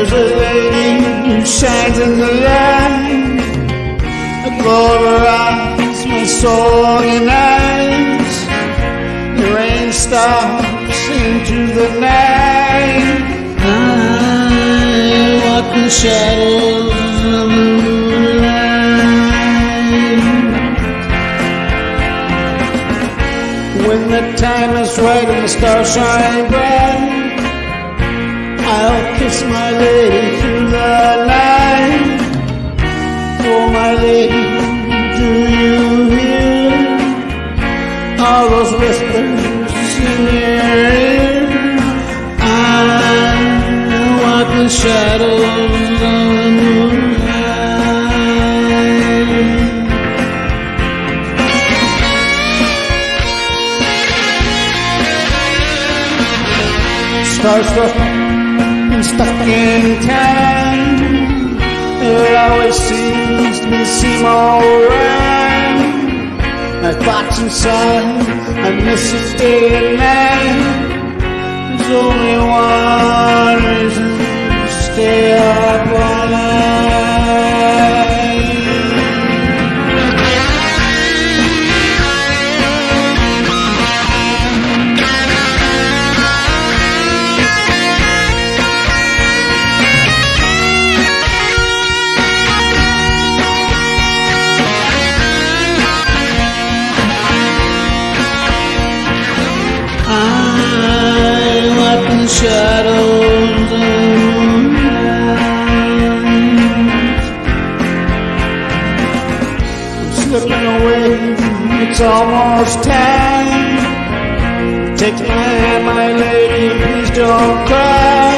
There's a lady who shines in the light. A glow of her eyes, my soul organized. The rain stops into the night. I walk the shadows of the moonlight. When the time is right and the stars shine bright, I'll kiss my lady through the night. Oh, my lady, do you hear all those whispers in your ear? I walk the shadows of the moonlight. Starstruck and stuck in time, it always seems to seem alright. My thoughts inside, I miss it day and night. There's only one reason to stay up all night. Shadows of the moonlight. I'm slipping away, it's almost time. Take my hand, my lady, please don't cry.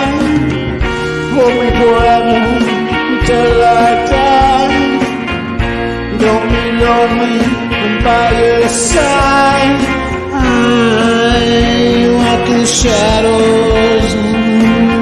Hold me forever until I die. Don't be lonely, I'm by your side. I walk in the shadows of the moonlight.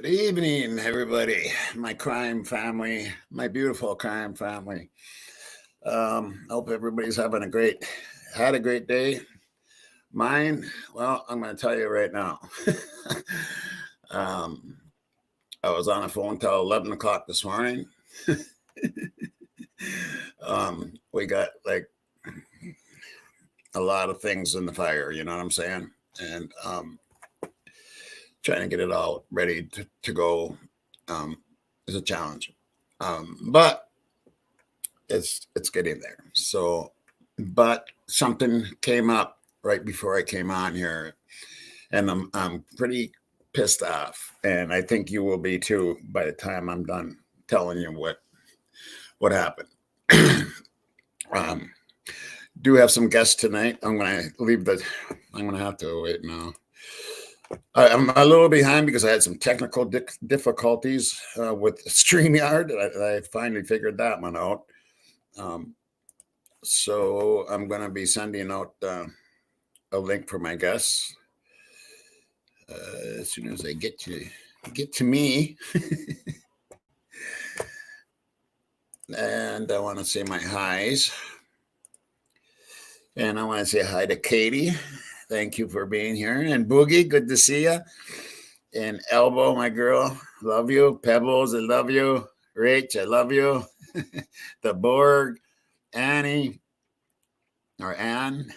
Good evening, everybody. My crime family, my beautiful crime family. Hope everybody's having had a great day. Mine, well, I'm going to tell you right now. I was on the phone till 11 o'clock this morning. We got like a lot of things in the fire, you know what I'm saying? And trying to get it all ready to go is a challenge. But it's getting there. So, but something came up right before I came on here, and I'm pretty pissed off, and I think you will be too by the time I'm done telling you what happened. Do have some guests tonight. I'm gonna have to wait now. I'm a little behind because I had some technical difficulties with StreamYard. I finally figured that one out. So I'm going to be sending out a link for my guests as soon as I get to me. And I want to say my highs. And I want to say hi to Katie. Thank you for being here. And Boogie, good to see you. And Elbow, my girl, love you. Pebbles, I love you. Rach, I love you. The Borg, Annie, or Ann,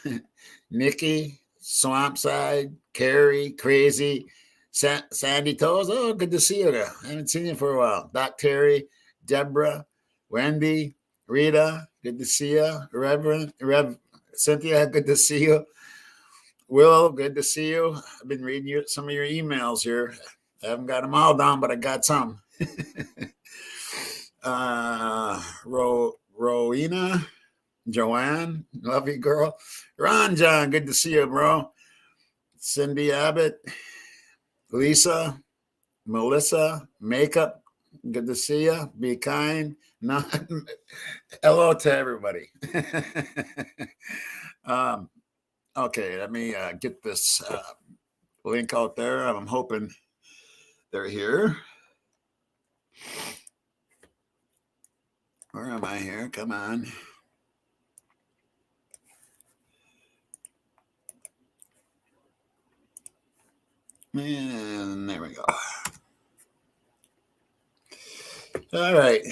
Nikki, Swampside, Carrie, Crazy, Sandy Toes. Oh, good to see you. I haven't seen you for a while. Doc Terry, Deborah, Wendy, Rita, good to see you. Rev Cynthia, good to see you. Will, good to see you. I've been reading some of your emails here. I haven't got them all down, but I got some. Rowena, Joanne, love you, girl. Ron John, good to see you, bro. Cindy Abbott, Lisa, Melissa, Makeup, good to see you. Be kind. Hello to everybody. Okay, let me get this link out there. I'm hoping they're here. Where am I here? Come on. And there we go. All right.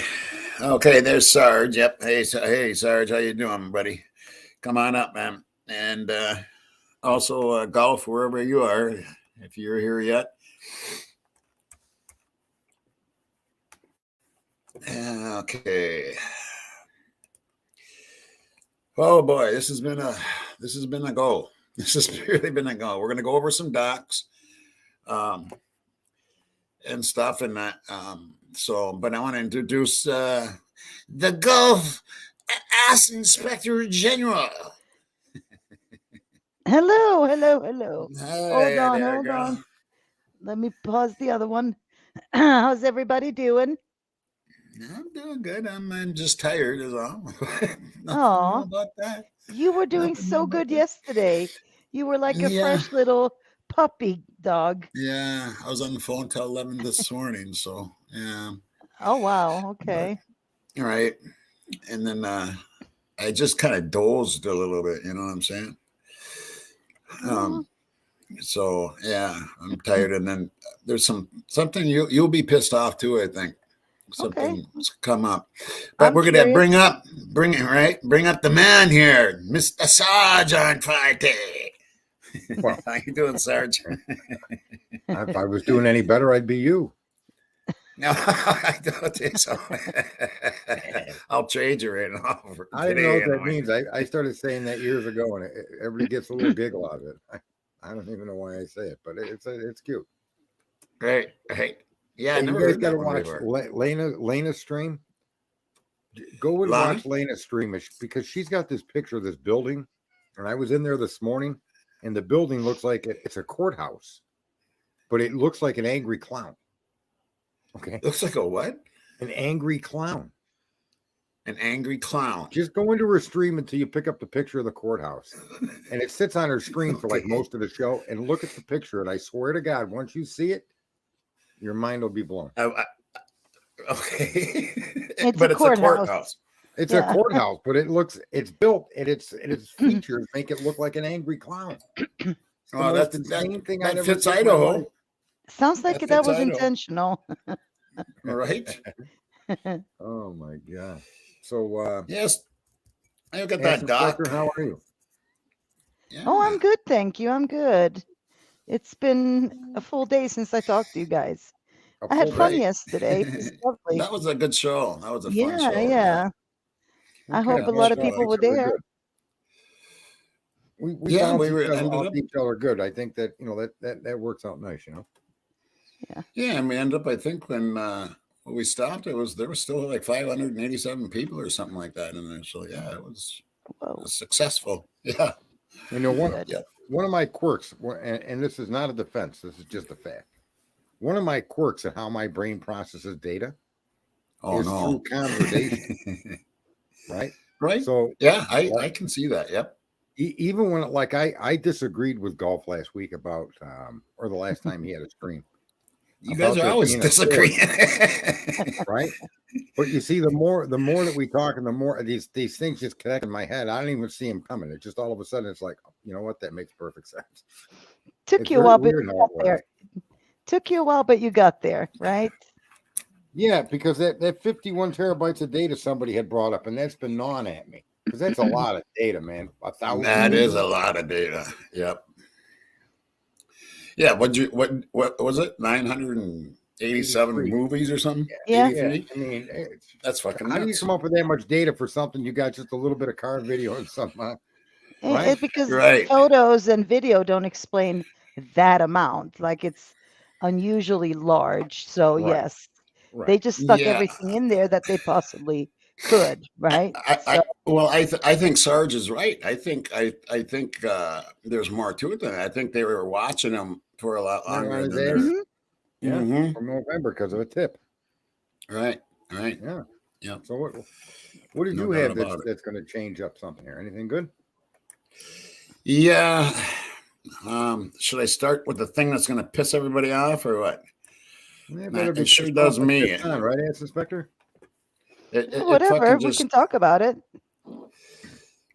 Okay, there's Sarge. Yep. Hey, Sarge, how you doing, buddy? Come on up, man. And also Golf, wherever you are, if you're here yet. Okay. Oh boy, this has been a go. This has really been a go. We're gonna go over some docs, and stuff, and that. But I want to introduce the Gulf Ass Inspector General. Hello. Hey, Hold on. Let me pause the other one. How's everybody doing? I'm doing good. I'm just tired, is all. Aw, about that. you were doing so good yesterday. You were like a Yeah. fresh little puppy dog. Yeah, I was on the phone till 11 this morning, so yeah. Oh, wow. Okay. All right. And then I just kind of dozed a little bit, you know what I'm saying? So yeah, I'm tired. And then there's something you'll be pissed off too, I think. Something's come up. But we're gonna bring up the man here, Mr. Sarge on Friday. Well, how you doing, Sarge? If I was doing any better, I'd be you. No, I don't think so. I'll trade you right now. I don't know what that means. I started saying that years ago, and everybody gets a little giggle out of it. I don't even know why I say it, but it's cute. Right. Yeah, hey, you guys got to watch Lena's stream. Go and watch Lena's stream because she's got this picture of this building, and I was in there this morning, and the building looks like it's a courthouse, but it looks like an angry clown. Okay. Looks like a what? An angry clown. An angry clown. Just go into her stream until you pick up the picture of the courthouse. And it sits on her screen for like most of the show. And look at the picture. And I swear to God, once you see it, Your mind will be blown. Okay. It's But a it's courthouse. a courthouse. It's Yeah. a courthouse, but it's built and its features make it look like an angry clown. It's the Oh, most that insane thing I've that ever fits seen in my life. Idaho, Sounds like That that fits was Idaho. intentional. right? Oh my god. So Yes. I got Ass that doc. Inspector, how are you? Yeah. Oh, I'm good, thank you. I'm good. It's been a full day since I talked to you guys. I had full fun day. yesterday. It was lovely. That was a good show. That was a fun Yeah, show. yeah. I Okay, hope a well, lot of well, people were that's really there. good. We Yeah, bounce we were each other ended off up. each other good. I think that that works out nice, Yeah, and we ended up. I think when we stopped, there was still like 587 people or something like that in there. So yeah, it was Whoa. successful. Yeah. Good. One of my quirks, and this is not a defense, this is just a fact. One of my quirks of how my brain processes data Oh is no. through conversation, right? Right. So Yeah, I can see that. Yep. even when like I disagreed with Golf last week about or the last time he had a stream. You guys are there always being a disagreeing. right? But you see, the more that we talk, and the more these things just connect in my head. I don't even see them coming. It just all of a sudden it's like, you know what? That makes perfect sense. Took It's you a very while, but weird you how got it works. there. Took you a while, but you got there, right? Yeah, because that 51 terabytes of data somebody had brought up, and that's been gnawing at me because that's a lot of data, man. 1,000. That is a lot of data. Yep. Yeah. What was it? 987 83. movies or something? Yeah. 83? I mean, That's fucking how do you nuts. come up with that much data for something you got just a little bit of car video and something? Right? Because Right. photos and video don't explain that amount. Like it's unusually large. So Right. yes, Right. they just stuck Yeah. everything in there that they possibly could, right? I think Sarge is right. I think there's more to it than that. I think they were watching him for a lot They're longer on than his they're. ass. Mhm. Yeah, Mhm. from November because of a tip. Right. Yeah. Yeah. So what did No you doubt have about it. that's going to change up something here? Anything good? Yeah. Should I start with the thing that's going to piss everybody off or what? Yeah, Nah, better be it sure pissed does off and me. pissed on, right, Ass Inspector? It Whatever. fucking We just can talk about it.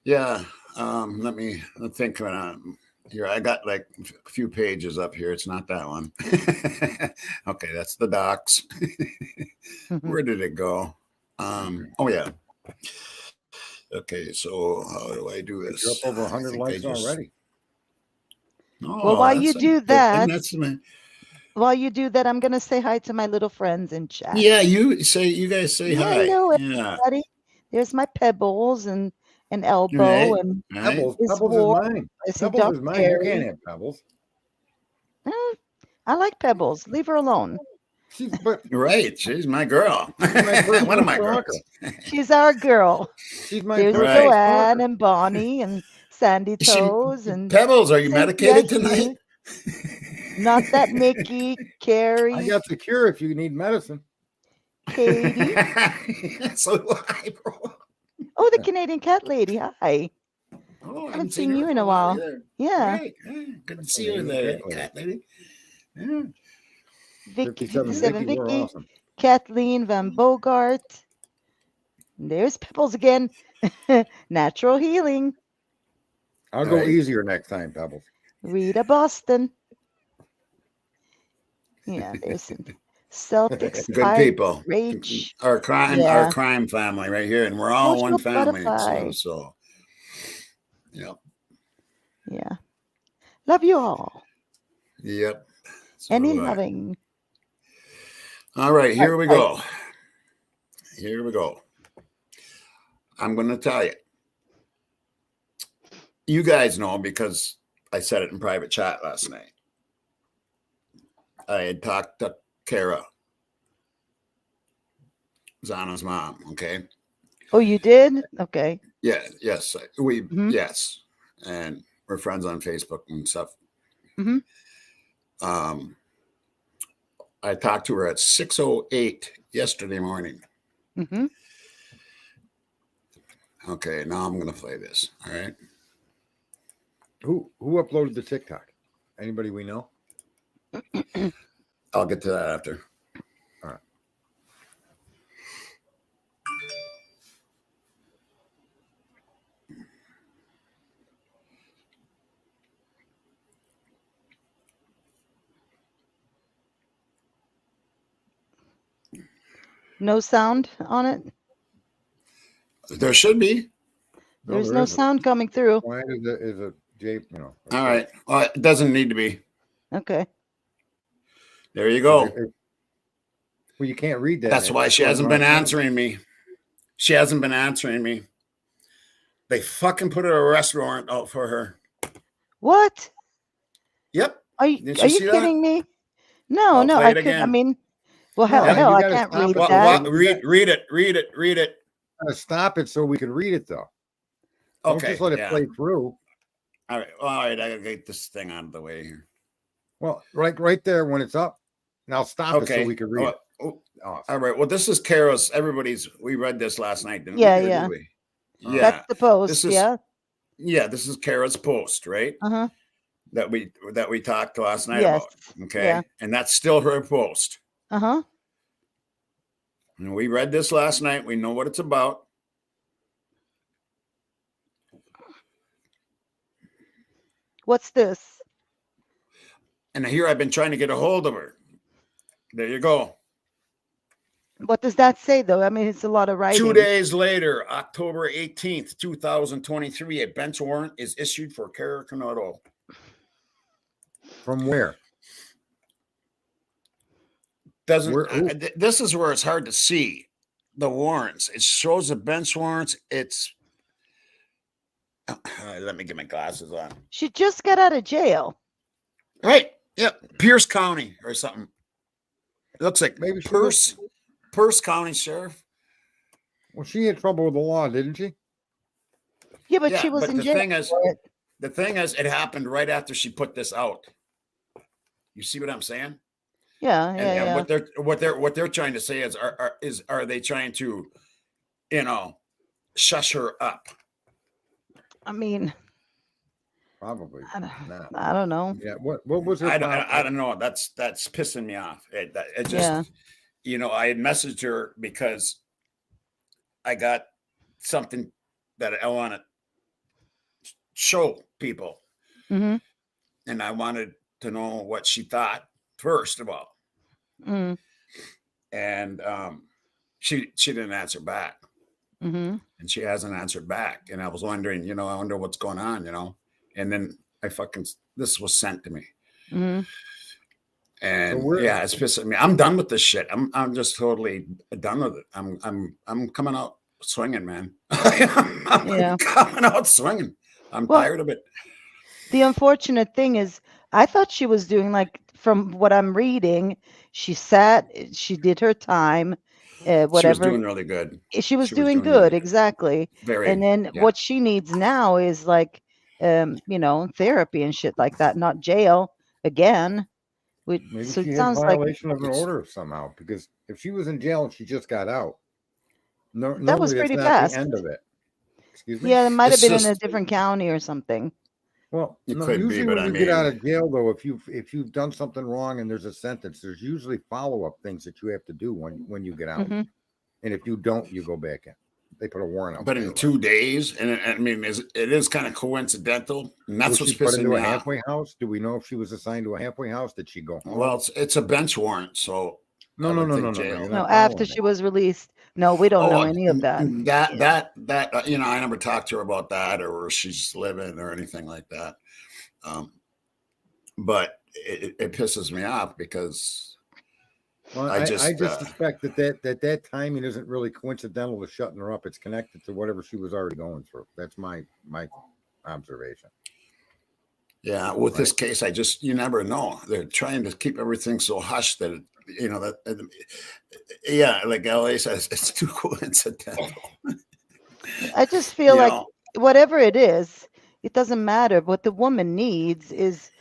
yeah. Let me think. Here, I got like a few pages up here. It's not that one. Okay, that's the docs. Where did it go? Oh yeah. Okay, so how do I do this? You're up over I 100 think likes already. Oh, Well, while you that's a do good thing. that, That's while you do that, I'm gonna say hi to my little friends in chat. yeah. You guys say hi. Hello, Yeah. everybody. There's my Pebbles and Elbow Right. and Right. Pebbles, his Pebbles ward. is mine. I see Pebbles Doc is mine. You can't Terry. have Pebbles. I like Pebbles. Leave her alone. But Right. She's my girl. she's my personal One of my stalker. girls. She's our girl. She's my There's personal Right. Joanne stalker. and Bonnie and Sandy Is she- Toes and Pebbles, are you Cynthia medicated tonight? Not that Mickey, I Carrie, got the cure if you need medicine. Katie. So do I, bro. Oh, the Canadian cat lady. Hi. Oh, I Haven't seen you her in for a while. either. Yeah. Right. Good to see you there, cat lady. Yeah. Vicky, 57 57 Vicky, we're Vicky, awesome. Kathleen Van Bogart. There's Pebbles again. Natural healing. I'll go Right. easier next time, Pebbles. Rita Boston. Yeah, there's some Celtics. Good people. Rach. Our crime family right here, and we're all Social one family. butterfly. So yeah. Yeah. Love you all. Yep. So Any do I. loving. All right, here we Right. go. Here we go. I'm going to tell you. You guys know because I said it in private chat last night. I had talked to Cara, Xana's mom. Okay. Oh, you did? Okay. Yeah. Yes. Yes. And we're friends on Facebook and stuff. Mhm. I talked to her at 6:08 yesterday morning. Mm-hmm. Okay, now I'm gonna play this. All right. Who uploaded the TikTok? Anybody we know? I'll get to that after. All right. No sound on it. There should be. There's there no isn't. sound coming through. Why is a J? You know. All right. Well, it doesn't need to be. Okay. There you go. Well, you can't read that. That's why she hasn't been answering me. She hasn't been answering me. They fucking put an arrest warrant out for her. What? Yep. Are you Didn't you see that? kidding me? No, I'll no. play I it could. I again. mean, well, No, hell, you I gotta can't stop read it. that. Read it. Gotta stop it so we can read it, though. Don't Okay. just let it play through. All right. I gotta get this thing out of the way here. Well, right there when it's up. Now stop it so we can read it. Oh, Awesome. all right. Well, this is Cara's. We read this last night, didn't Yeah, we? yeah. Did we? That's the post. This is, yeah. Yeah. This is Cara's post, right? Uh-huh. That we talked last night Yes. about. Okay. Yeah. And that's still her post. Uh-huh. And we read this last night. We know what it's about. What's this? And here I've been trying to get a hold of her. There you go. What does that say, though? I mean, it's a lot of writing. 2 days later, October 18th, 2023, a bench warrant is issued for Cara Kernodle. From where? This is where it's hard to see the warrants. It shows the bench warrants. It's let me get my glasses on. She just got out of jail. Right. Yep. Pierce County or something. It looks like Maybe Pierce County Sheriff. Well, she had trouble with the law, didn't she? Yeah, but she was in jail. The thing is, it happened right after she put this out. You see what I'm saying? Yeah, And what they're trying to say is, are they trying to, shush her up? I mean, Probably. I don't know. Yeah. What was her? I don't know. That's pissing me off. It just, I had messaged her because I got something that I want to show people, Mm-hmm. and I wanted to know what she thought first of all. Mm. And she didn't answer back. Mm-hmm. And she hasn't answered back. And I was wondering, I wonder what's going on, And then this was sent to me. Mm-hmm. And it's pissing me. I'm done with this shit. I'm just totally done with it. I'm coming out swinging, man. I'm coming out swinging. I'm tired of it. The unfortunate thing is, I thought she was doing, like, from what I'm reading, she did her time, whatever. She was doing really good. She was doing good, really exactly. And then what she needs now is, like, therapy and shit like that, not jail again. Maybe so she it had sounds violation of an order somehow, because if she was in jail and she just got out, that was pretty fast. fast. The end of it. Excuse me? Yeah, it might have been in a different county or something. Well, usually when you get out of jail, though, if you've done something wrong and there's a sentence, there's usually follow-up things that you have to do when you get out. Mm-hmm. And if you don't, you go back in. They put a warrant out. But in 2 days, and I mean, it is kind of coincidental, and that's what's pissing me off. A halfway house? Do we know if she was assigned to a halfway house? Did she go home? Well, it's a bench warrant, so no. No, after she was released. No, we don't know any of that. That I never talked to her about that or where she's living or anything like that. But it pisses me off because I just suspect that timing isn't really coincidental to shutting her up. It's connected to whatever she was already going through. That's my observation. Yeah, with this case, you never know. They're trying to keep everything so hushed that like LA says, it's too coincidental. I just feel like whatever it is, it doesn't matter. What the woman needs is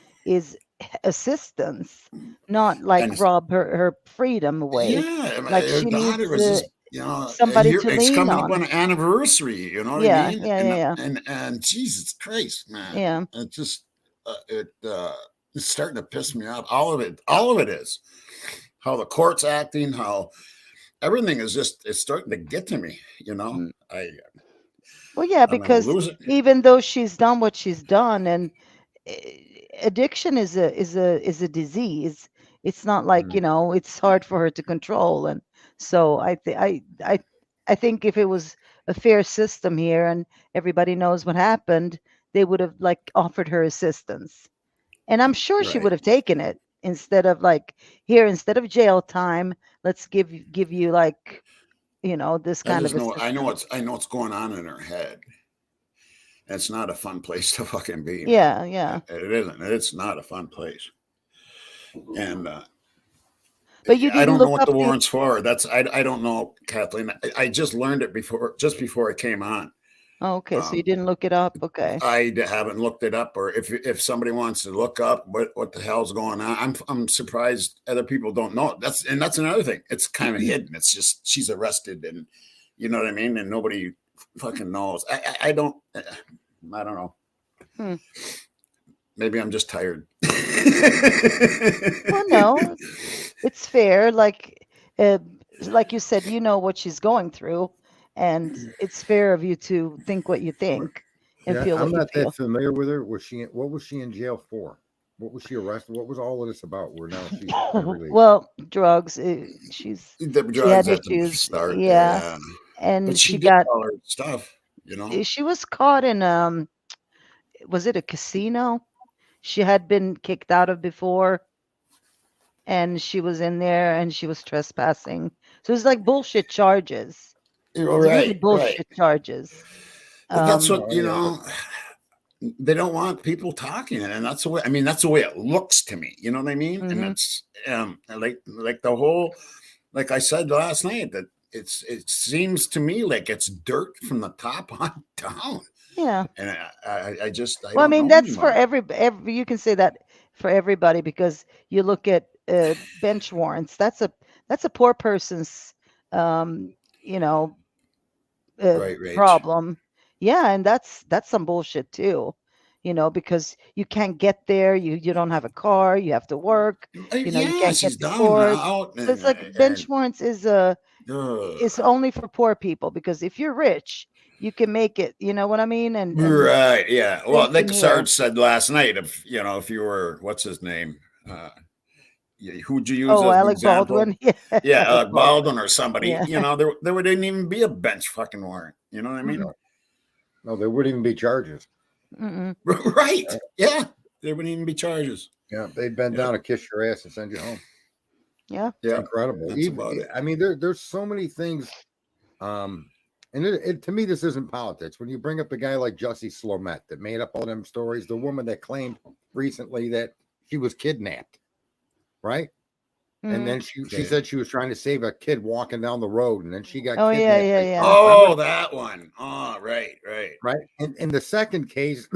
assistance, not like rob her freedom away. Yeah, like she needs somebody to lean on. It's coming up on an anniversary, you know what I mean? Yeah. And Jesus Christ, man. Yeah. It just It's starting to piss me off. All of it is how the court's acting, how everything is it's starting to get to me, you know. Well, yeah, I'm gonna because lose it. even though she's done what she's done, and addiction is a disease. It's not like, it's hard for her to control. And so I think if it was a fair system here and everybody knows what happened, they would have like offered her assistance. And I'm sure she would have taken it instead of like, here, instead of jail time, let's give you like, this I kind just of know I know assistance. what's going on in her head. It's not a fun place to fucking be. Yeah, Man. yeah. It isn't. It's not a fun place. And But you I didn't don't know look what up the warrant's for. I don't know, Kathleen. I just learned it just before it came on. Okay, so you didn't look it up. Okay. I haven't looked it up, or if somebody wants to look up what the hell's going on, I'm surprised other people don't know. That's another thing. It's kind of hidden. It's just she's arrested, and you know what I mean, and nobody fucking knows. I don't know. Maybe I'm just tired. Well, no, it's fair. Like you said, you know what she's going through, and it's fair of you to think what you think and feel I'm what you not feel. that familiar with her. What was she in jail for? What was she arrested? What was all of this about? Where now she's released? Well, drugs. She Drugs had at the issues. start there, Yeah, yeah. and But she she did got. all her stuff, you know. She was caught in was it a casino? She had been kicked out of before, and she was in there and she was trespassing. So it's like bullshit charges. Really bullshit charges. But that's what they don't want people talking, and that's the way. I mean, that's the way it looks to me. You know what I mean? And it's like the whole, like I said last night, that it seems to me like it's dirt from the top on down. Yeah. And I just well, I mean, that's anymore. for every. You can say that for everybody, because you look at bench warrants. That's a poor person's, problem. Yeah, and that's some bullshit too. Because you can't get there, you don't have a car, you have to work, you can't she's get to down court. and out. So it's like bench warrants is only for poor people, because if you're rich, you can make it. You know what I mean? And right, yeah. Well, like Sarge here. said last night, if you were, what's his name? Who'd you use as Alec an example? Baldwin. Yeah, Alec Baldwin or somebody. Yeah. There wouldn't even be a bench fucking warrant. You know what I mean? No, there wouldn't even be charges. Right. Yeah. There wouldn't even be charges. Yeah, they'd bend down and kiss your ass and send you home. Yeah. It's incredible. I mean, there's so many things. And to me, this isn't politics. When you bring up a guy like Jussie Smollett that made up all them stories, the woman that claimed recently that she was kidnapped, right? And then she said she was trying to save a kid walking down the road, and then she got kidnapped. Yeah. Oh, that one. Oh, right. And in the second case,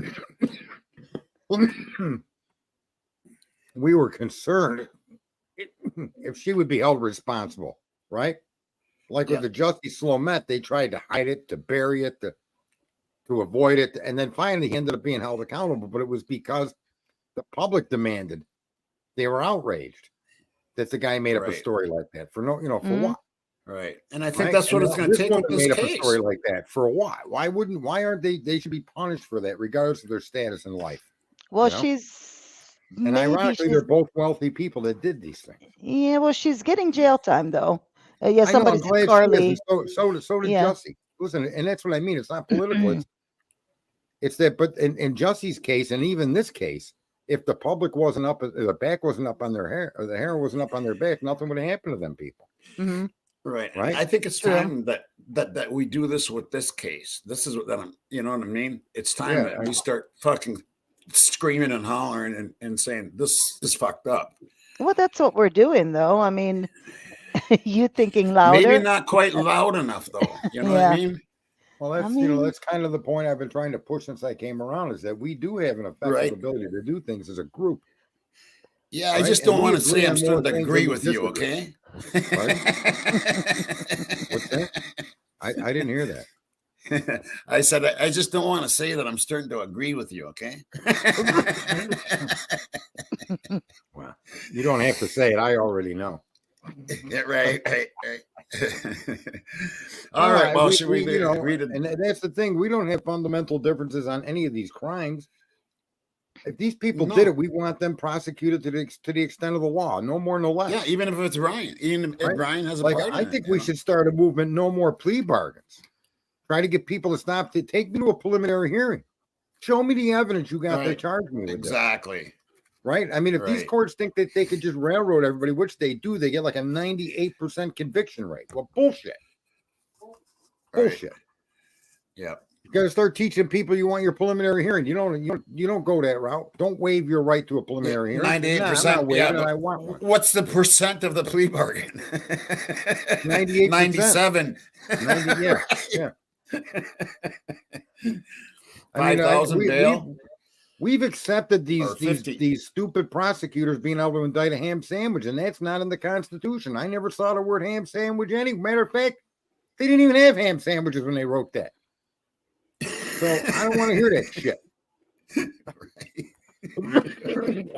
we were concerned if she would be held responsible, right? Like with the Jussie Smollett, they tried to hide it, to bury it, to avoid it, and then finally he ended up being held accountable. But it was because the public demanded. They were outraged that the guy made up a story like that for for what? Right. And I think that's what it's going to take with this made case. Up a story like that for what? Why aren't they should be punished for that, regardless of their status in life? Well, she's and ironically, they're both wealthy people that did these things. Yeah, well, she's getting jail time though. Somebody said Carly. So did Jussie. Listen, and that's what I mean. It's not political. it's that. But in Jussie's case, and even this case, if the public wasn't up, the back wasn't up on their hair, or the hair wasn't up on their back, nothing would have happened to them people. Right. I think it's time that we do this with this case. This is what I'm. You know what I mean? It's time that we start fucking screaming and hollering and saying this is fucked up. Well, that's what we're doing, though. I mean, you thinking louder? Maybe not quite loud enough, though. You know what I mean? Well, that's that's kind of the point I've been trying to push since I came around, is that we do have an effective ability to do things as a group. Yeah, I just don't want to say I'm starting to agree with you, okay? What's that? I didn't hear that. I said, I just don't want to say that I'm starting to agree with you. Okay. Well, you don't have to say it. I already know. Yeah, right. All right. Well, should we read it? And that's the thing. We don't have fundamental differences on any of these crimes. If these people did it, we want them prosecuted to the extent of the law, no more, no less. Yeah, even if it's Ryan, even if Ryan has a part in I think we should start a movement. No more plea bargains. Try to get people to stop. To take me to a preliminary hearing. Show me the evidence you got to charge me with. Exactly. Right. I mean, if these courts think that they could just railroad everybody, which they do, they get like a 98% conviction rate. Well, bullshit. Bullshit. Yeah. You got to start teaching people you want your preliminary hearing. You don't go that route. Don't waive your right to a preliminary hearing. 98%. Yeah, I want one. What's the percent of the plea bargain? 98%. 97. 90, yeah. 5,000 bail. We've accepted these stupid prosecutors being able to indict a ham sandwich, and that's not in the Constitution. I never saw the word ham sandwich any. Matter of fact, they didn't even have ham sandwiches when they wrote that. So I don't want to hear that shit.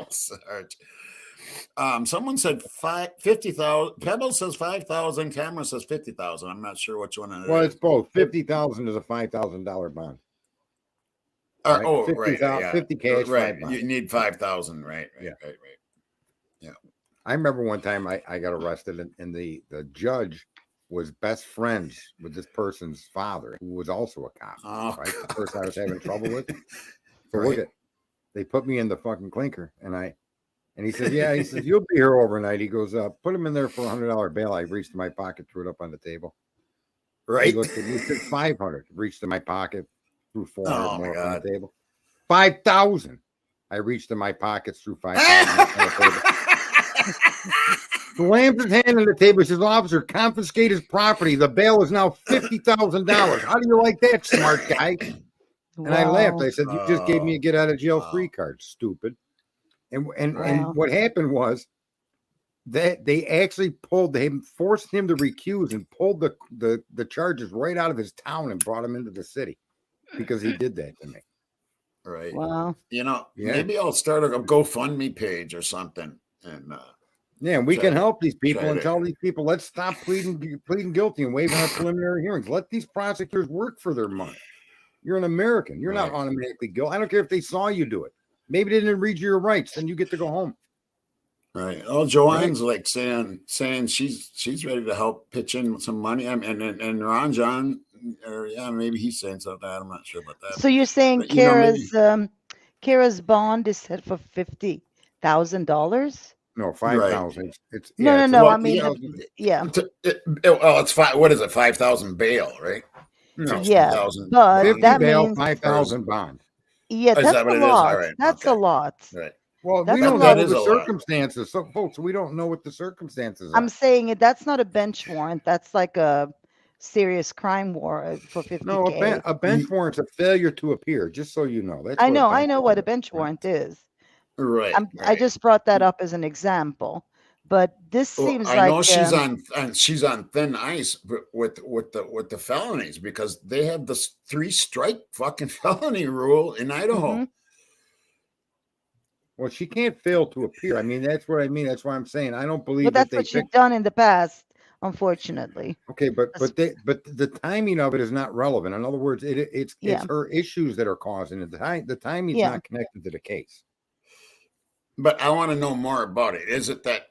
Sarge. Someone said 50,000. Pebble says 5,000. Cameron says 50,000. I'm not sure which one it is. Well, it's both. 50,000 is a $5,000 bond. Right? Oh, 50, right. 50 cash. Right. You need 5,000. Right. Right. Yeah. I remember one time I got arrested, and the judge was best friends with this person's father, who was also a cop. Oh, right? The person I was having trouble with. So look at, they put me in the fucking clinker, and he says, yeah, he says, you'll be here overnight. He goes, put him in there for $100 bail. I reached in my pocket, threw it up on the table. Right. He looked at me, said 500. Reached in my pocket, threw 400 more on the table. 5,000. I reached in my pockets, threw 5,000. Slams his hand on the table. He says, officer, confiscate his property. The bail is now $50,000. How do you like that, smart guy? Wow. And I laughed. I said, you just gave me a get out of jail free card, stupid. And what happened was that they actually forced him to recuse and pulled the charges right out of his town and brought him into the city because he did that to me. Right. Wow. Maybe I'll start a GoFundMe page or something. And we can help these people and tell these people, let's stop pleading guilty and waiving our preliminary hearings. Let these prosecutors work for their money. You're an American. You're not automatically guilty. I don't care if they saw you do it. Maybe they didn't read you your rights. Then you get to go home. Right. Oh, Joanne's like saying she's ready to help pitch in some money. And Ron John, maybe he's saying something. I'm not sure about that. So you're saying Cara's bond is set for $50,000? No, 5,000. Right. It's no. Well, I mean, it's what is it? 5,000 bail, right? No, yeah, but that bail, means 5,000 bond. Yeah, that's a lot. Right. That's a lot. Right. Well, we don't know the circumstances. So, folks, we don't know what the circumstances are. I'm saying that's not a bench warrant. That's like a serious crime warrant for $50,000. No, a bench warrant's a failure to appear. Just so you know. I know what a bench warrant is. Right. I just brought that up as an example, but this seems like I know she's on thin ice with the felonies because they have the 3-strike fucking felony rule in Idaho. Mm-hmm. Well, she can't fail to appear. I mean, that's what I mean. That's why I'm saying I don't believe. But that's what she's done in the past, unfortunately. Okay, but the timing of it is not relevant. In other words, it's her issues that are causing it. The timing is not connected to the case. But I want to know more about it. Is it that,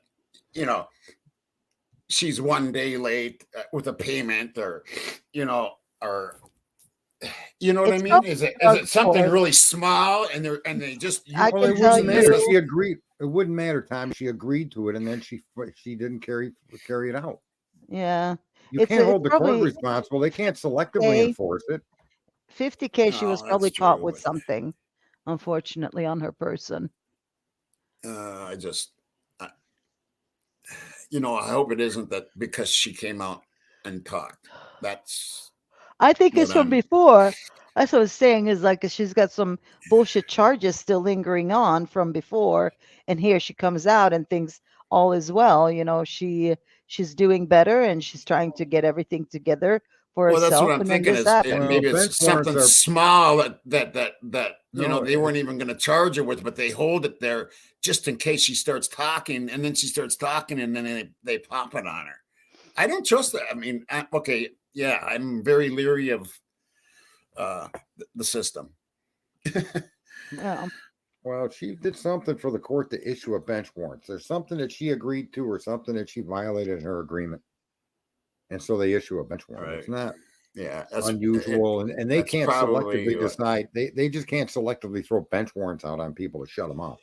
she's one day late with a payment or what I mean? Is it something really small and they just, it wouldn't matter. She agreed. It wouldn't matter, Tom. She agreed to it and then she didn't carry it out. Yeah. You can't hold the court responsible. They can't selectively enforce it. $50,000, she was probably caught with something, unfortunately, on her person. I hope it isn't that because she came out and talked. I think it's from before. That's what I was saying is like she's got some bullshit charges still lingering on from before, and here she comes out and thinks all is well. She's doing better and she's trying to get everything together for Well, that's what herself, I'm and then thinking this is happened. Well, maybe bench it's warrants something are- small that you know No, they weren't even going to charge her with, but they hold it there just in case she starts talking, and then she starts talking, and then they pop it on her. I don't trust that. I mean, okay, yeah, I'm very leery of the system. Yeah. Well, she did something for the court to issue a bench warrant. There's something that she agreed to or something that she violated in her agreement. And so they issue a bench warrant. Right. It's not Yeah, unusual. And they that's can't probably selectively decide. They just can't selectively throw bench warrants out on people to shut them off.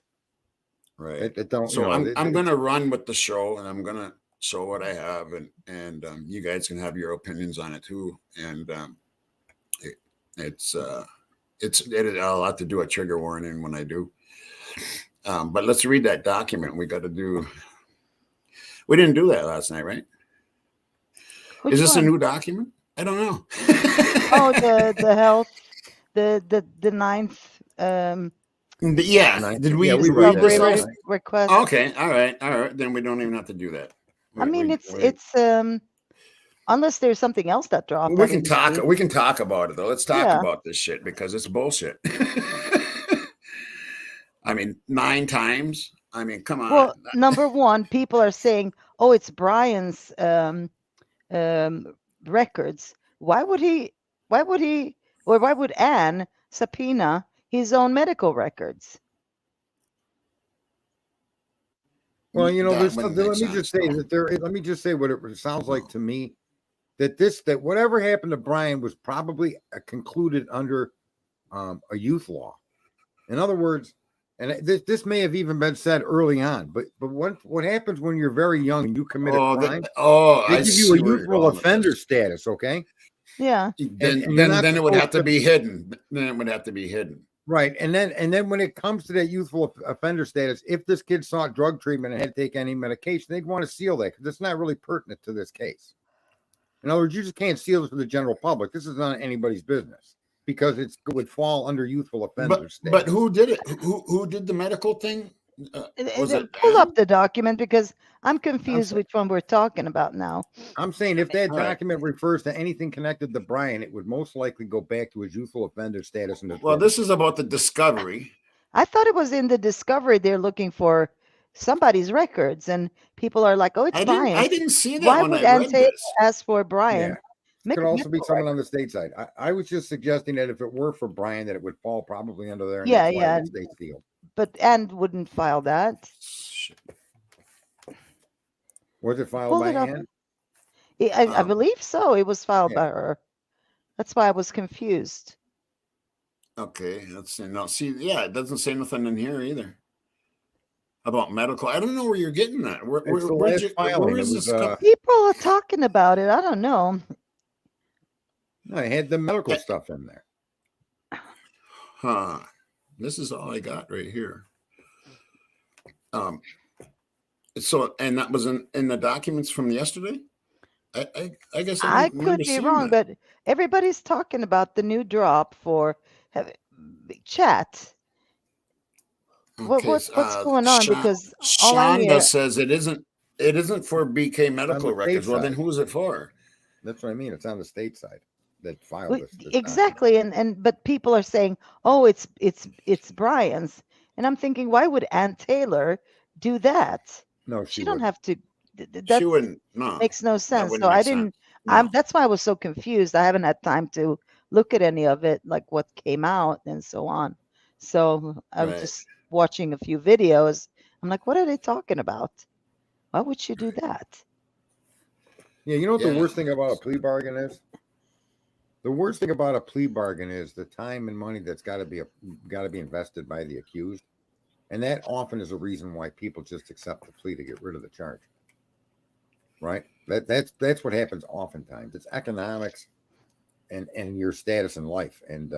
right. It don't, So you know, I'm going to run with the show, and I'm going to show what I have, and you guys can have your opinions on it too. And I'll have to do a trigger warning when I do. But let's read that document. We didn't do that last night, right? Which Is this one? a new document? I don't know. Oh, the health, the ninth Yeah. Did we Yeah, we read read this that. last? request. Okay. All right. Then we don't even have to do that. I mean, We- it's unless there's something else that dropped. we I can didn't talk. see. We can talk about it though. Let's talk Yeah. about this shit because it's bullshit. I mean, 9 times. I mean, come on. Well, number one, people are saying, "Oh, it's Brian's records." Why would he? Or why would Anne subpoena his own medical records? well, you know, That there's wouldn't something. make Let me just sense, say no. that let me just say what it sounds like to me. That whatever happened to Brian was probably concluded under a youth law. In other words, and this may have even been said early on, but what happens when you're very young and you commit a crime? They give you a youthful offender status, okay? Yeah. Then and you're not it would have supposed to to- be hidden. Then it would have to be hidden. Right, and then when it comes to that youthful offender status, if this kid sought drug treatment and had to take any medication, they'd want to seal that because it's not really pertinent to this case. In other words, you just can't seal it for the general public. This is not anybody's business because it would fall under youthful offender status. But who did it? Who did the medical thing? Was it Pull Anne? up the document because I'm confused which one we're talking about now. I'm saying if that All right. document refers to anything connected to Brian, it would most likely go back to his youthful offender status. Well, this is about the discovery. I thought it was in the discovery they're looking for somebody's records, and people are like, "Oh, it's Brian." I didn't see that Why when would I Anne read Taylor this. ask for Brian? It could also be someone on the state side. I was just suggesting that if it were for Brian, that it would fall probably under there. And Yeah, that's why yeah. it stays sealed. But Anne wouldn't file that. Was it filed Pull by it up. Ann? I believe so. It was filed Yeah. by her. That's why I was confused. Okay, let's see. No, see, yeah, it doesn't say nothing in here either about medical. I don't know where you're getting that. Where It's the last filing. where It is was, this coming? People are talking about it. I don't know. No, it had the medical stuff in there. Huh. This is all I got right here. So, and that was in the documents from yesterday. I guess I don't remember could be seeing wrong, that. but everybody's talking about the new drop for chat. Okay, What's going on? Because all I Shonda hear, says it isn't for BK medical the records. state Well, then side. who is it for? That's what I mean. It's on the state side that filed this. exactly, and but people are saying, "Oh, it's Brian's," and I'm thinking, why would Ann Taylor do that? No, She don't have to. She That wouldn't. No, makes no sense. wouldn't So make I didn't. sense. That's why I was so confused. I haven't had time to look at any of it, like what came out and so on. So I was Right. just watching a few videos. I'm like, what are they talking about? Why would she do that? Yeah, you know what the Yeah. worst thing about a plea bargain is? The worst thing about a plea bargain is the time and money that's got to be invested by the accused, and that often is a reason why people just accept the plea to get rid of the charge. Right? That's what happens oftentimes. It's economics and your status in life, and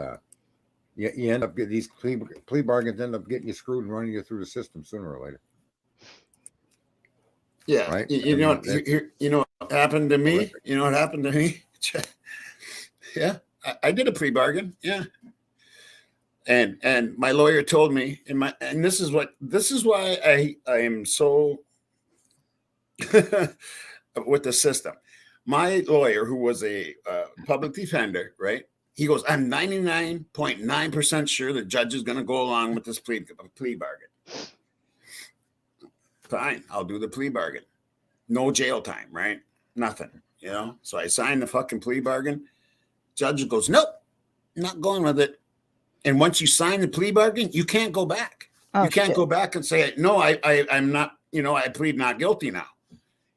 you end up getting these plea bargains end up getting you screwed and running you through the system sooner or later. Yeah, Right? you know what happened to me. Horrific. You know what happened to me. Yeah, I did a pre-bargain. Yeah, and my lawyer told me, and this is why I am so with the system. my lawyer, who was a public defender, right? He goes, I'm 99.9% sure the judge is going to go along with this plea bargain. Fine, I'll do the plea bargain. No jail time, right? Nothing, So I signed the fucking plea bargain. Judge goes, nope, not going with it. And once you sign the plea bargain, you can't go back. Oh, you can't shit. go back and say, no, I'm not, I plead not guilty now.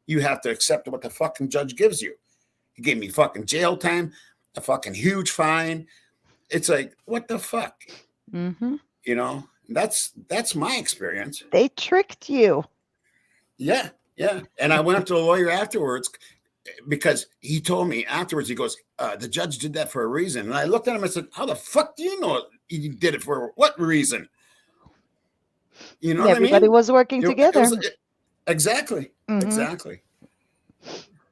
You have to accept what the fucking judge gives you. He gave me fucking jail time, a fucking huge fine. It's like, what the fuck? Mm-hmm. That's my experience. They tricked you. Yeah. And I went up to the lawyer afterwards because he told me afterwards, he goes, the judge did that for a reason. And I looked at him and said, how the fuck do you know he did it for what reason? You know what I mean? Everybody was working together. Exactly. Mhm. Exactly.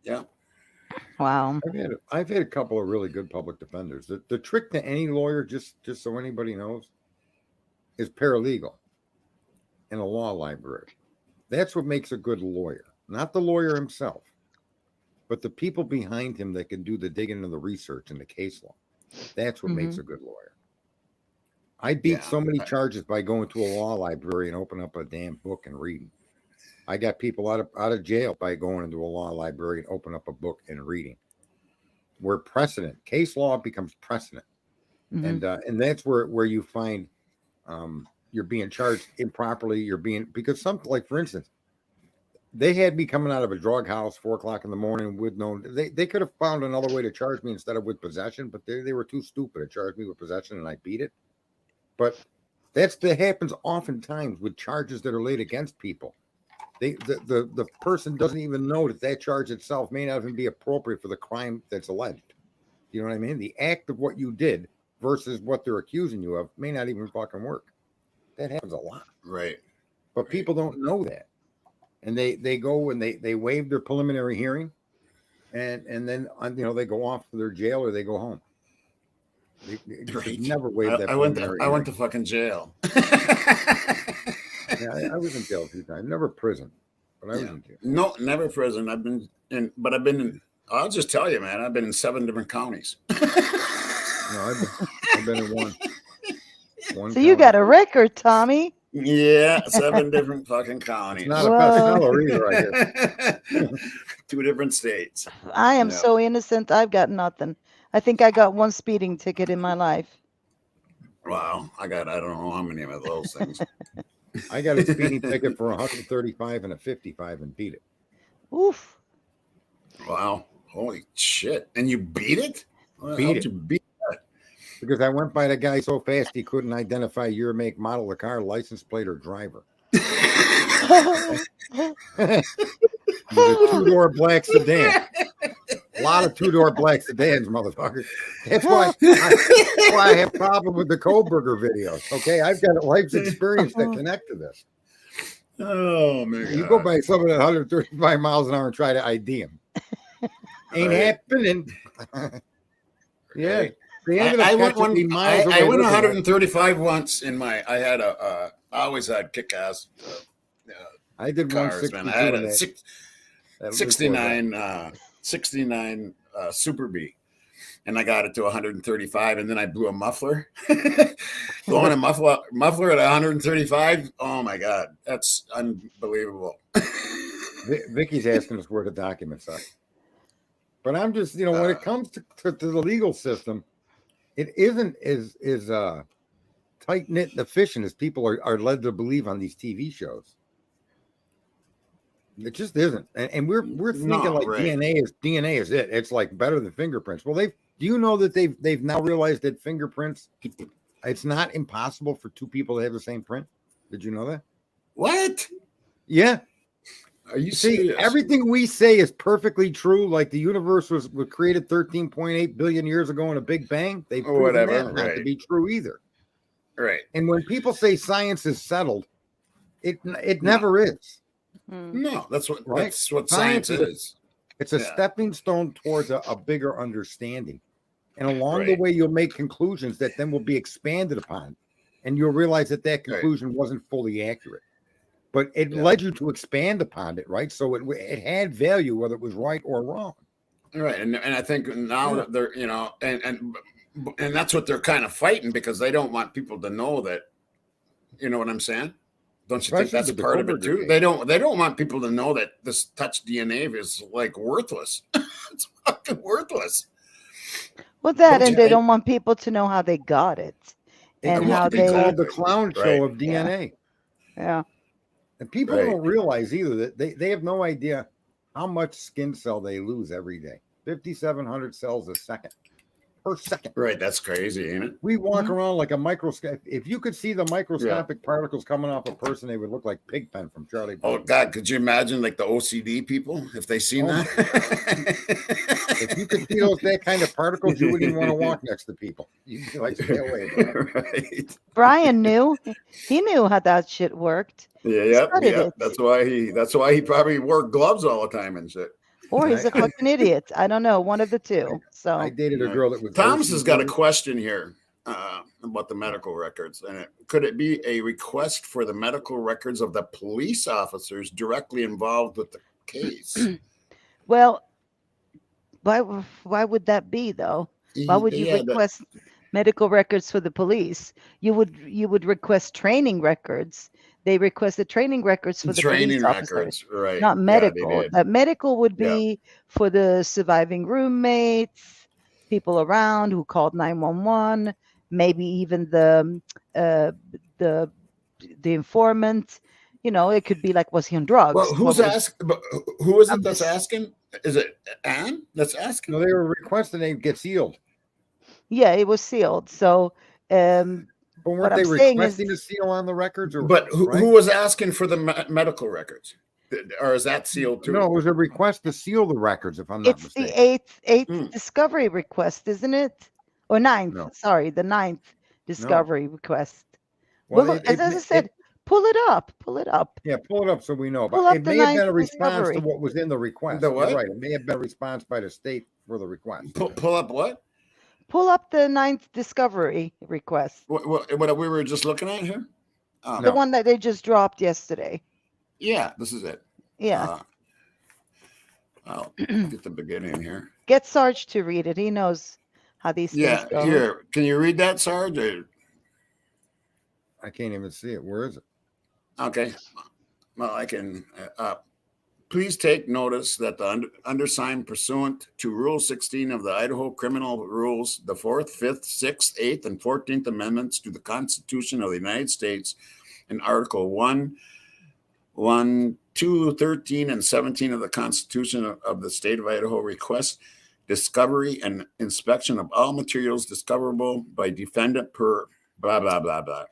Yeah. Wow. I've had a couple of really good public defenders. The trick to any lawyer, just so anybody knows, is paralegal in a law library. That's what makes a good lawyer. Not the lawyer himself, but the people behind him that can do the digging and the research and the case law. That's what makes a good lawyer. I beat so many charges by going to a law library and opening up a damn book and reading. I got people out of jail by going into a law library and open up a book and reading. Where precedent, case law becomes precedent. Mm-hmm. And that's where you find you're being charged improperly. Because something like, for instance, they had me coming out of a drug house 4:00 in the morning with they could have found another way to charge me instead of with possession, but they were too stupid to charge me with possession, and I beat it. But that happens oftentimes with charges that are laid against people. The person doesn't even know that charge itself may not even be appropriate for the crime that's alleged. You know what I mean? The act of what you did versus what they're accusing you of may not even fucking work. That happens a lot. Right. But people don't know that. And they go and they waive their preliminary hearing and then they go off to their jail or they go home. They never waived that. I went to fucking jail. Yeah, I was in jail a few times. Never prison, but I was in jail. No, never prison. I've been in. I'll just tell you, man. I've been in 7 different counties. No, I've been in one. So you got a record, Tommy. Yeah, 7 different fucking counties. It's not a bestseller either, I guess. 2 different states. I am so innocent. I've got nothing. I think I got 1 speeding ticket in my life. Wow, I don't know how many of those things. I got a speeding ticket for 135 and a 55 and beat it. Oof. Wow. Holy shit. And you beat it? Beat it. You beat it? Because I went by the guy so fast he couldn't identify year, make, model of the car, license plate, or driver. It was a 2-door black sedan. A lot of 2-door black sedans, motherfucker. That's why I have a problem with the Kohlberger videos. Okay, I've got a life's experience that connect to this. Oh man! You go by someone at 135 miles an hour and try to ID him. Ain't happening. Yeah. I went 135 once in my. I always had kick-ass. I did cars, man. I had a 69 Super B, and I got it to 135, and then I blew a muffler. Blowing a muffler at 135. Oh my god, that's unbelievable. Vicky's asking us where the documents are, but I'm just when it comes to the legal system, it isn't as tight knit and efficient as people are led to believe on these TV shows. It just isn't, and we're thinking DNA is it. It's like better than fingerprints. Well, do you know that they've now realized that fingerprints, it's not impossible for 2 people to have the same print. Did you know that? What? Yeah. Are you serious? Everything we say is perfectly true. Like the universe was created 13.8 billion years ago in a Big Bang. They've proven that not to be true either. Right. And when people say science is settled, it never is. No, that's what science is. It's a stepping stone towards a bigger understanding. And along the way, you'll make conclusions that then will be expanded upon. And you'll realize that conclusion wasn't fully accurate. But it led you to expand upon it, right? So it had value, whether it was right or wrong. Right, and I think now that they're, you know, and that's what they're kind of fighting, because they don't want people to know that, you know what I'm saying? Don't you think Especially that's with the part of it Cobra too? grenade. They don't want people to know that this touch DNA is like worthless. It's fucking worthless. Well, that Don't and you they think? don't want people to know how they got it It and used how to be they. called the Exactly. clown show Right. of DNA. Yeah. And people Right. don't realize either that they have no idea how much skin cell they lose every day. 5,700 cells a second. Per second. Right, that's crazy, ain't it? We walk Mhm. around like a microscope. If you could see the microscopic particles coming off a person, they would look like Pigpen from Charlie Oh Brown. God, could you imagine like the OCD people if they seen Oh, if you could see that kind of particles, you wouldn't even want to walk next to people. You'd be like, stay away, bro. Right. Brian knew. He knew how that shit worked. Yeah, He yep, studied yep. it. That's why he probably wore gloves all the time and shit. Or he's a I- fucking idiot. I don't know. One of the two. I So dated a Right. girl that was Thomas has got a OCD. question here about the medical records, and could it be a request for the medical records of the police officers directly involved with the case? well, why would that be though? Why would you Yeah, that- request medical records for the police? You would request training records. They requested training records for the training police officers, records, right? not Yeah, medical. they did. That medical would Yeah. be for the surviving roommates, people around who called 911, maybe even the informant. You know, it could be like, was he on drugs? Well, who's What was- asking? Who is it I'm that's just- asking? Is it Anne that's asking? No, they were requesting they get sealed. Yeah, it was sealed. So, But weren't What they I'm saying requesting is- a seal on the records? Or, But who right? was asking for the medical records? Or is that sealed too? No, it was a request to seal the records, if I'm not it's the mistaken. eighth Mm. discovery request, isn't it? Or ninth? No. Sorry, the ninth discovery request. Well, Well, as I said, pull it up. Pull it up. yeah, pull it up so we know. Pull But up it the may have been a ninth response discovery. to what was in the request. The You're what? right. It may have been a response by the state for the request. Pull up what? Pull up the ninth discovery request. What we were just looking at here? No. The one that they just dropped yesterday. Yeah, this is it. Yeah. I'll get the beginning here. Get Sarge to read it. He knows how these Yeah, things go. here. Can you read that, Sarge? I can't even see it. Where is it? Okay. Well, I can. Please take notice that the undersigned, pursuant to Rule 16 of the Idaho Criminal Rules, the 4th, 5th, 6th, 8th, and 14th Amendments to the Constitution of the United States, in Article 1, 2, 13, and 17 of the Constitution of the State of Idaho, request discovery and inspection of all materials discoverable by defendant per blah, blah, blah, blah.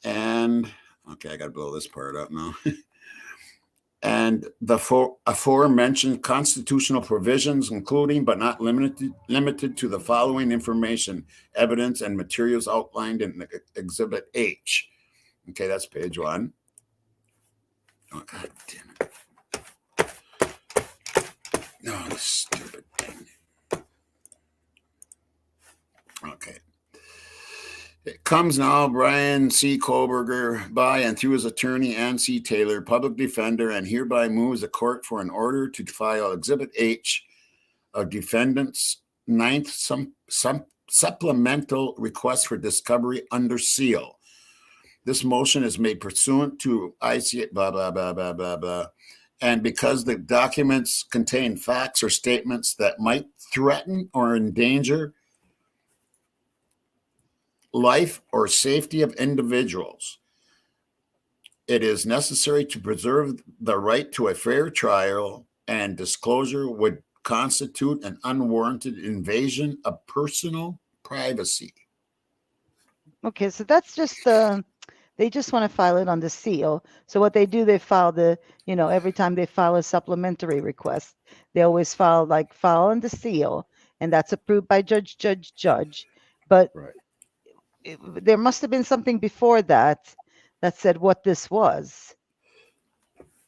And, okay, I got to blow this part up now. And the aforementioned constitutional provisions, including but not limited to the following information, evidence, and materials outlined in Exhibit H. Okay, that's page 1. Oh, God damn it. No, this stupid thing. Okay. It comes now, Brian C. Koberger, by and through his attorney, Ann C. Taylor, public defender, and hereby moves the court for an order to file Exhibit H of defendant's 9th supplemental request for discovery under seal. This motion is made pursuant to IC blah, blah, blah, blah, blah, blah. And because the documents contain facts or statements that might threaten or endanger life or safety of individuals, it is necessary to preserve the right to a fair trial, and disclosure would constitute an unwarranted invasion of personal privacy. Okay, so that's just they just want to file it on the seal. So what they do, they file every time they file a supplementary request, they always file on the seal, and that's approved by judge. But Right. There must have been something before that said what this was.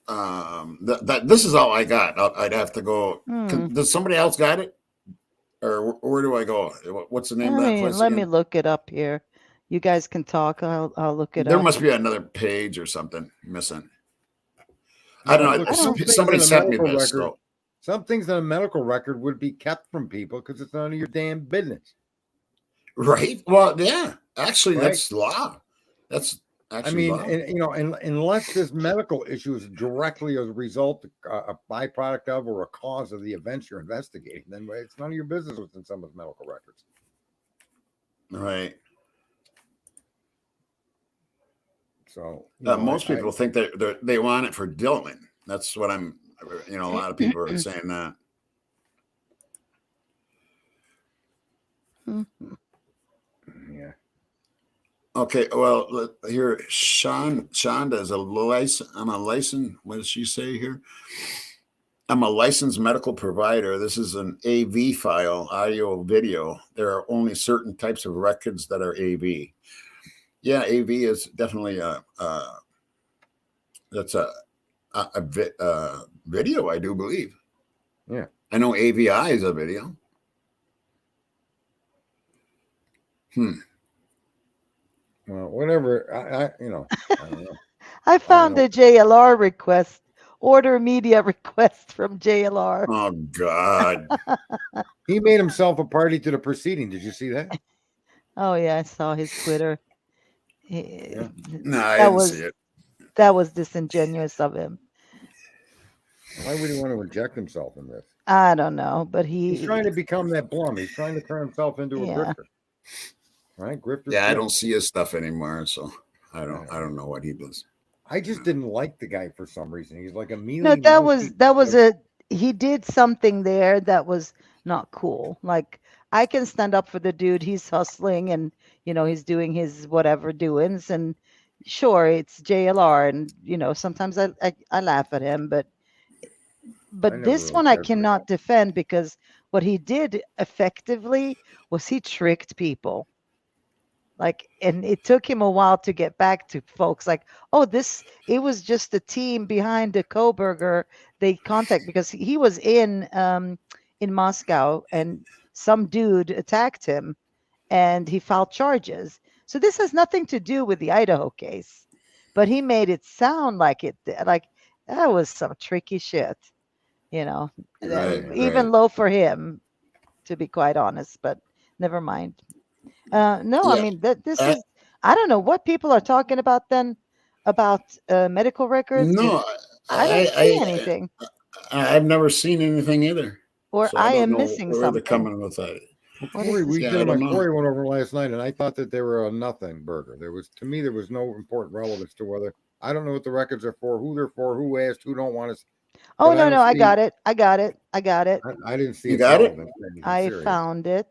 This is all I got. I'd have to go. Hmm. Does somebody else got it, or where do I go? What's the name of that place? Let me again? look it up here. You guys can talk. I'll look it There up. must be another page or something missing. I don't know. Look, I don't- Somebody in the sent me medical this. record. So. Some things on a medical record would be kept from people because it's none of your damn business. Right. Well, yeah. Actually, Right? that's law. That's actually law. And unless this medical issue is directly as a result, a byproduct of, or a cause of the events you're investigating, then it's none of your business within someone's medical records. Right. So most people think that they want it for Dylan. That's what I'm. A lot of people are saying that. Yeah. Okay. Well, here, Shonda is a license. I'm a licensed. What does she say here? I'm a licensed medical provider. This is an AV file, audio, video. There are only certain types of records that are AV. Yeah, AV is definitely that's a video, I do believe. Yeah. I know AVI is a video. Well, whatever. I don't know. I found a JLR request, order media request from JLR. Oh, God. He made himself a party to the proceeding. Did you see that? Oh, yeah, I saw his Twitter. No, I didn't see it. That was disingenuous of him. Why would he want to inject himself in this? I don't know, but he's trying to become that Blum. He's trying to turn himself into a grifter. Right? Grifter. Yeah, I don't see his stuff anymore, so I don't know what he does. I just didn't like the guy for some reason. He's like a mealy. No, he did something there that was not cool. Like, I can stand up for the dude. He's hustling and, he's doing his whatever doings. And sure, it's JLR. And, sometimes I laugh at him. But this one I cannot defend, because what he did effectively was he tricked people. Like, and it took him a while to get back to folks like, oh, it was just the team behind the Koberger they contact, because he was in Moscow and some dude attacked him and he filed charges. So this has nothing to do with the Idaho case, but he made it sound like that was some tricky shit, even low for him, to be quite honest, but never mind. I mean, this is, I don't know what people are talking about then about medical records. No, I don't see anything. I've never seen anything either. Or so I am missing something. They're coming with that. Corey went over last night, and I thought that they were a nothing burger. There was no important relevance to whether, I don't know what the records are for, who they're for, who asked, who don't want us. Oh, no, I got it. I didn't see you got it. I found it.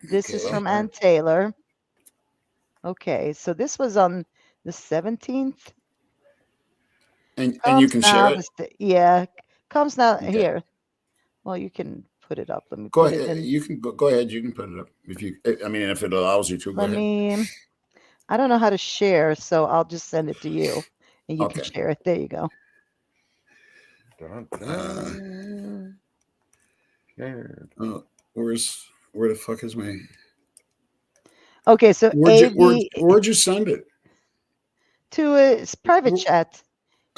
This is from Ann Taylor. Okay, so this was on the 17th. And you can share it? Comes now here. Well, you can put it up. Let me go ahead. You can go ahead. You can put it up if it allows you to. Go ahead. I don't know how to share, so I'll just send it to you, and you can share it. There you go. Where the fuck is my? Okay, so where'd you send it? To a private chat.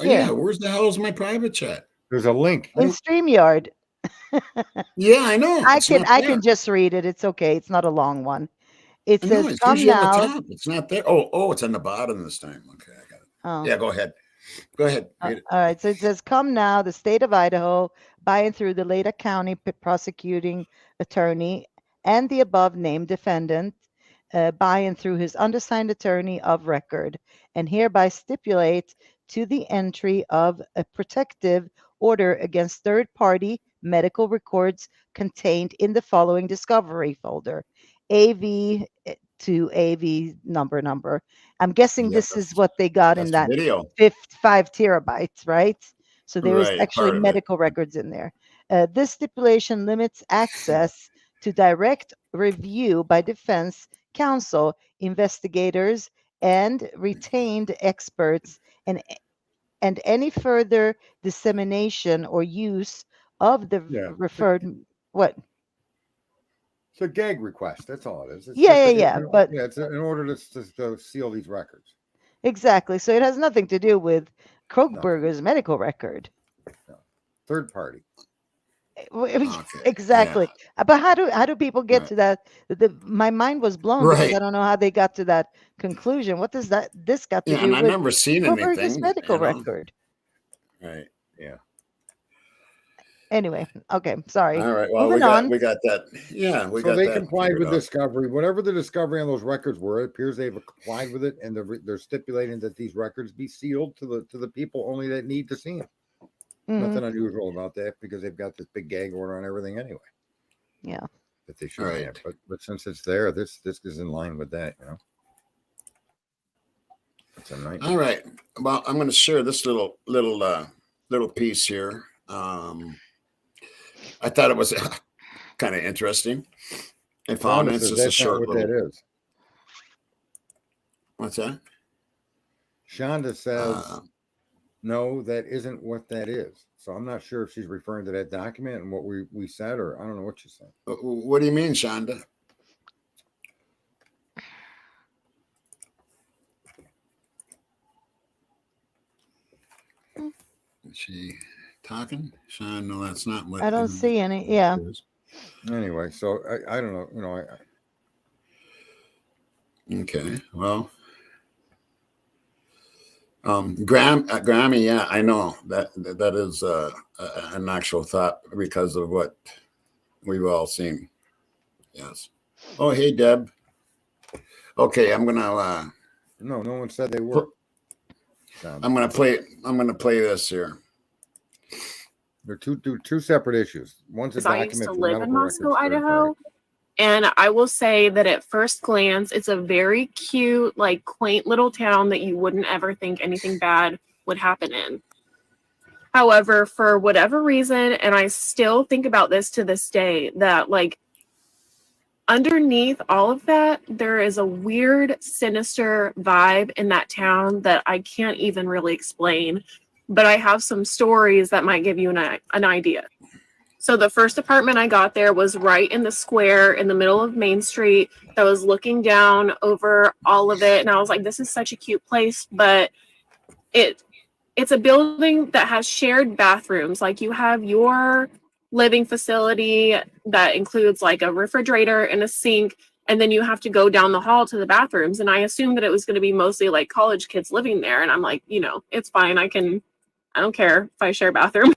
Yeah, where's the hell is my private chat? There's a link in StreamYard. Yeah, I know. I can just read it. It's okay. It's not a long one. It says, "Come now." On the top. It's not there. Oh, it's on the bottom this time. Okay, I got it. Oh. Yeah, go ahead. Go ahead. All right. So it says, "Come now, the state of Idaho, by and through the Leda County prosecuting attorney and the above named defendant, by and through his undersigned attorney of record, and hereby stipulate to the entry of a protective order against third-party medical records contained in the following discovery folder, AV to AV number." I'm guessing this is what they got in that video. 5 terabytes, right? So there is actually medical records in there. This stipulation limits access to direct review by defense counsel, investigators, and retained experts, and any further dissemination or use of the referred what? It's a gag request. That's all it is. It's it's in order to seal these records. Exactly. So it has nothing to do with Krogberger's medical record. No. Third party. Exactly. But how do people get Right. to that? My mind was blown because Right. I don't know how they got to that conclusion. What does this got to Yeah, do and I with never seen covering his anything, medical record? Right. Yeah. Anyway, okay, sorry. All right. Well, Moving on. we got that. Yeah, we So got they that complied figured with out. discovery. Whatever the discovery on those records were, it appears they've complied with it, and they're stipulating that these records be sealed to the people only that need to see them. Nothing unusual about that because they've got this big gag order on everything anyway. Yeah. That they should Right. have. But since it's there, this is in line with that, It's a night. All right. Well, I'm going to share this little piece here. I thought it was kind of interesting. I found Shonda it's says just a that's not short what little. that is. What's that? Shonda says, no, that isn't what that is. So I'm not sure if she's referring to that document and what we said, or I don't know what she said. What do you mean, Shonda? Is she talking? Sean, no, that's not what I don't see any. Yeah. Anyway, so I don't know. Okay. Well, Grammy, yeah, I know that is an actual thought because of what we've all seen. Yes. Oh, hey, Deb. Okay, I'm gonna. No one said they were. I'm gonna play this here. They're two separate issues. One's a I document used to for live medical in Moscow, records, third Idaho, party. and I will say that at first glance, it's a very cute, like quaint little town that you wouldn't ever think anything bad would happen in. However, for whatever reason, and I still think about this to this day, that like underneath all of that, there is a weird, sinister vibe in that town that I can't even really explain. But I have some stories that might give you an idea. So the first apartment I got there was right in the square in the middle of Main Street that was looking down over all of it. And I was like, this is such a cute place, but it's a building that has shared bathrooms. Like you have your living facility that includes like a refrigerator and a sink, and then you have to go down the hall to the bathrooms. And I assumed that it was going to be mostly like college kids living there. And I'm like, it's fine. I don't care if I share a bathroom.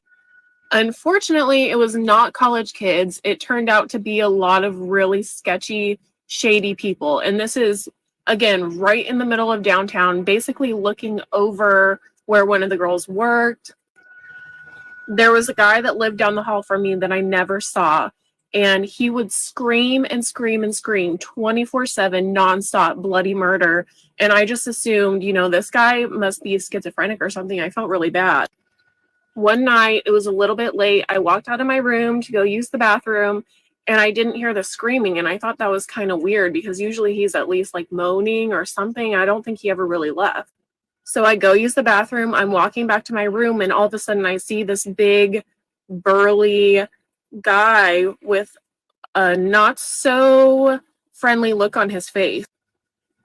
Unfortunately, it was not college kids. It turned out to be a lot of really sketchy, shady people. And this is, again, right in the middle of downtown, basically looking over where one of the girls worked. There was a guy that lived down the hall from me that I never saw. And he would scream and scream and scream 24/7, nonstop, bloody murder. And I just assumed, this guy must be schizophrenic or something. I felt really bad. One night, it was a little bit late. I walked out of my room to go use the bathroom, and I didn't hear the screaming. And I thought that was kind of weird because usually he's at least like moaning or something. I don't think he ever really left. So I go use the bathroom. I'm walking back to my room, and all of a sudden I see this big, burly guy with a not so friendly look on his face.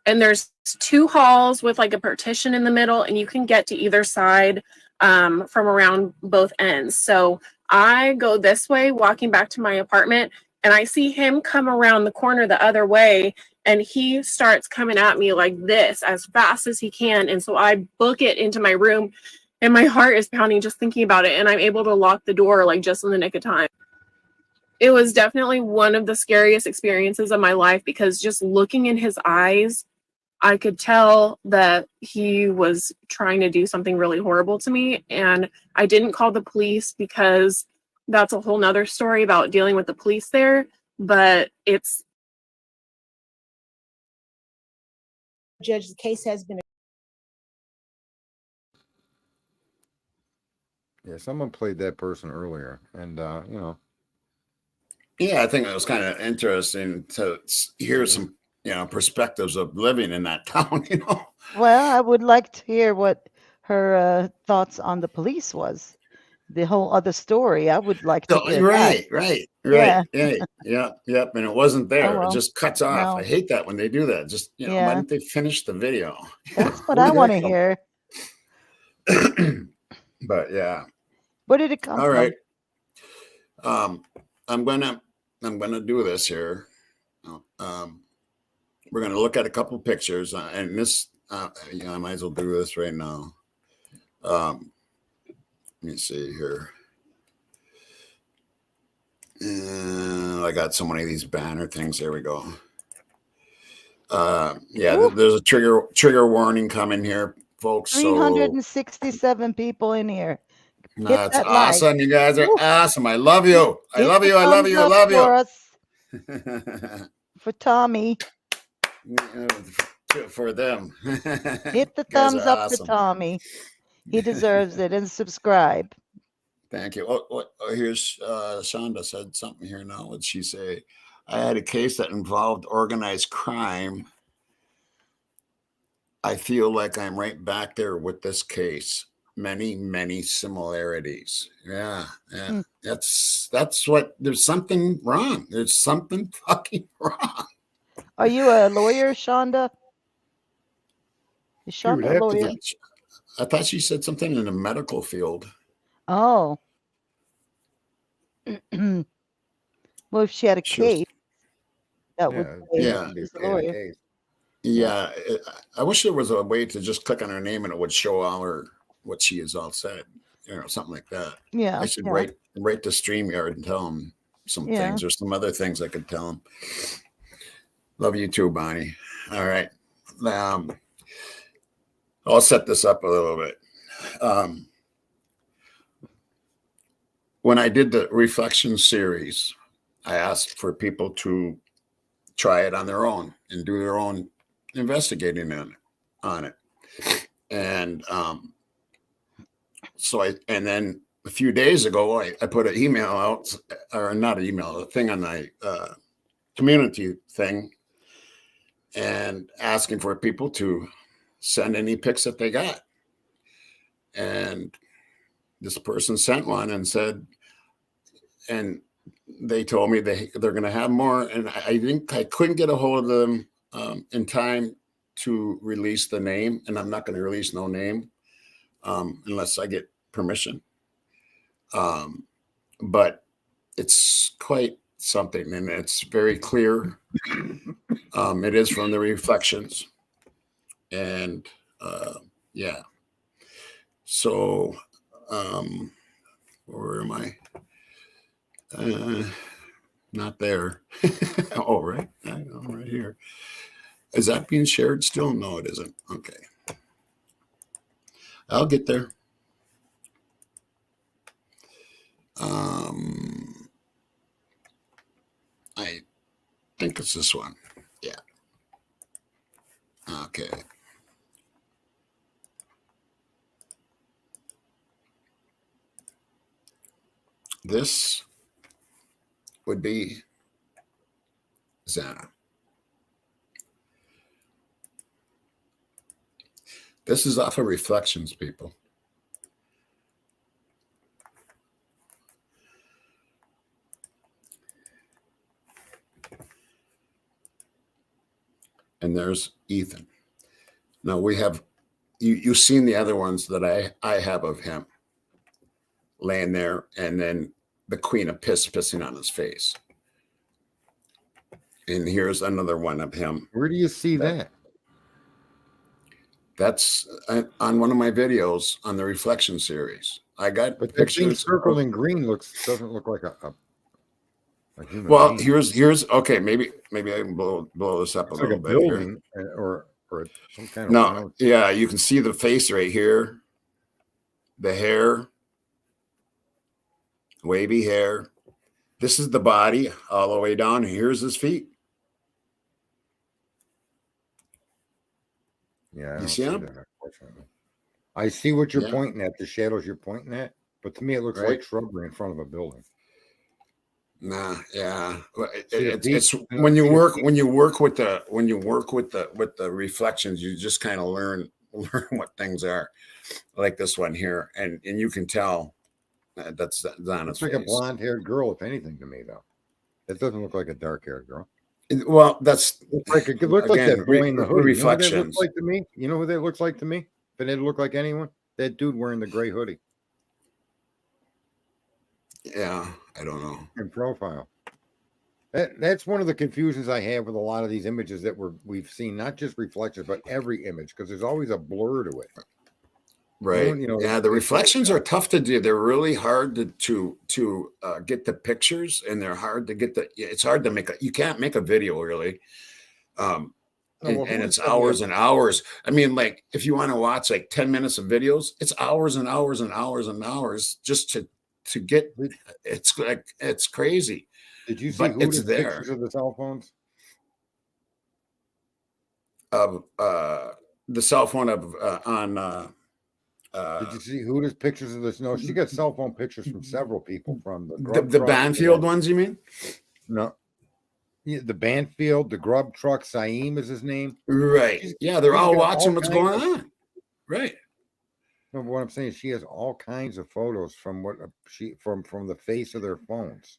And there's two halls with like a partition in the middle, and you can get to either side from around both ends. So I go this way, walking back to my apartment, and I see him come around the corner the other way, and he starts coming at me like this as fast as he can. And so I book it into my room, and my heart is pounding just thinking about it, and I'm able to lock the door like just in the nick of time. It was definitely one of the scariest experiences of my life because just looking in his eyes, I could tell that he was trying to do something really horrible to me. And I didn't call the police because that's a whole nother story about dealing with the police there. But it's. Judge, the case has been. Yeah, someone played that person earlier, and Yeah, I think it was kind of interesting to hear some perspectives of living in that town. Well, I would like to hear what her thoughts on the police was. The whole other story. I would like to hear that. Right. Yeah. Yep. And it wasn't there. Oh, well. It just cuts off. No. I hate that when they do that. Just why Yeah. didn't they finish the video? That's what I want to hear. But yeah. Where did it come All right. I'm gonna do this here. We're gonna look at a couple pictures, and this, I might as well do this right now. Let me see here. I got so many of these banner things. There we go. There's a trigger warning coming here, folks. 367 people in here. That's that awesome. like. You guys are awesome. I love you. I Hit love the you. I love you. I thumbs love up for you. us, for Tommy. For them. Hit the You guys thumbs are up awesome. for Tommy. He deserves it. And subscribe. Thank you. Here's Shonda said something here now. What'd she say? I had a case that involved organized crime. I feel like I'm right back there with this case. Many similarities. Yeah. That's what. There's something wrong. There's something fucking wrong. Are you a lawyer, Shonda? Is Shonda a lawyer? I thought she said something in the medical field. Oh. Well, if she had a case, that would be a lawyer. Yeah, I wish there was a way to just click on her name and it would show all her what she has all said, something like that. Yeah, I should write to StreamYard and tell them some things, or some other things I could tell them. Love you too, Bonnie. All right, I'll set this up a little bit. When I did the reflection series, I asked for people to try it on their own and do their own investigating on it. And and then a few days ago, I put an email out, or not an email, a thing on my community thing, and asking for people to send any pics that they got. And this person sent one and said, and they told me they're going to have more. And I think I couldn't get a hold of them in time to release the name. And I'm not going to release no name unless I get permission. But it's quite something, and it's very clear. It is from the reflections. And so where am I? Not there. Oh, right. I'm right here. Is that being shared still? No, it isn't. Okay. I'll get there. I think it's this one. Yeah. Okay. This would be Xana. This is off of Reflections, people. And there's Ethan. Now we have, you've seen the other ones that I have of him laying there, and then the Queen of Piss pissing on his face. And here's another one of him. Where do you see that? That's on one of my videos on the Reflection series. I got but pictures. The thing circled in green doesn't look like a human well, being. here's okay. Maybe I can blow this up it's a little like bit. Building here. or some kind of no. Yeah, you can see the face right here, the hair, wavy hair. This is the body all the way down. Here's his feet. Yeah, you see him? That, unfortunately. I see what you're pointing at, the shadows you're pointing at, but to me it looks like shrubbery in front of a building. Nah, yeah. It's when you work with the reflections, you just kind of learn what things are. Like this one here, and you can tell that's Xana's It's like a blonde-haired girl, if anything, to me though. It doesn't look like a dark-haired girl. Well, that's it looks like that boy in the hoodie. Reflections. You know who that looks like to me? If it didn't look like anyone, that dude wearing the gray hoodie. Yeah, I don't know. in profile. That's one of the confusions I have with a lot of these images that we've seen, not just reflections, but every image, because there's always a blur to it. Right. You know, Yeah, the reflections are tough to do. They're really hard to get the pictures, and they're hard to get the. It's hard to make you can't make a video really. And it's hours and hours. I mean, like if you want to watch like 10 minutes of videos, it's hours and hours and hours and hours just to get. It's like it's crazy. Did you see who's pictures of the cell phones? Of the cell phone of on. Did you see who does pictures of this? No, she got cell phone pictures from several people from the Banfield ones. You mean? No, the Banfield, the Grub Truck. Saeem is his name. Right. Yeah, they're all watching what's going on. Right. No, but what I'm saying is she has all kinds of photos from what she from the face of their phones.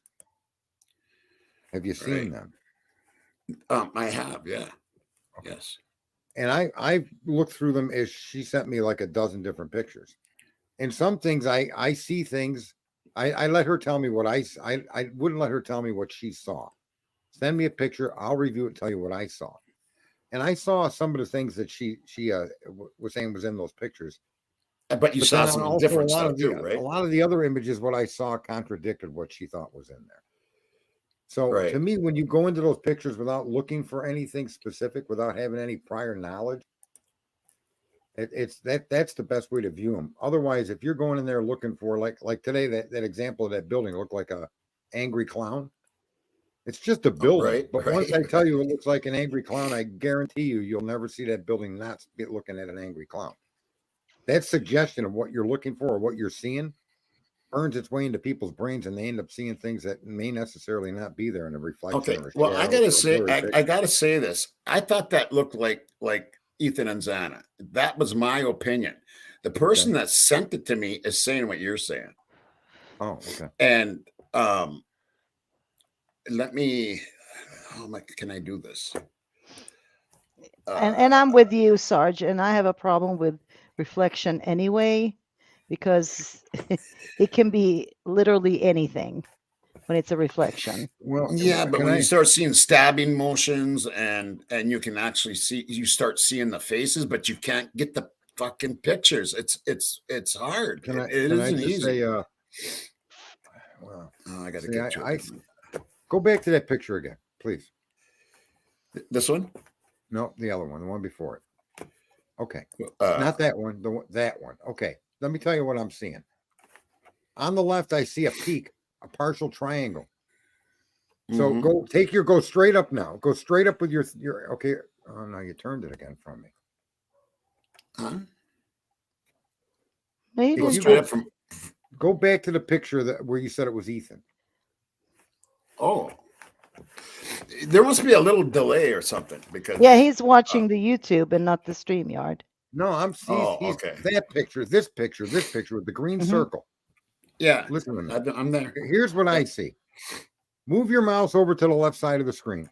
Have you seen them? I have. Yeah. Okay. Yes. And I looked through them as she sent me like a dozen different pictures. And some things I see things. I let her tell me what I wouldn't let her tell me what she saw. Send me a picture. I'll review it and tell you what I saw. And I saw some of the things that she was saying was in those pictures. But you saw some different stuff too, right? A lot of the other images, what I saw contradicted what she thought was in there. So to me, when you go into those pictures without looking for anything specific, without having any prior knowledge, that's the best way to view them. Otherwise, if you're going in there looking for like today, that example of that building looked like a angry clown. It's just a building. Once I tell you it looks like an angry clown, I guarantee you'll never see that building not looking at an angry clown. That suggestion of what you're looking for or what you're seeing earns its way into people's brains, and they end up seeing things that may necessarily not be there in a reflection. Okay. Well, I gotta say this. I thought that looked like Ethan and Xana. That was my opinion. The person that sent it to me is saying what you're saying. Oh, okay. And let me. Can I do this? And I'm with you, Sarge. And I have a problem with reflection anyway, because it can be literally anything when it's a reflection. Well, yeah, but when you start seeing stabbing motions and you can actually you start seeing the faces, but you can't get the fucking pictures. It's hard. It isn't easy. Well, I got to get you. Go back to that picture again, please. This one? No, the other one, the one before it. Okay, not that one. That one. Okay. Let me tell you what I'm seeing. On the left, I see a peak, a partial triangle. So go straight up now. Go straight up with your okay. Oh no, you turned it again from me. Huh? Maybe go back to the picture where you said it was Ethan. Oh. There must be a little delay or something because he's watching the YouTube and not the StreamYard. No, I'm seeing okay. That picture, this picture with the green circle. Yeah. Listen to me. I'm there. Here's what I see. Move your mouse over to the left side of the screen.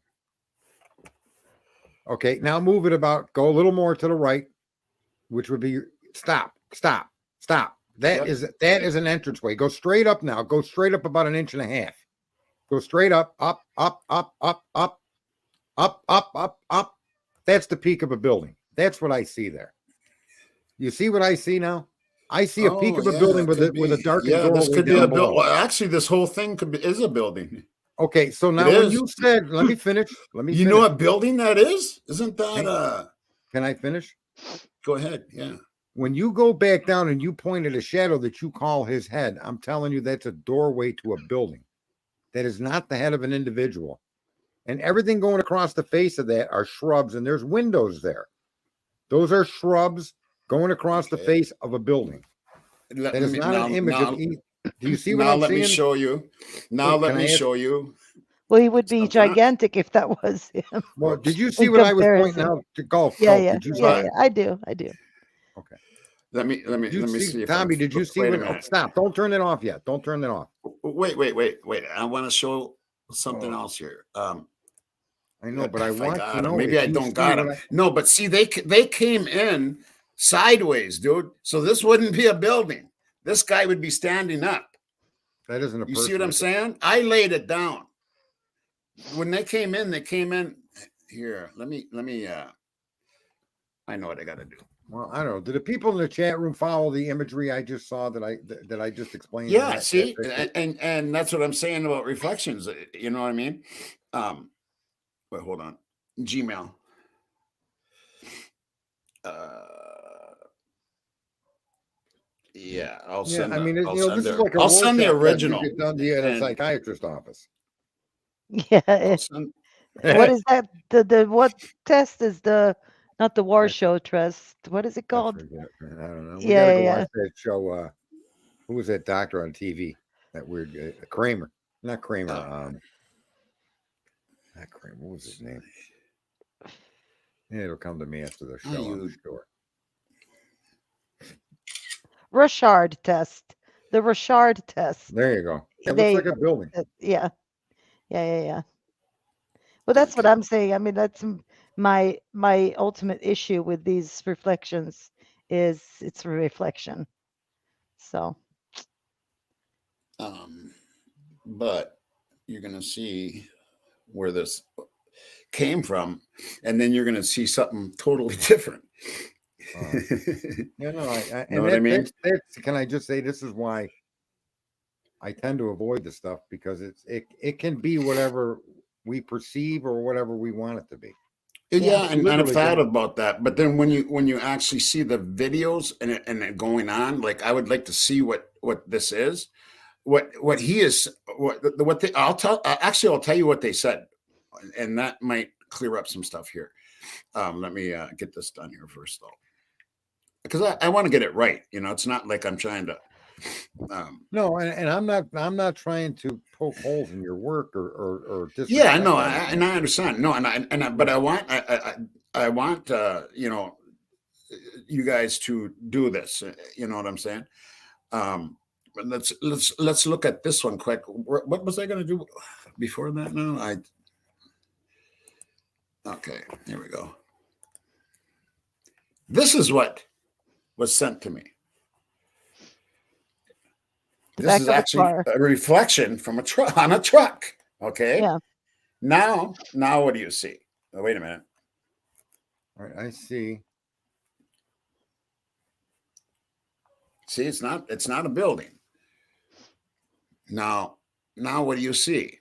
Okay, now move it go a little more to the right, which would be stop. That is an entranceway. Go straight up now. Go straight up about 1.5 inches. Go straight up. That's the peak of a building. That's what I see there. You see what I see now? I see a peak of a building with a darkened door. This could be a building. Well, actually, this whole thing is a building. Okay, so now when you said, let me finish. You know what building that is? Isn't that Can I finish? Go ahead. Yeah. When you go back down and you point at a shadow that you call his head, I'm telling you that's a doorway to a building. That is not the head of an individual. And everything going across the face of that are shrubs, and there's windows there. Those are shrubs going across the face of a building. That is not an image of Ethan. Do you see what I'm saying? Now let me show you. Let me show you. Well, he would be gigantic if that was him. Well, did you see what I was pointing out to golf? Yeah. I do. Okay. Let me see. Tommy, did you see what? Stop! Don't turn it off yet. Don't turn it off. Wait! I want to show something else here. I know, but I want to know. Maybe I don't got him. No, but see, they came in sideways, dude. So this wouldn't be a building. This guy would be standing up. That isn't a You person. see what I'm saying? I laid it down. When they came in here. Let me I know what I got to do. Well, I don't know. Did the people in the chat room follow the imagery I just saw that I just explained? Yeah, that, see, that and that's what I'm saying about reflections. You know what I mean? Wait, hold on. Gmail. Yeah, I'll send. I mean, I'll this send is the, like a I'll send the Rorschach test original. you get done in a and psychiatrist office. Yeah. I'll send, What is that? The what test is the not the Warsaw test? What is it I called? forget, man. I don't know. We Yeah, gotta go yeah, watch that show. Who was that doctor on TV? That weird Kramer, not Kramer. Not Kramer. What was his name? Yeah, it'll come to me after the show. I'm sure. Rorschach test. The Rorschach test. There you go. It They- looks like a building. Yeah. Well, that's what I'm saying. I mean, that's my ultimate issue with these reflections is it's a reflection. So but you're gonna see where this came from, and then you're gonna see something totally different. Yeah, no, I know what I mean? Can I just say this is why I tend to avoid the stuff, because it can be whatever we perceive or whatever we want it to be. Yeah, and I've literally thought can- about that. But then when you actually see the videos and it going on, like I would like to see what this is, what he is, what they. I'll tell you what they said, and that might clear up some stuff here. Let me get this done here first, though, because I want to get it right. You know, it's not like I'm trying to. No, and I'm not trying to poke holes in your work or Yeah, I know, disrespect and I understand. No, but I want you know, you guys to do this. You know what I'm saying? But let's look at this one quick. What was I going to do before that? No, okay, here we go. This is what was sent to me. This is actually a reflection from a truck on a truck. Okay. yeah. Now what do you see? Oh, wait a minute. All right, I see. See, it's not a building. Now what do you see?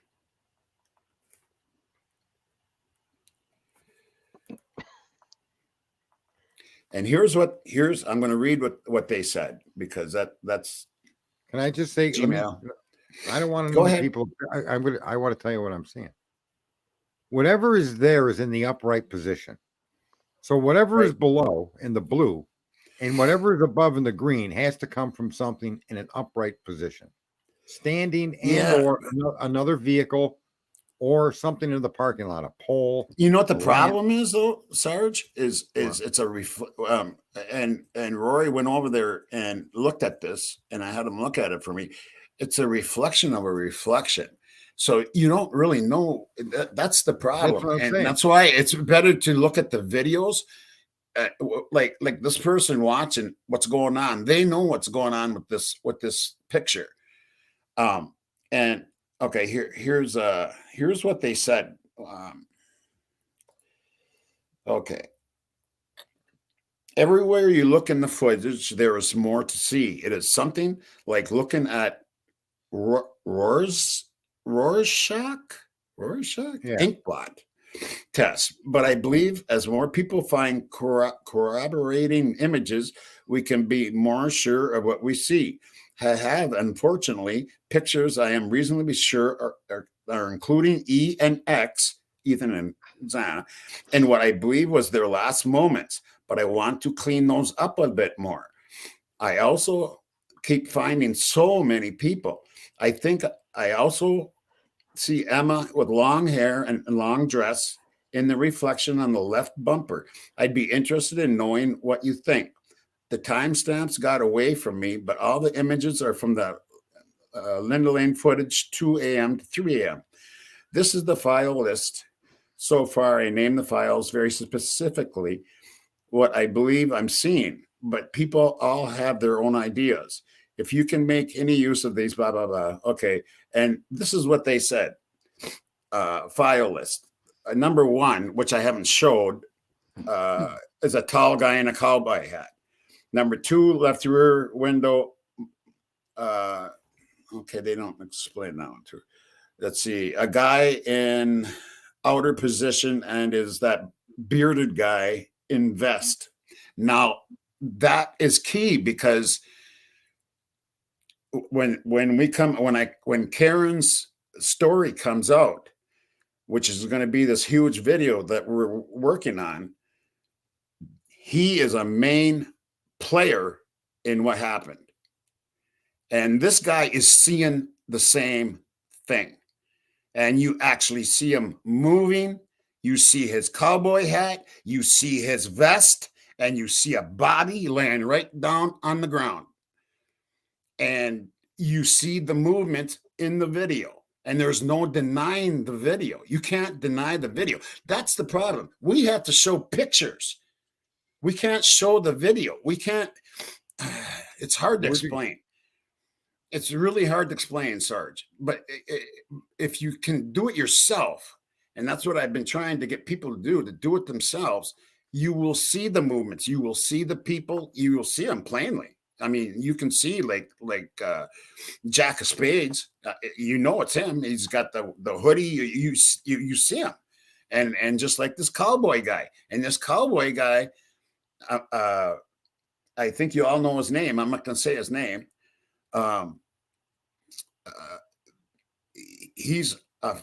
And here's I'm going to read what they said, because that's. Can I just say, Gmail. I don't want to Go know ahead. people. I want to tell you what I'm seeing. Whatever is there is in the upright position. So whatever is below in the blue and whatever is above in the green has to come from something in an upright position, standing or another vehicle or something in the parking lot, a pole. You know what the problem is, though, Sarge, is it's a and Rory went over there and looked at this, and I had him look at it for me. It's a reflection of a reflection. So you don't really know. That's the problem. That's why it's better to look at the videos. Like this person watching what's going on. They know what's going on with this picture. And okay, here's what they said. Okay. Everywhere you look in the footage, there is more to see. It is something like looking at Rorschach ink blot test. But I believe as more people find corroborating images, we can be more sure of what we see. I have, unfortunately, pictures I am reasonably sure are including E and X, Ethan and Xana, and what I believe was their last moments, but I want to clean those up a bit more. I also keep finding so many people. I think I also see Emma with long hair and long dress in the reflection on the left bumper. I'd be interested in knowing what you think. The timestamps got away from me, but all the images are from the Linda Lane footage, 2 a.m. to 3 a.m. This is the file list. So far, I named the files very specifically what I believe I'm seeing, but people all have their own ideas. If you can make any use of these, blah, blah, blah. Okay. And this is what they said. File list. Number 1, which I haven't showed, is a tall guy in a cowboy hat. Number 2, left rear window. Okay, they don't explain that one too. Let's see. A guy in outer position, and is that bearded guy in vest. Now, that is key, because when Karen's story comes out, which is going to be this huge video that we're working on, he is a main player in what happened. And this guy is seeing the same thing. And you actually see him moving. You see his cowboy hat. You see his vest. And you see a body laying right down on the ground. And you see the movement in the video. And there's no denying the video. You can't deny the video. That's the problem. We have to show pictures. We can't show the video. We can't. It's hard to explain. It's really hard to explain, Sarge. But if you can do it yourself, and that's what I've been trying to get people to do it themselves, you will see the movements. You will see the people. You will see them plainly. I mean, you can see like Jack of Spades. You know it's him. He's got the hoodie. You see him, and just like this cowboy guy. And this cowboy guy, I think you all know his name. I'm not going to say his name. He's a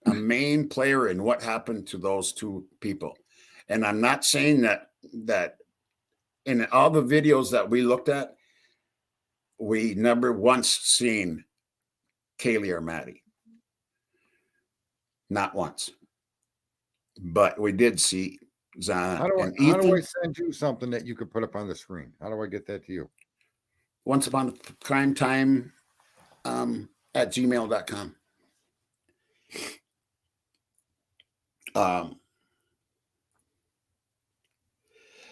main player in what happened to those 2 people. And I'm not saying that in all the videos that we looked at, we never once seen Kaylee or Maddie. Not once. But we did see Xana. How do I send you something that you could put up on the screen? How do I get that to you? Once upon a crime time at gmail.com.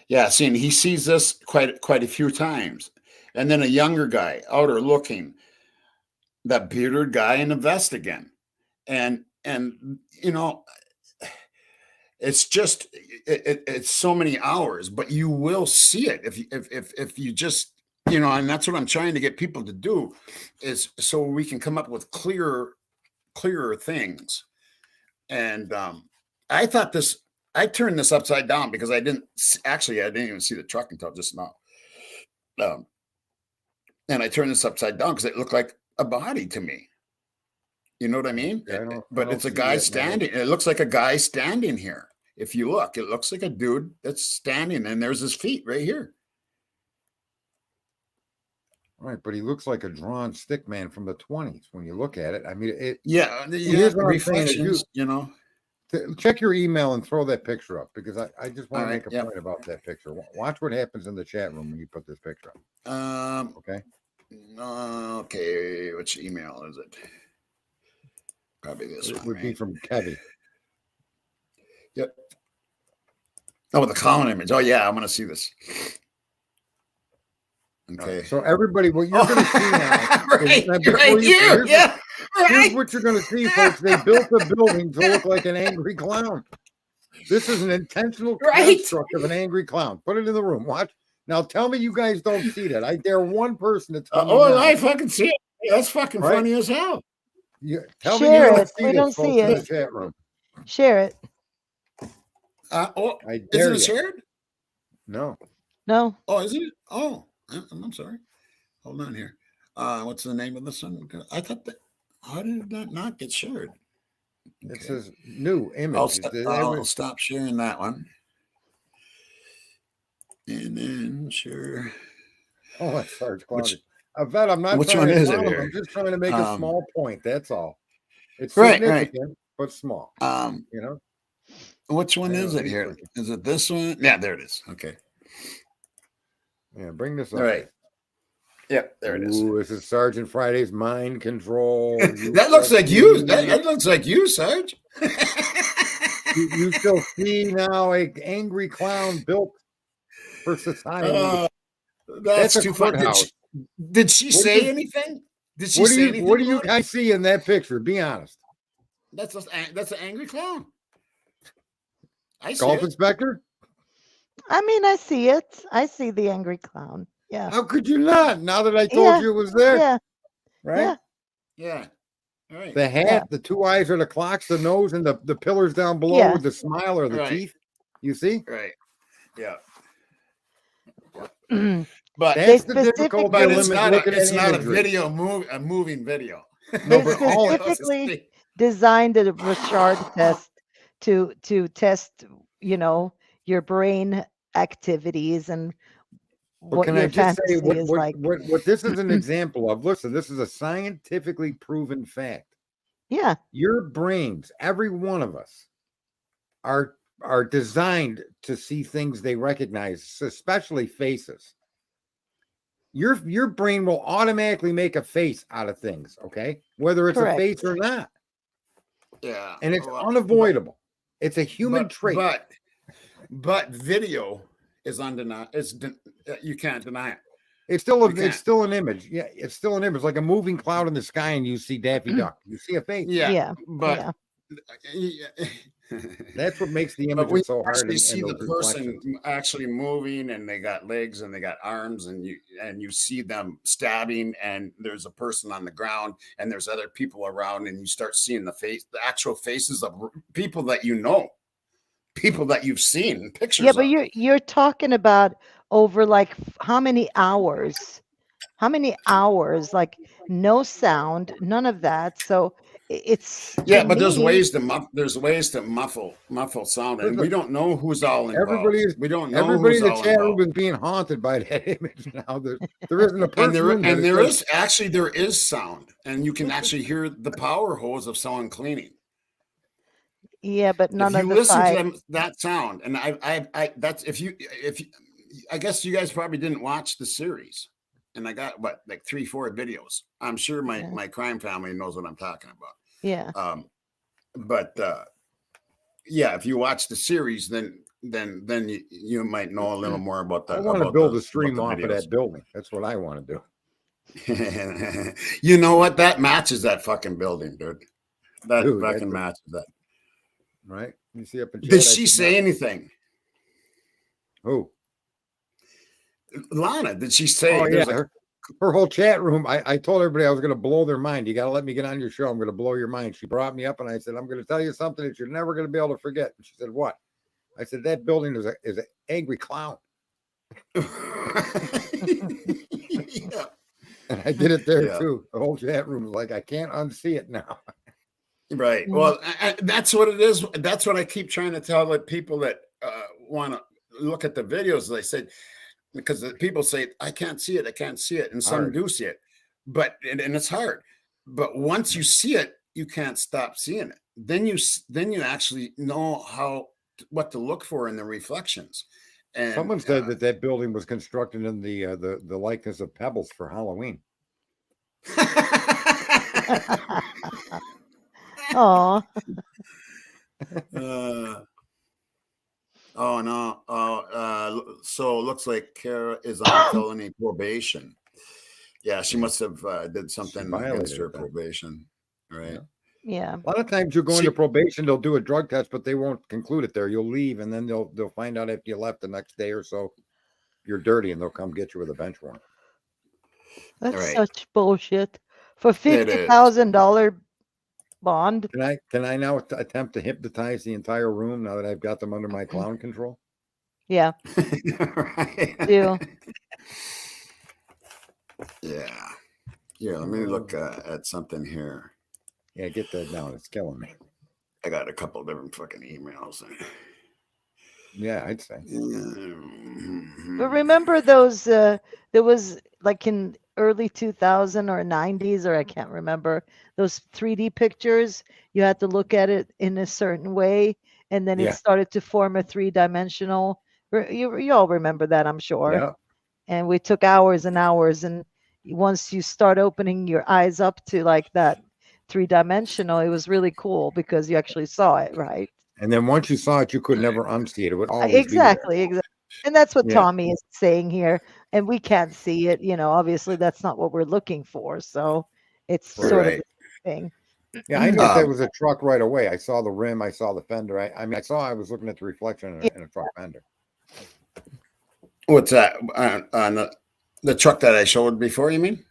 Yeah, see, and he sees this quite a few times. And then a younger guy, outer looking, that bearded guy in the vest again. And you know, it's just it's so many hours, but you will see it if you just, you know, and that's what I'm trying to get people to do, is so we can come up with clearer things. And I thought I turned this upside down because I didn't even see the truck until just now. And I turned this upside down because it looked like a body to me. You know what I mean? Yeah, but it's a guy standing. It looks like a guy standing here. If you look, it looks like a dude that's standing, and there's his feet right here. Right, but he looks like a drawn stick man from the 20s when you look at it. I mean, here's what reflections, you know. Check your email and throw that picture up, because I just want to make a point about that picture. Watch what happens in the chat room when you put this picture up. Okay. Okay, which email is it? Probably this one. It would be from Kevin. Yep. Oh, the column image. Oh yeah, I'm gonna see this. Okay. So everybody, what you're going to see now, here's what you're going to see, folks. They built the building to look like an angry clown. This is an intentional construct of an angry clown. Put it in the room. Watch. Now tell me you guys don't see that. I dare one person to tell me. I fucking see it. That's fucking funny as hell. Tell me you don't see we this, don't folks, see in it. the chat room. Share it. I dare isn't it you. shared? No. Oh, isn't it? Oh, I'm sorry. Hold on here. What's the name of this one? I thought that. How did that not get shared? It says new image. I'll stop sharing that one. And then share. Oh, that's Sarge Clowney. Yvette, I'm not which trying one to is it clown him. here? I'm just trying to make a small point. That's all. It's significant, but small. You know? Which one is it here? Is it this one? Yeah, there it is. Okay. Yeah, bring this up. All right. Yep, there it is. Ooh, this is Sergeant Friday's mind control. That looks like you. That looks like you, Sarge. You shall see now a angry clown built for society. That's too funny. Did she What say do you- anything? Did she What do say you anything? What do you about it? guys see in that picture? Be honest. That's an angry clown. I see Golf it. inspector? I mean, I see it. I see the angry clown. Yeah. How could you not? Now that I told Yeah. you it was there, Yeah. right? Yeah. Yeah. All right. The hat, Yeah. the two eyes are the clocks, the nose, and the pillars down below Yeah. with the smile or the Right. teeth. You see? Right. Yeah. They But That's the difficulty but of it's looking not at a imagery. video a moving video. No, They but all specifically designed a Richard test to test, your brain activities and But what can your I just say fantasy is like. what this is an example of? Listen, this is a scientifically proven fact. Yeah. Your brains, every one of us, are designed to see things they recognize, especially faces. Your brain will automatically make a face out of things, okay? Whether it's Correct. a face or not. Yeah. And it's Well, unavoidable. It's a human trait. But video is undeniable. You can't deny it. It's still You can't. it's still an image. Yeah, it's still an image, like a moving cloud in the sky, and you see Daffy Duck. You see a face. Yeah. Yeah. But That's what makes the but image when so you hard. actually and see the those person reflections. actually moving, and they got legs and they got arms, and you see them stabbing, and there's a person on the ground, and there's other people around, and you start seeing the actual faces of people that you know, people that you've seen pictures Yeah, but of. you're talking about over like how many hours? How many hours? Like no sound, none of that. So it's Yeah, to but there's me, ways to muffle sound, and we don't know who's all involved. We don't know Everybody who's in the all chat room involved. is being haunted by that image now. There isn't a person And in there. there that says, there is sound, and you can actually hear the power hose of someone cleaning. yeah, but If none you of the listen to five. that sound, and I that's if you I guess you guys probably didn't watch the series, and I got like 3-4 videos. I'm sure my crime family knows what I'm talking about. Yeah. But yeah, if you watch the series, then you might know a little more about that. I want to build a stream off of that building. That's what I want to do. You know what? That matches that fucking building, dude. That Dude, fucking matches that. Right? You see up in chat. Did she say anything? Who? Lana, did she say? Oh, yeah. Her whole chat room. I told everybody I was going to blow their mind. You got to let me get on your show. I'm going to blow your mind. She brought me up and I said, I'm going to tell you something that you're never going to be able to forget. And she said, what? I said, that building is an angry clown. Yeah. And I did it there too. The whole chat room was like, I can't unsee it now. Right. Well, that's what it is. That's what I keep trying to tell the people that want to look at the videos. They said, because the people say, I can't see it. I can't see it. And some do see it, but, and it's hard, but once you see it, you can't stop seeing it. Then you actually know what to look for in the reflections. And someone said that building was constructed in the likeness of Pebbles for Halloween. Oh. Oh no. So it looks like Cara is on felony probation. Yeah, she must have did something against her probation, right? Yeah. A lot of times you go into probation, they'll do a drug test, but they won't conclude it there. You'll leave, and then they'll find out after you left the next day or so you're dirty, and they'll come get you with a bench warrant. That's such bullshit. For $50,000 bond. Can I now attempt to hypnotize the entire room now that I've got them under my clown control? Yeah. Right. Do. Yeah. Here, let me look at something here. Yeah, get that down. It's killing me. I got a couple of different fucking emails. Yeah, I'd say. But remember those, there was like in early 2000 or 90s, or I can't remember, those 3D pictures, you had to look at it in a certain way, and then it started to form a 3-dimensional. You all remember that, I'm sure. Yeah. And we took hours and hours, and once you start opening your eyes up to like that 3-dimensional, it was really cool because you actually saw it, right? And then once you saw it, you could never unsee it. It would always exactly. And that's what Tommy is saying here. and we can't see it, obviously that's not what we're looking for, so it's sort of Right. the thing. Yeah, I knew that Um, was a truck right away. I saw the rim, I saw the fender. I mean, I was looking at the reflection in a truck fender. What's that? On the truck that I showed before, you mean?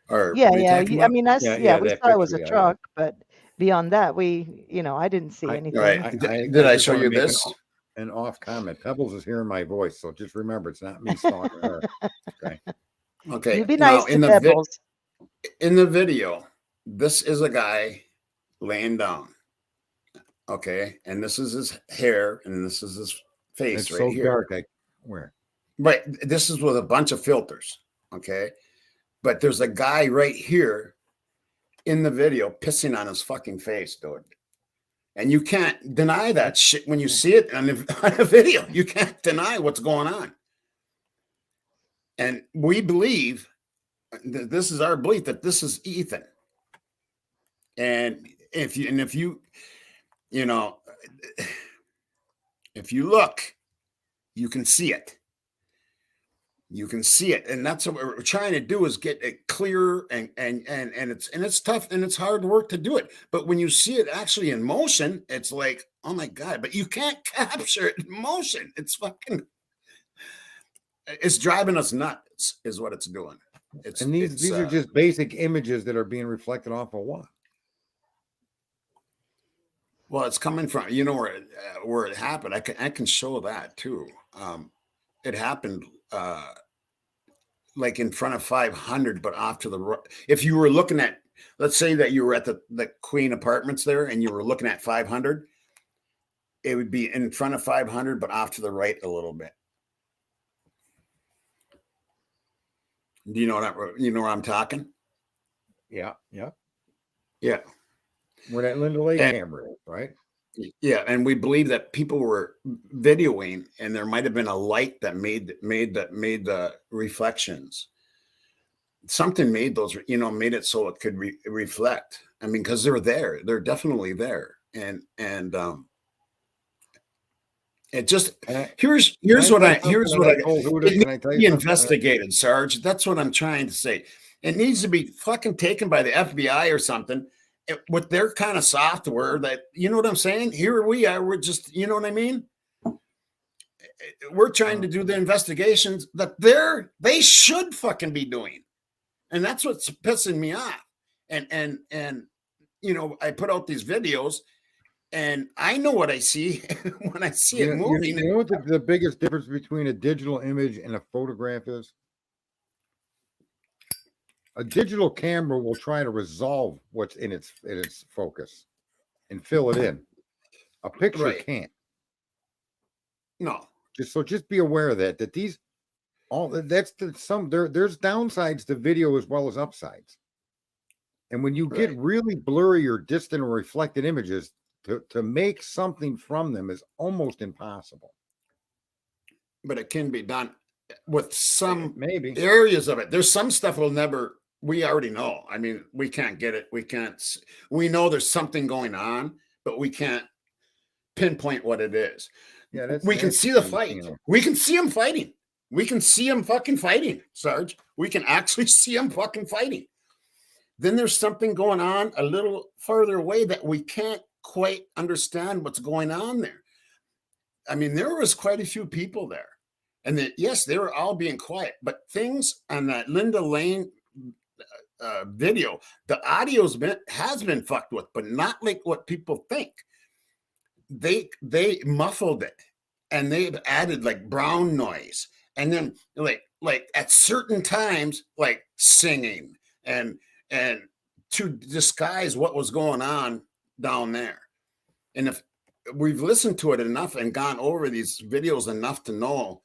Or Yeah, what are you yeah. talking I about? mean, Yeah, we that saw it was picture. a Yeah, truck, but beyond that, I didn't see I, anything. Right. I Did I just show want to you make this? an off comment. Pebbles is hearing my voice, so just remember it's not me stalking her. Okay. Okay. You be Now nice to Pebbles. in the video, this is a guy laying down. Okay, and this is his hair, and this is his face It's right so here. dark. Where? Right. This is with a bunch of filters. Okay. But there's a guy right here in the video pissing on his fucking face, dude. And you can't deny that shit when you see it on the video. You can't deny what's going on. And we believe, this is our belief, that this is Ethan. And if you look, you can see it. You can see it, and that's what we're trying to do, is get it clear, and it's tough, and it's hard work to do it. But when you see it actually in motion, it's like, oh my God! But you can't capture it in motion. It's driving us nuts, is what it's doing. And these are just basic images that are being reflected off of what? Well, it's coming from where it happened. I can show that too. It happened. Like in front of 500, but off to the right. If you were looking at, let's say that you were at the Queen Apartments there, and you were looking at 500, it would be in front of 500, but off to the right a little bit. Do you know where I'm talking? Yeah. Yeah. Where that Linda Lake camera is, right? Yeah, and we believe that people were videoing, and there might have been a light that made the reflections. Something made those, made it so it could reflect. I mean, because they're definitely there, and it just here's what I it needs to be investigated, Sarge. That's what I'm trying to say. It needs to be fucking taken by the FBI or something, with their kind of software, that, you know what I'm saying? Here we are. We're just, you know what I mean? We're trying to do the investigations that they should fucking be doing. And that's what's pissing me off. And I put out these videos, and I know what I see when I see it moving. You know what the biggest difference between a digital image and a photograph is? A digital camera will try to resolve what's in its focus and fill it in. A picture can't. No. Just be aware of that there's downsides to video as well as upsides. And when you get really blurry or distant or reflected images, to make something from them is almost impossible. But it can be done with some maybe areas of it. There's some stuff we already know. I mean, we can't get it. We know there's something going on, but we can't pinpoint what it is. Yeah, we can see the fight. We can see them fighting. We can see them fucking fighting, Sarge. We can actually see them fucking fighting. Then there's something going on a little further away that we can't quite understand what's going on there. I mean, there was quite a few people there. And yes, they were all being quiet. But things on that Linda Lane video, the audio has been fucked with, but not like what people think. They muffled it, and they've added like brown noise, and then like at certain times, like singing and to disguise what was going on down there. And if we've listened to it enough and gone over these videos enough to know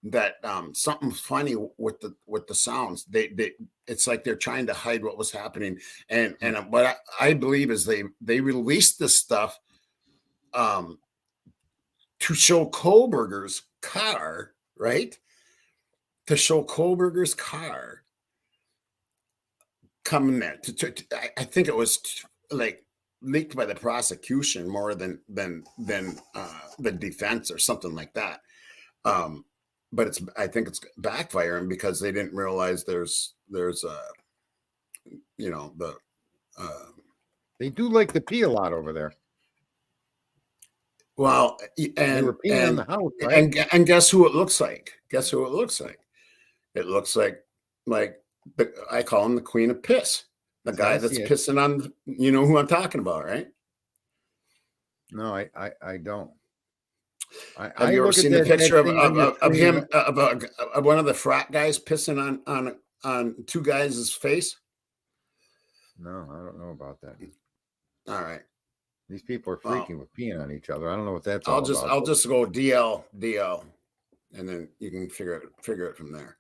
that something's funny with the sounds, it's like they're trying to hide what was happening. And what I believe is they released this stuff to show Kohlberger's car, right? To show Kohlberger's car coming there. I think it was like leaked by the prosecution more than the defense or something like that. I think it's backfiring because they didn't realize there's you know, They do like to pee a lot over there. well, They were peeing in the house, right? and guess who it looks like? Guess who it looks like? It looks like I call him the Queen of Piss, the guy that's pissing on. You know who I'm talking about, right? No, I don't. Have you ever seen the picture of him of one of the frat guys pissing on two guys' face? No, I don't know about that. All right. These people are freaking with peeing on each other. I don't know what that's I'll all just about. I'll just go DL, and then you can figure it from there.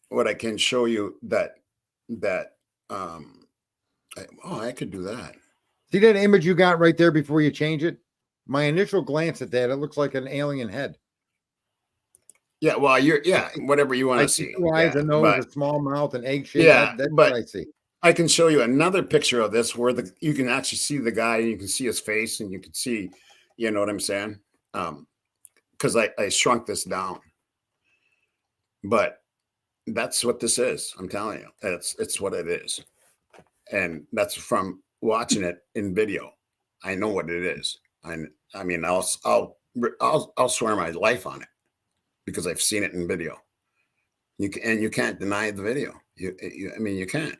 What I can show you that I could do that. See that image you got right there before you change it? My initial glance at that, it looks like an alien head. Yeah, well, whatever you want to see. Two eyes, a nose, a small mouth, an egg shape. Yeah, that's but what I see. I can show you another picture of this where you can actually see the guy and you can see his face and you can see, you know what I'm saying? Because I shrunk this down. But that's what this is. I'm telling you, it's what it is. And that's from watching it in video. I know what it is. I mean, I'll swear my life on it because I've seen it in video. You can't deny the video. I mean, you can't.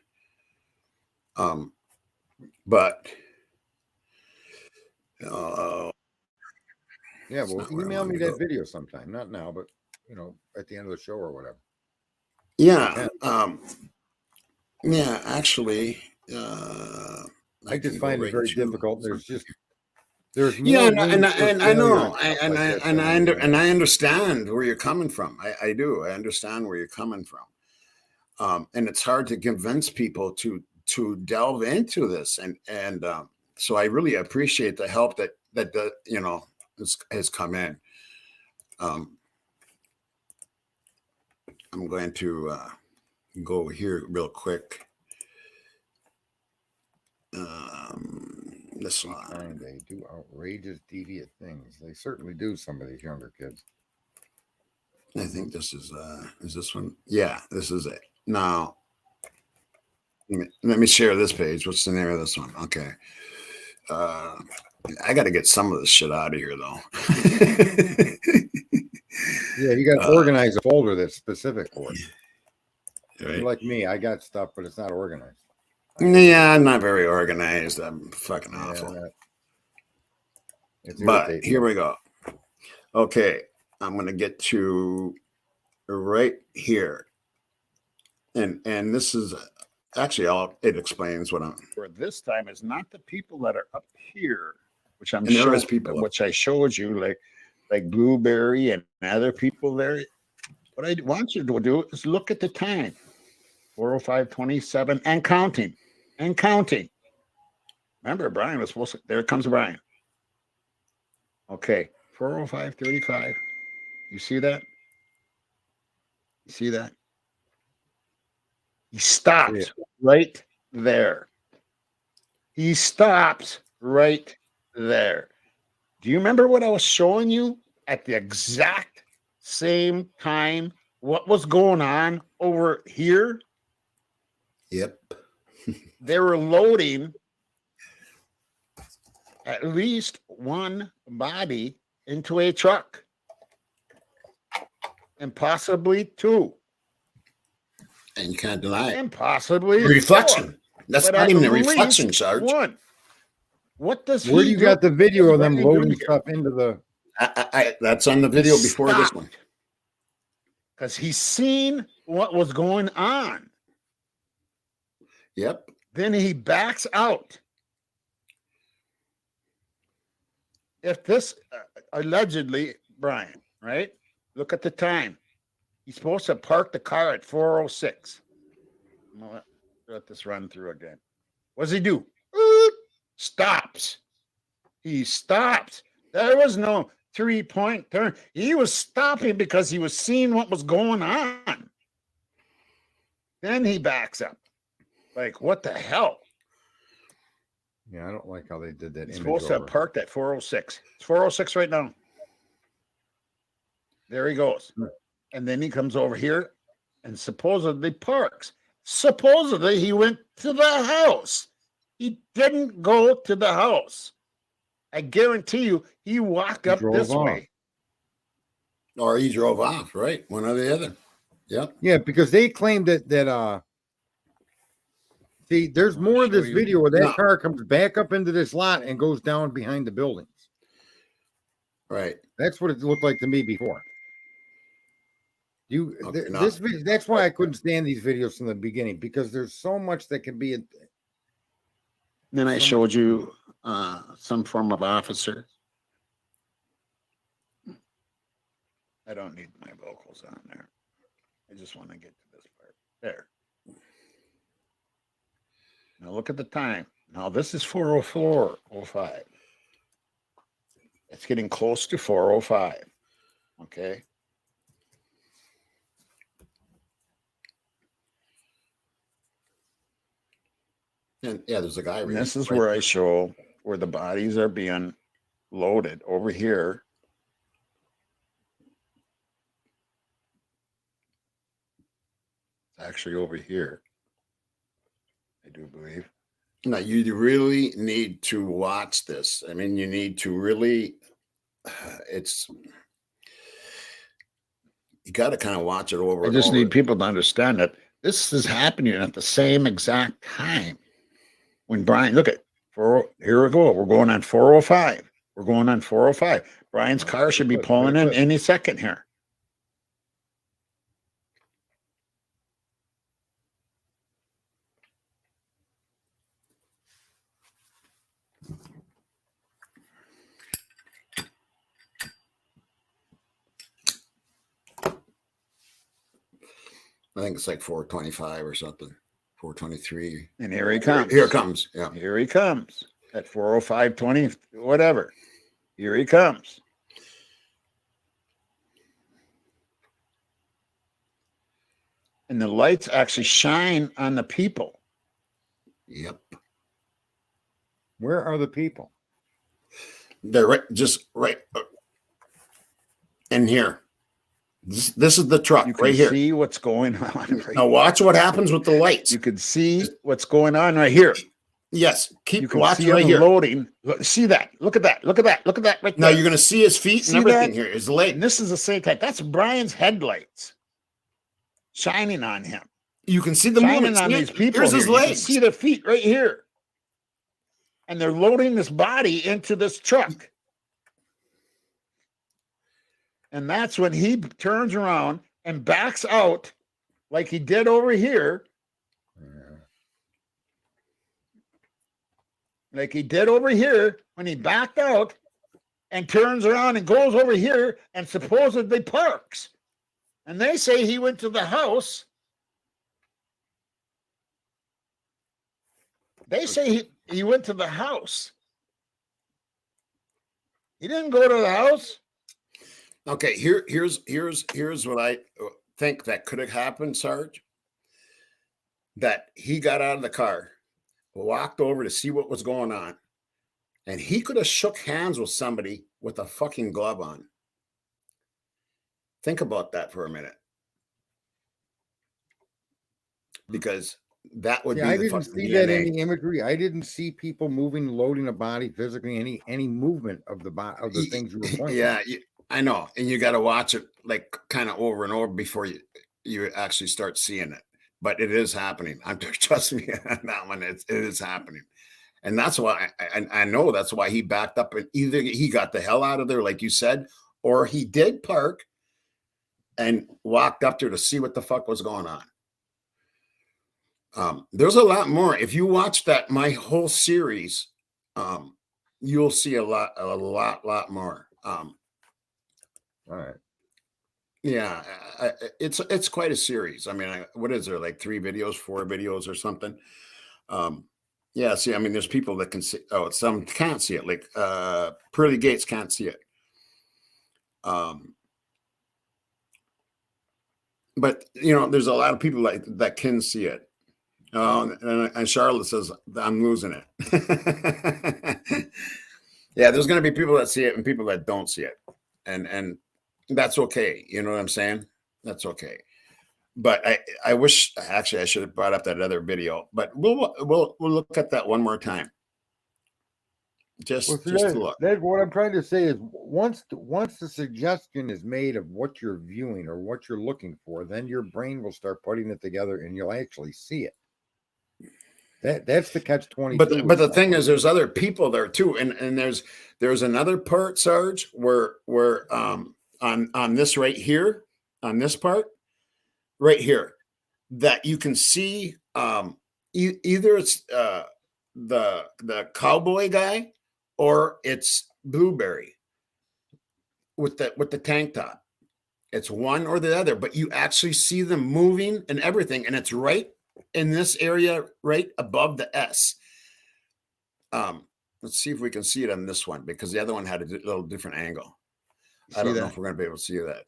But yeah, well, email me that video sometime. Not now, but you know, at the end of the show or whatever. Yeah. Yeah, actually, I just find it very difficult. There's yeah, and I know, and I understand where you're coming from. I do. I understand where you're coming from. And it's hard to convince people to delve into this, and so I really appreciate the help that you know has come in. I'm going to go here real quick. This one. They do outrageous, deviant things. They certainly do. Some of these younger kids. I think this is this one? Yeah, this is it. Now, let me share this page. What's the name of this one? Okay. I got to get some of this shit out of here, though. Yeah, you got to organize a folder that's specific for it. Right. Like me, I got stuff, but it's not organized. Yeah, I'm not very organized. I'm fucking awful. But here we go. Okay, I'm going to get to right here. And this is actually it explains what I'm. For this time is not the people that are up here, which I'm there sure is people which I showed you, like Blueberry and other people there. What I want you to do is look at the time. 4:05:27 and counting. And counting. Remember, Brian was supposed to. There comes Brian. Okay, 4:05:35. You see that? You see that? He stops right there. He stops right there. Do you remember what I was showing you at the exact same time? What was going on over here? Yep. They were loading at least one body into a truck and possibly 2. And you can't deny it. And possibly reflection. 4. That's But not at even a reflection, least Sarge. 1. What does Where he you do? got the video of them What do you do loading here? stuff into the? That's on the video before this one. Because he's seen what was going on. Yep. Then he backs out. If this allegedly, Brian, right? Look at the time. He's supposed to park the car at 4:06. Let this run through again. What does he do? Stops. He stops. There was no 3-point turn. He was stopping because he was seeing what was going on. Then he backs up. Like, what the hell? Yeah, I don't like how they did that. He's supposed to have parked at 4:06. It's 4:06 right now. There he goes. And then he comes over here and supposedly parks. Supposedly he went to the house. He didn't go to the house. I guarantee you he walked up this way. Or he drove off, right? One or the other. Yep. Yeah, because they claimed that see, there's more of this video where that car comes back up into this lot and goes down behind the buildings. Right. That's what it looked like to me before. That's why I couldn't stand these videos from the beginning, because there's so much that can be. Then I showed you some form of officer. I don't need my vocals on there. I just want to get to this part. There. Now look at the time. Now this is 4:04:05. It's getting close to 4:05. Okay. And yeah, there's a guy. And this is where I show where the bodies are being loaded over here. It's actually over here, I do believe. Now, you really need to watch this. I mean, you need to really, you got to kind of watch it over. I just need people to understand that this is happening at the same exact time. When Brian, look at, here we go. We're going on 4:05. We're going on 4:05. Brian's car should be pulling in any second here. I think it's like 4:25 or something, 4:23. And here he comes. Here it comes. Yeah. Here he comes at 4:05:20, whatever. Here he comes. And the lights actually shine on the people. Yep. Where are the people? They're right in here. This is the truck right here. See what's going on. Now watch what happens with the lights. You can see what's going on right here. Yes, keep watching watching right here. Loading. See that? Look at that! Look at that! Look at that! Right now there. you're going to see his feet and everything here. His leg. And this is the same type. That's Brian's headlights shining on him. You can see the movement on these people. Here's his legs. You can see their feet right here, and they're loading this body into this truck. And that's when he turns around and backs out like he did over here. Like he did over here when he backed out and turns around and goes over here and supposedly parks. And they say he went to the house. They say he went to the house. He didn't go to the house. Okay, here's what I think that could have happened, Sarge. That he got out of the car, walked over to see what was going on, and he could have shook hands with somebody with a fucking glove on. Think about that for a minute. Because that would be I the didn't fucking see DNA. that any imagery. I didn't see people moving, loading a body physically, any movement of the body of the things you were pointing. Yeah, I know. And you got to watch it like kind of over and over before you actually start seeing it. But it is happening. Trust me on that one. It is happening. And that's why I know that's why he backed up, and either he got the hell out of there, like you said, or he did park and walked up there to see what the fuck was going on. There's a lot more. If you watch my whole series, you'll see a lot more. All right. Yeah, it's quite a series. I mean, what is there, like 4 videos or something? Yeah, see, I mean, there's people that can see. Oh, some can't see it. Like Pearly Gates can't see it. But there's a lot of people that can see it. And Charlotte says, I'm losing it. Yeah, there's going to be people that see it and people that don't see it. And that's okay. You know what I'm saying? That's okay. But I wish actually I should have brought up that other video. But we'll look at that one more time. Just to look. That what I'm trying to say is once the suggestion is made of what you're viewing or what you're looking for, then your brain will start putting it together and you'll actually see it. That's the catch 22. But the thing is, there's other people there too, and there's another part, Sarge, where on this right here, on this part right here, that you can see either it's the cowboy guy or it's Blueberry with the tank top. It's one or the other, but you actually see them moving and everything, and it's right in this area right above the S. Let's see if we can see it on this one, because the other one had a little different angle. I don't know if we're going to be able to see that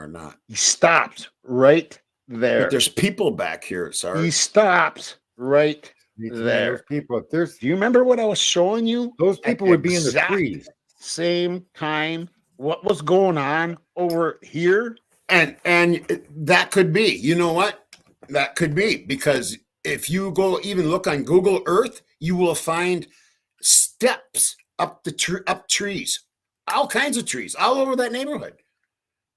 or not. He stops right there. But there's people back here, sorry. He stops right there. Those people, Do you remember what I was showing you? those people would be in the Exact trees. Same time. What was going on over here? And that could be, you know what? That could be, because if you go even look on Google Earth, you will find steps up up trees, all kinds of trees, all over that neighborhood.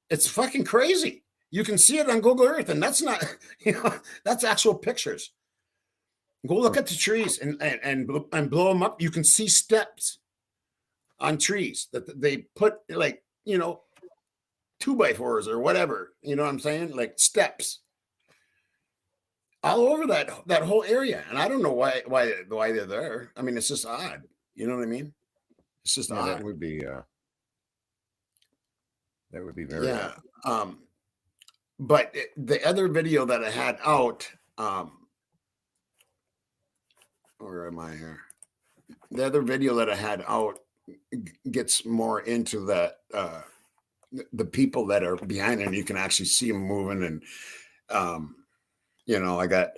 It's fucking crazy. You can see it on Google Earth, and that's not, that's actual pictures. Go look at the trees and blow them up. You can see steps on trees that they put, like, 2x4s or whatever. You know what I'm saying? Like steps all over that whole area. And I don't know why they're there. I mean, it's just odd. You know what I mean? It's just odd. That would be very odd. But the other video that I had out, where am I here? The other video that I had out gets more into that, the people that are behind it, and you can actually see them moving. And, I got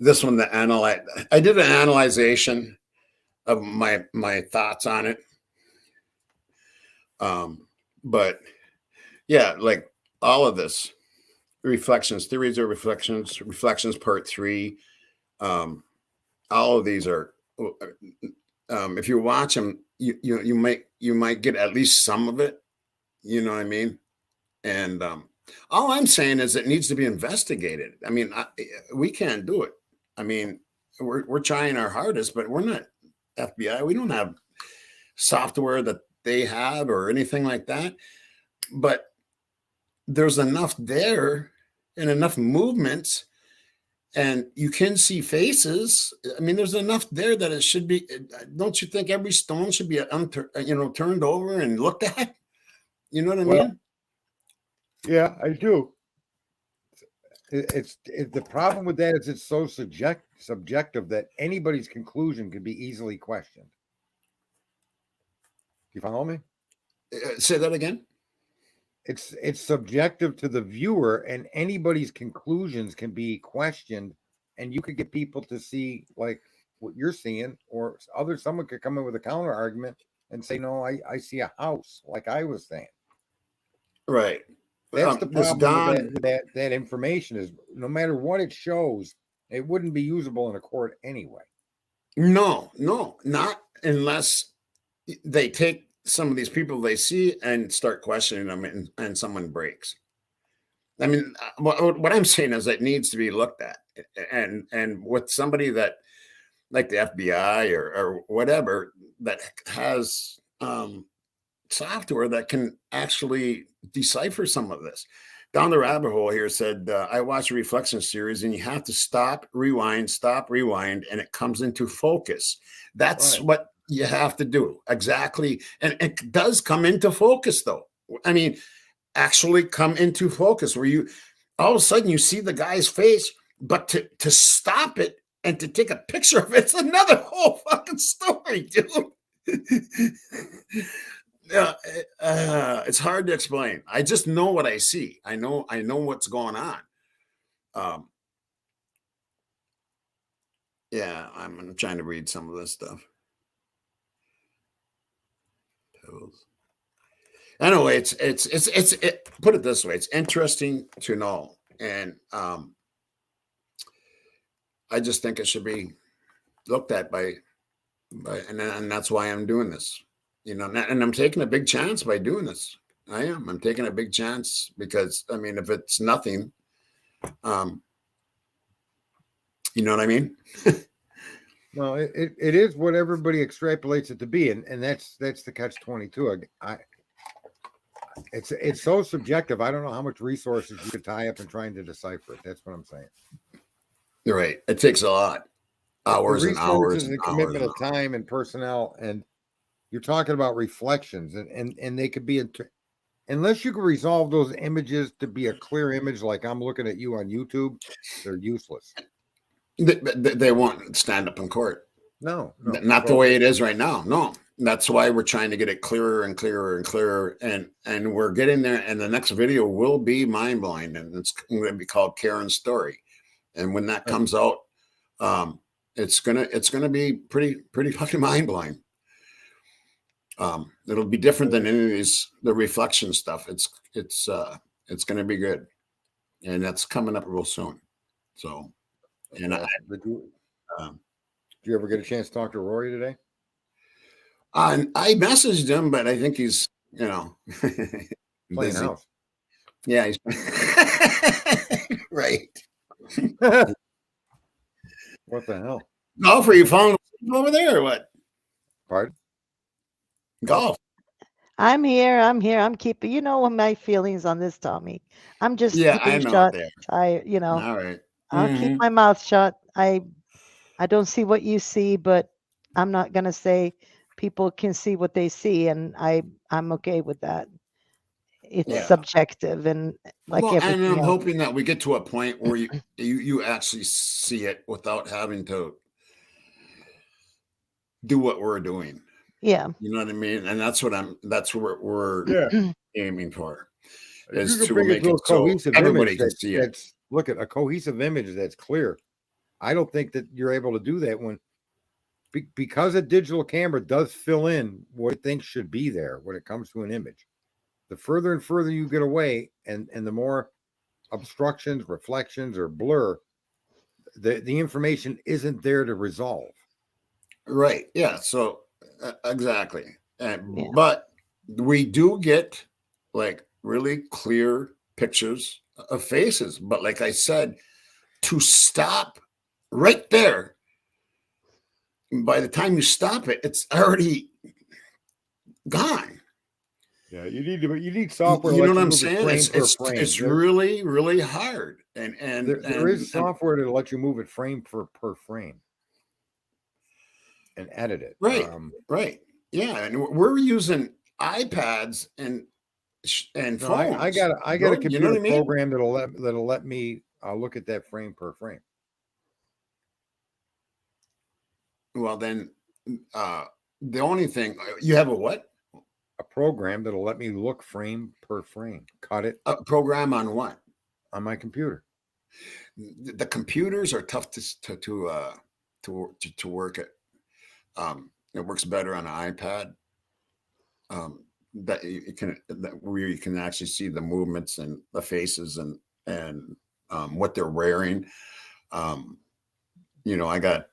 this one, I did an analyzation of my thoughts on it. But yeah, like all of this, reflections, theories of reflections part 3. All of these are, if you watch them, you might get at least some of it. You know what I mean? And all I'm saying is it needs to be investigated. I mean, we can't do it. I mean, we're trying our hardest, but we're not FBI. We don't have software that they have or anything like that. But there's enough there and enough movements, and you can see faces. I mean, there's enough there that it should be. Don't you think every stone should be turned over and looked at? You know what I mean? Yeah, I do. It's the problem with that is it's so subjective that anybody's conclusion can be easily questioned. You follow me? Say that again. It's subjective to the viewer, and anybody's conclusions can be questioned, and you could get people to see like what you're seeing, or someone could come in with a counter argument and say, no, I see a house, like I was saying. Right. That's the problem with that information is no matter what it shows, it wouldn't be usable in a court anyway. No, not unless they take some of these people they see and start questioning them, and someone breaks. I mean, what I'm saying is it needs to be looked at, and with somebody that, like the FBI or whatever, that has software that can actually decipher some of this. Down the rabbit hole here said, I watched a reflection series, and you have to stop, rewind, and it comes into focus. That's right. What you have to do. Exactly. And it does come into focus, though. I mean, actually come into focus, where you all of a sudden you see the guy's face, but to stop it and to take a picture of it's another whole fucking story, dude. It's hard to explain. I just know what I see. I know what's going on. Yeah, I'm trying to read some of this stuff. Anyway, put it this way, it's interesting to know, and I just think it should be looked at and that's why I'm doing this, and I'm taking a big chance by doing this. I'm taking a big chance because I mean, if it's nothing, you know what I mean? Well, it is what everybody extrapolates it to be, and that's the catch-22. It's so subjective. I don't know how much resources you could tie up in trying to decipher it. That's what I'm saying. You're right. It takes a lot, hours and hours and and commitment hours. of time and personnel, and you're talking about reflections, and they could be unless you can resolve those images to be a clear image, like I'm looking at you on YouTube, they're useless. They won't stand up in court. No. Not the way it is right now. No, that's why we're trying to get it clearer and clearer and clearer. And we're getting there. And the next video will be mind blowing, and it's going to be called Karen's Story. And when that comes out, it's gonna be pretty fucking mind blowing. It'll be different than any of the reflection stuff. It's gonna be good, and that's coming up real soon. So. And did you ever get a chance to talk to Rory today? I messaged him, but I think he's, Playing busy. house. Yeah, he's right. What the hell? Golf? Are you falling over there or what? Pardon? Golf. I'm here. I'm keeping. You know what my feelings on this, Tommy. I'm just Yeah, I flu know shot, there. tired. All right. I'll keep my mouth shut. I don't see what you see, but I'm not gonna say people can see what they see, and I'm okay with that. It's subjective, and like Well, and everything I'm else. hoping that we get to a point where you actually see it without having to do what we're doing. Yeah. You know what I mean? And that's what we're aiming for. Is You can to bring it make to a it so cohesive everybody image can see it. look at a cohesive image that's clear. I don't think that you're able to do that because a digital camera does fill in what it thinks should be there when it comes to an image. The further and further you get away, and the more obstructions, reflections, or blur, the information isn't there to resolve. Right. Yeah. So exactly. But we do get like really clear pictures of faces. But like I said, to stop right there, by the time you stop it, it's already gone. Yeah, you need software. You know what I'm saying? It's really, really hard. And there is software to let you move it frame per frame and edit it. Right. Right. Yeah. And we're using iPads and phones. I got a computer program that'll let me look at that frame per frame. Well, then the only thing you have a what? A program that'll let me look frame per frame, cut it. A program on what? On my computer. The computers are tough to work at. It works better on an iPad. Where you can actually see the movements and the faces and what they're wearing. I got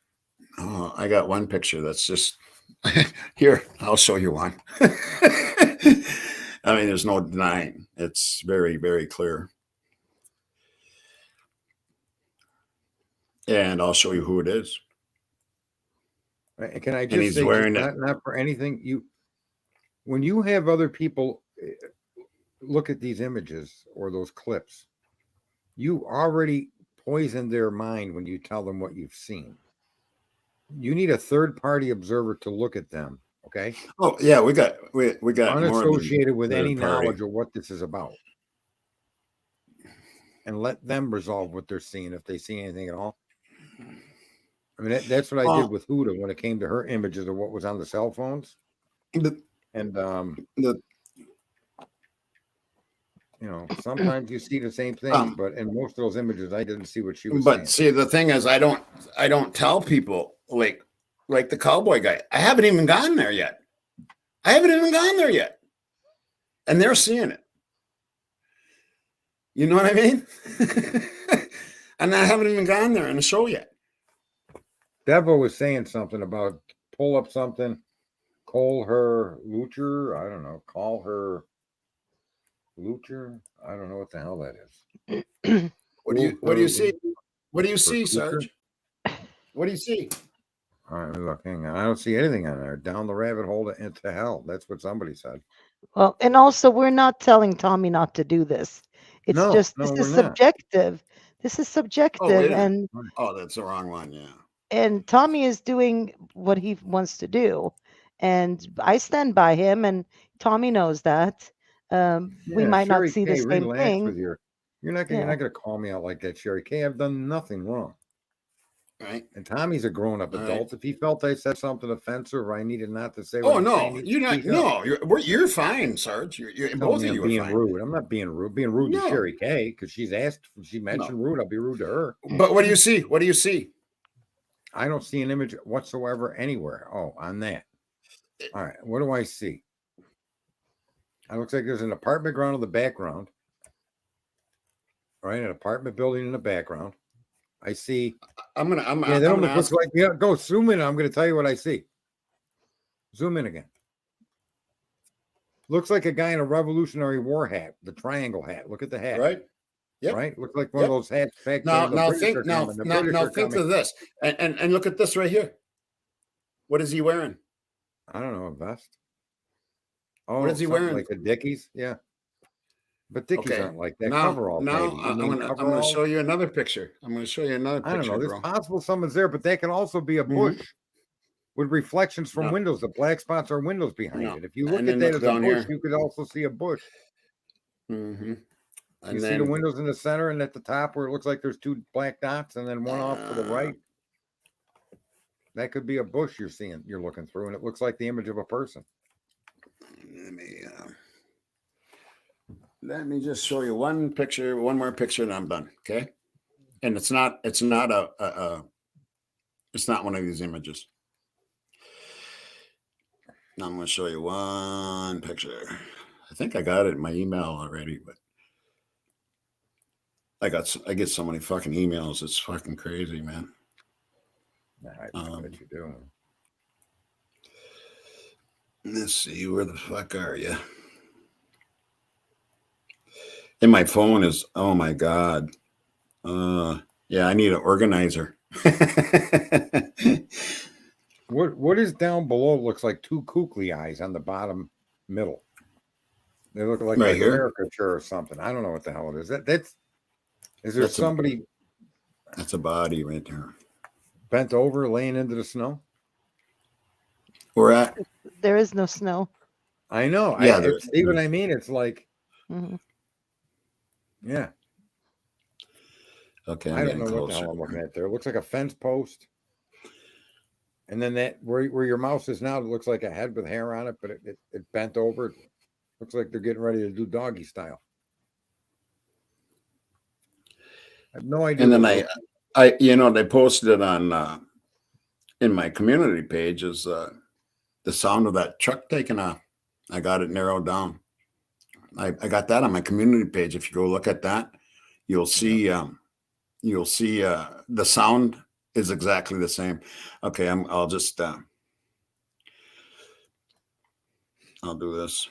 one picture that's just here. I'll show you one. I mean, there's no denying. It's very, very clear. And I'll show you who it is. Can I just say, not for anything, when you have other people look at these images or those clips, you already poison their mind when you tell them what you've seen. You need a third-party observer to look at them. Okay. Oh yeah, we got unassociated with any knowledge of what this is about, and let them resolve what they're seeing if they see anything at all. I mean, that's what I did with Huda when it came to her images of what was on the cell phones. Sometimes you see the same thing, but in most of those images, I didn't see what she was saying. But see, the thing is, I don't tell people like the cowboy guy. I haven't even gone there yet. and they're seeing it. You know what I mean? And I haven't even gone there in the show yet. Devo was saying something about pull up something, call her Lucher. I don't know. Call her Lucher. I don't know what the hell that is. What do you see? What do you see, Sarge? What do you see? All right, look, hang on. I don't see anything on there. Down the rabbit hole into hell. That's what somebody said. Well, and also we're not telling Tommy not to do this. It's No, just no, this we're is not. subjective. This is Oh, subjective, wait a minute. and Oh, that's the wrong one. Yeah. Tommy is doing what he wants to do, and I stand by him, and Tommy knows that. We Yeah, might not Sherry see the K, same relax thing. with your. You're not Yeah. gonna call me out like that, Sherry K. I've done nothing wrong. Right. And Tommy's a grown-up All right. adult. If he felt I said something offensive or I needed not to say Oh what I'm no, saying, he'd you're not. speak up. No, you're fine, Sarge. You're Tell both me of I'm you are being fine. rude. I'm not being rude. Being rude to No. Sherry K because she's asked. She mentioned rude. I'll be rude to her. But what do you see? What do you see? I don't see an image whatsoever anywhere. Oh, on that. All right. What do I see? It looks like there's an apartment ground in the background. Right, an apartment building in the background. I see. I'm Yeah, that gonna almost looks ask. like. Yeah, go zoom in. I'm going to tell you what I see. Zoom in again. Looks like a guy in a Revolutionary War hat, the triangle hat. Look at the hat. Right. Yep. Right. Looks like one of those hats back Now, then. The now British think. are Now, coming. The now, British now are think coming. of this, and look at this right here. What is he wearing? I don't know, a vest. Oh, What is he something wearing? like the Dickies? Yeah. But Dickies Okay. aren't like that. Now, Coveralls, now maybe. You I'm mean gonna coveralls? show you another picture. I'm gonna show you another I don't picture, know. It's bro. possible someone's there, but that can also be a Mhm. bush with reflections from No. windows. The black spots are windows behind No. it. If you look And at then that look as a down bush, here. you could also see a bush. Mm-hmm. You And see then the windows in the center and at the top where it looks like there's two black dots and then one off to the right. That could be a bush you're seeing, you're looking through, and it looks like the image of a person. Let me just show you one picture, one more picture, and I'm done. Okay. And it's not it's not one of these images. Now I'm going to show you one picture. I think I got it in my email already, but I get so many fucking emails. It's fucking crazy, man. I bet you do. Let's see, where the fuck are you? And my phone is, oh my God. Yeah, I need an organizer. What is down below looks like two kukli eyes on the bottom middle. They look like Right a here? caricature or something. I don't know what the hell it is. Is there That's somebody that's a body right there. bent over laying into the snow? We're at There is no snow. I know. Yeah, See what I mean? It's like, Mhm. yeah. okay. I don't know what the hell I'm looking at there. It looks like a fence post. And then that where your mouse is now, it looks like a head with hair on it, but it bent over. It looks like they're getting ready to do doggy style. I have no idea. And then I they posted it on in my community page is the sound of that truck taking off. I got it narrowed down. I got that on my community page. If you go look at that, you'll see the sound is exactly the same. Okay, I'll just I'll do this.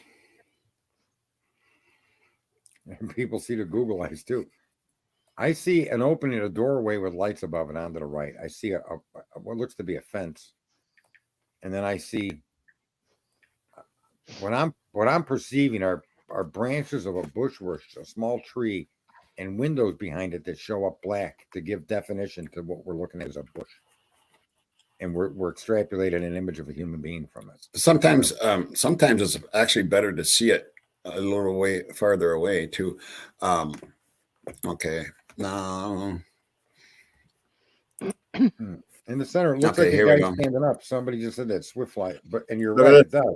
And people see the Google eyes too. I see an opening, a doorway with lights above it on to the right. I see a what looks to be a fence, and then I see what I'm perceiving are branches of a bush or a small tree, and windows behind it that show up black to give definition to what we're looking at as a bush. And we're extrapolating an image of a human being from it. Sometimes it's actually better to see it a little way farther away too. Okay, now in the center, it looks Okay, like here a we guy go. standing up. Somebody just said that swift light, and you're Look right, at it does.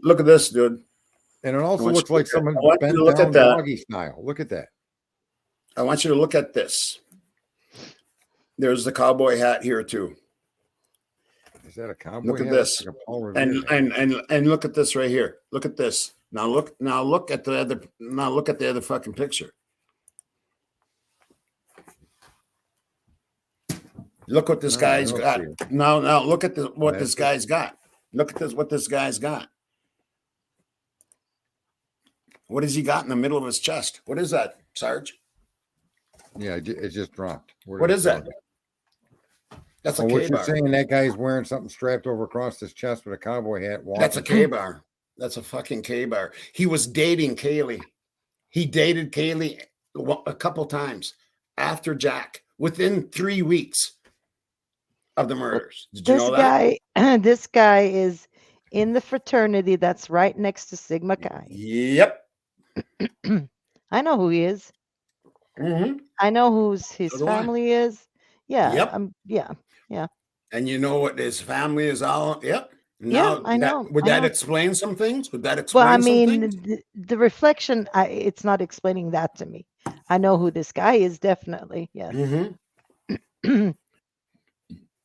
look at this, dude. And it also I want looks you to like look at- someone I want you bent to look down at that. doggy style. Look at that. I want you to look at this. There's the cowboy hat here too. Is that a cowboy? Look at hat? this. Like a Paul Revere And hat. look at this right here. Look at this. Now look at the other fucking picture. Look what this guy's got. Now look at what this guy's got. Look at what this guy's got. What has he got in the middle of his chest? What is that, Sarge? Yeah, it just dropped. What is that? That's a what K you're bar. saying, that guy's wearing something strapped over across his chest with a cowboy hat. That's a K bar. That's a fucking K bar. He was dating Kaylee. He dated Kaylee a couple times after Jack within 3 weeks of the murders. Did you know that? This guy is in the fraternity that's right next to Sigma Chi. Yep. I know who he is. Mm-hmm. I know who's his So do I. family is. Yeah. Yep. Yeah. And you know what his family is all? Yep. Yeah, Now, I know. would I that know. explain some things? Would that Well, I explain some mean, things? the reflection, it's not explaining that to me. I know who this guy is, definitely. Yes. Mm-hmm.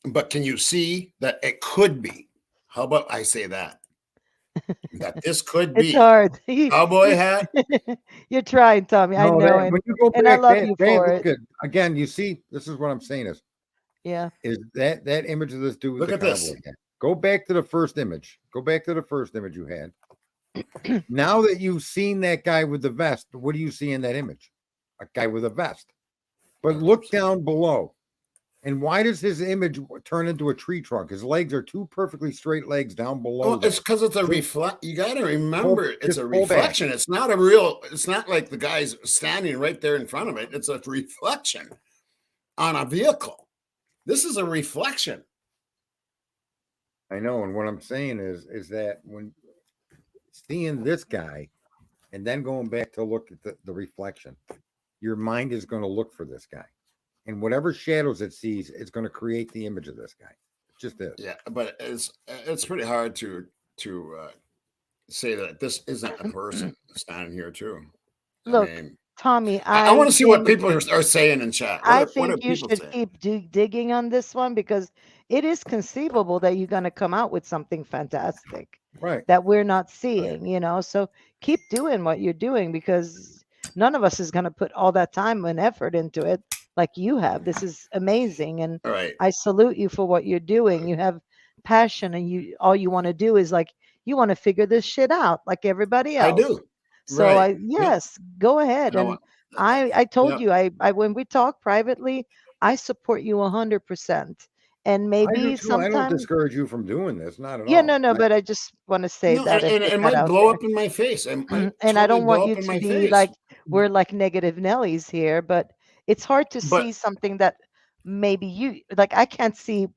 But can you see that it could be? How about I say that? That this could be It's hard. cowboy hat. You're trying, Tommy. I know. When you go and I back, love you for look it. at, again, you see, this is what I'm saying is that image of this dude with Look the at this. cowboy hat. Go back to the first image. Go back to the first image you had. Now that you've seen that guy with the vest, what do you see in that image? A guy with a vest. But look down below. And why does his image turn into a tree trunk? His legs are two perfectly straight legs down below. Well, it's because it's a reflect. You got to remember, it's a pull back. reflection. It's not a real. It's not like the guy's standing right there in front of it. It's a reflection on a vehicle. This is a reflection. I know, and what I'm saying is that when seeing this guy and then going back to look at the reflection, your mind is going to look for this guy. And whatever shadows it sees, it's going to create the image of this guy. It's just this. Yeah, but it's pretty hard to say that this isn't a person standing here too. Look, I mean, Tommy, I want to see what people are saying in chat. I What are think you people should saying? keep digging on this one because it is conceivable that you're going to come out with something fantastic, right? That we're not seeing, So keep doing what you're doing because none of us is going to put all that time and effort into it like you have. This is amazing, and I salute you for what you're doing. You have passion, and all you want to do is you want to figure this shit out like everybody else. I do. So go ahead. And I told you, I when we talk privately, I support you 100%. And maybe I don't sometimes discourage you from doing this, not at all. Yeah, no, but I just want to say that it might blow up in my face. And I don't want you to be like we're like negative Nellies here, but it's hard to see something that maybe you like. I can't see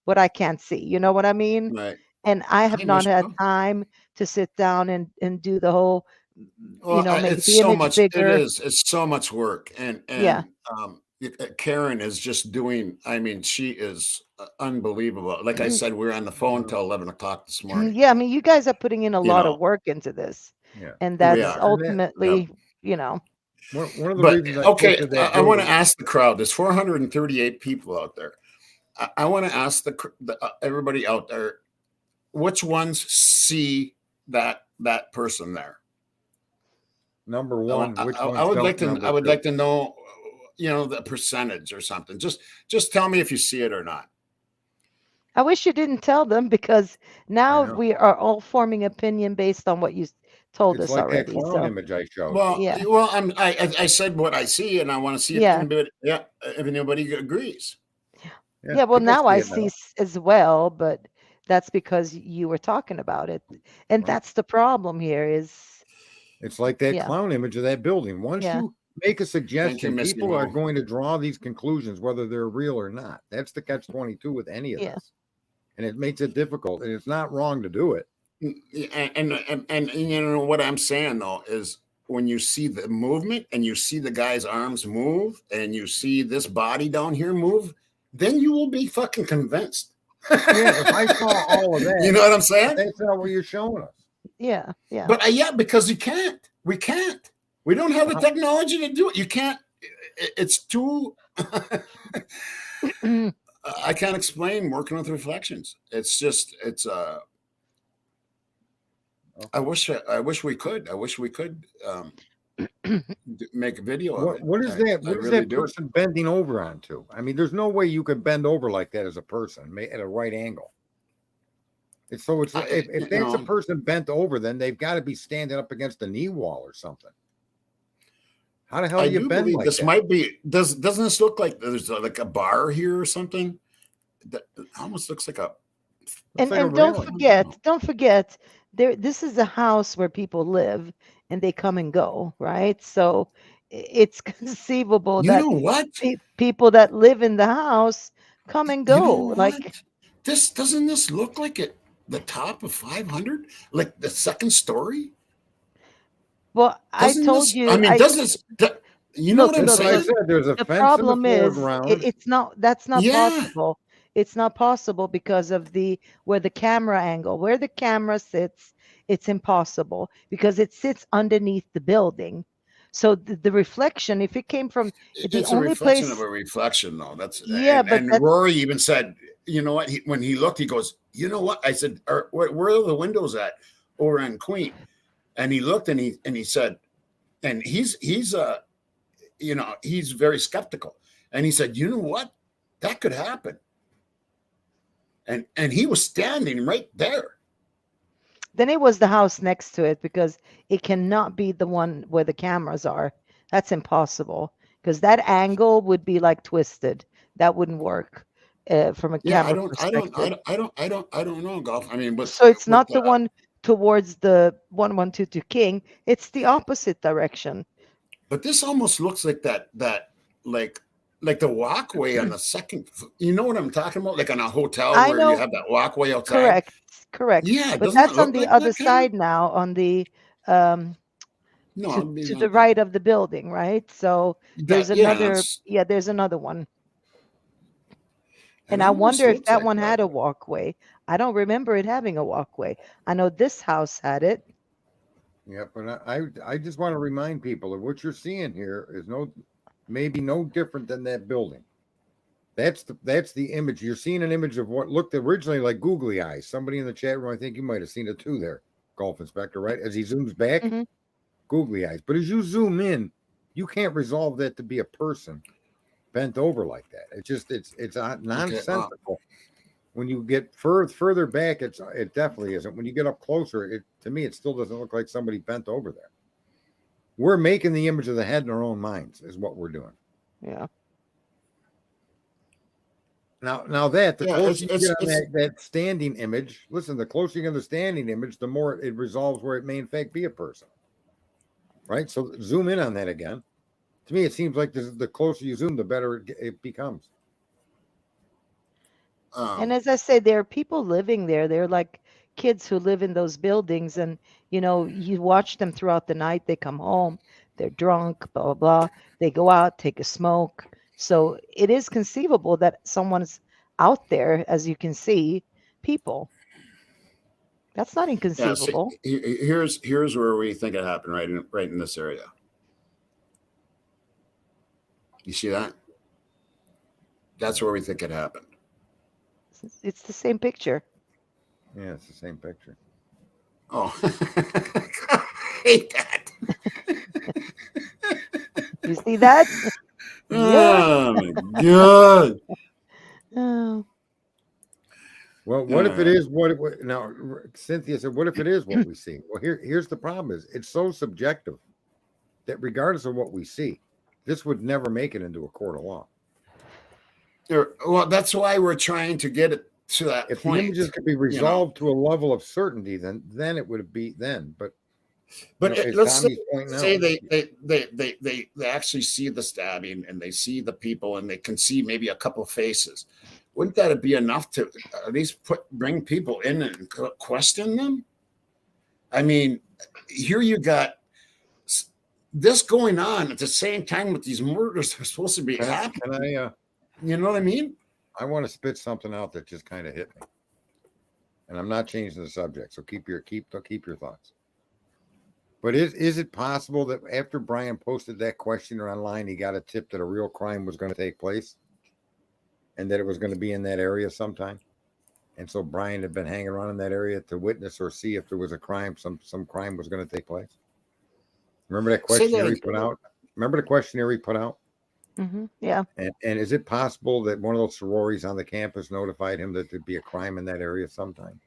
what I can't see. You know what I mean? Right. And I have not had time to sit down and do the whole, make it's the so image much. bigger. It's so much work, and Karen is just doing. I mean, she is unbelievable. Like I said, we were on the phone till 11 o'clock this morning. Yeah, I mean, you guys are putting in a lot of work into this, and that's ultimately, One of the reasons I want to ask the crowd. There's 438 people out there. I want to ask everybody out there, which ones see that person there? Number one, which I would like to know, the percentage or something. Just tell me if you see it or not. I wish you didn't tell them because now we are all forming opinion based on what you told us already. That clown image I showed. Well, I said what I see, and I want to see if anybody agrees. Yeah, well, now I see as well, but that's because you were talking about it, and that's the problem here. It's like that clown image of that building. Once you make a suggestion, people are going to draw these conclusions, whether they're real or not. That's the catch-22 with any of this, and it makes it difficult. And it's not wrong to do it. And what I'm saying though is when you see the movement and you see the guy's arms move and you see this body down here move, then you will be fucking convinced. Yeah, if I saw all of that, you know what I'm saying? That's not what you're showing us. Yeah. But because you can't. We can't. We don't have the technology to do it. You can't. It's too. I can't explain working with reflections. It's just Okay. I wish we could. I wish we could make a video of it. What is that? What is really that person bending over onto? I mean, there's no way you could bend over like that as a person at a right angle. It's so it's if that's a person bent over, then they've got to be standing up against a knee wall or something. How the hell do you bend like this that? might be doesn't this look like there's like a bar here or something? That almost looks like a And like a don't forget, this is a house where people live and they come and go, right? So it's conceivable you that know what? people that live in the house come and You go. know Like what? Doesn't this look like the top of 500? Like the second story? well, I Doesn't told this, you I mean, you know Look, what I'm That's what I saying? said. There's a the fence problem in the is foreground. that's not Yeah. possible. It's not possible because of where the camera angle, where the camera sits, it's impossible because it sits underneath the building. So the reflection, if it came from the It's a only reflection place, of a reflection, though. That's yeah, but and that's Rory even said, you know what? When he looked, he goes, you know what? I said, where are the windows at over in Queen? And he looked and he said, and he's you know, he's very skeptical. And he said, you know what? That could happen. And he was standing right there. then it was the house next to it because it cannot be the one where the cameras are. That's impossible because that angle would be like twisted. That wouldn't work from a Yeah, camera perspective. I don't know, Golf. I mean, So it's not the one towards the 1122 King. It's the opposite direction. but this almost looks like that like the walkway on the second. You know what I'm talking about? Like on a hotel I where know, you have that walkway outside. correct. Yeah, But doesn't it that's on look the like other that, Karen? side now, on the No, to I mean, to the right of the building, right? So there's another, yeah, there's another one. it And I almost wonder if looks that like one that. had a walkway. I don't remember it having a walkway. I know this house had it. Yeah, but I just want to remind people that what you're seeing here is maybe no different than that building. That's the image. You're seeing an image of what looked originally like googly eyes. Somebody in the chat room, I think you might have seen it too there, Golf Inspector, right? As he zooms back, Mhm. googly eyes. But as you zoom in, you can't resolve that to be a person bent over like that. It's nonsensical. When you get further back, it definitely isn't. When you get up closer, to me, it still doesn't look like somebody bent over there. We're making the image of the head in our own minds, is what we're doing. Yeah. Now that the Yeah, closer you get on that standing image, listen, the closer you get to the standing image, the more it resolves where it may in fact be a person. Right? So zoom in on that again. To me, it seems like the closer you zoom, the better it becomes. And as I say, there are people living there. They're like kids who live in those buildings, and you watch them throughout the night. They come home, they're drunk, blah blah blah. They go out, take a smoke. So it is conceivable that someone's out there, as you can see, people. That's not inconceivable. Here's where we think it happened, right in this area. You see that? That's where we think it happened. It's the same picture. Yeah, it's the same picture. Oh, I hate that. You see that? Oh my god. Oh. Well, what if it is now? Cynthia said, "What if it is what we see?" Well, here's the problem: is it's so subjective that regardless of what we see, this would never make it into a court of law. Well, that's why we're trying to get it to that If point. the images could be resolved to a level of certainty, then it would be then. But Let's say they actually see the stabbing and they see the people and they can see maybe a couple of faces. Wouldn't that be enough to at least bring people in and question them? I mean, here you got this going on at the same time with these murders that are supposed to be happening. You know what I mean? I want to spit something out that just kind of hit me, and I'm not changing the subject. So keep your thoughts. But is it possible that after Brian posted that questionnaire online, he got a tip that a real crime was going to take place, and that it was going to be in that area sometime? And so Brian had been hanging around in that area to witness or see if there was a crime, some crime was going to take place. Remember that questionnaire he put out? Remember the questionnaire he put out? Yeah. And is it possible that one of those sororities on the campus notified him that there'd be a crime in that area sometime?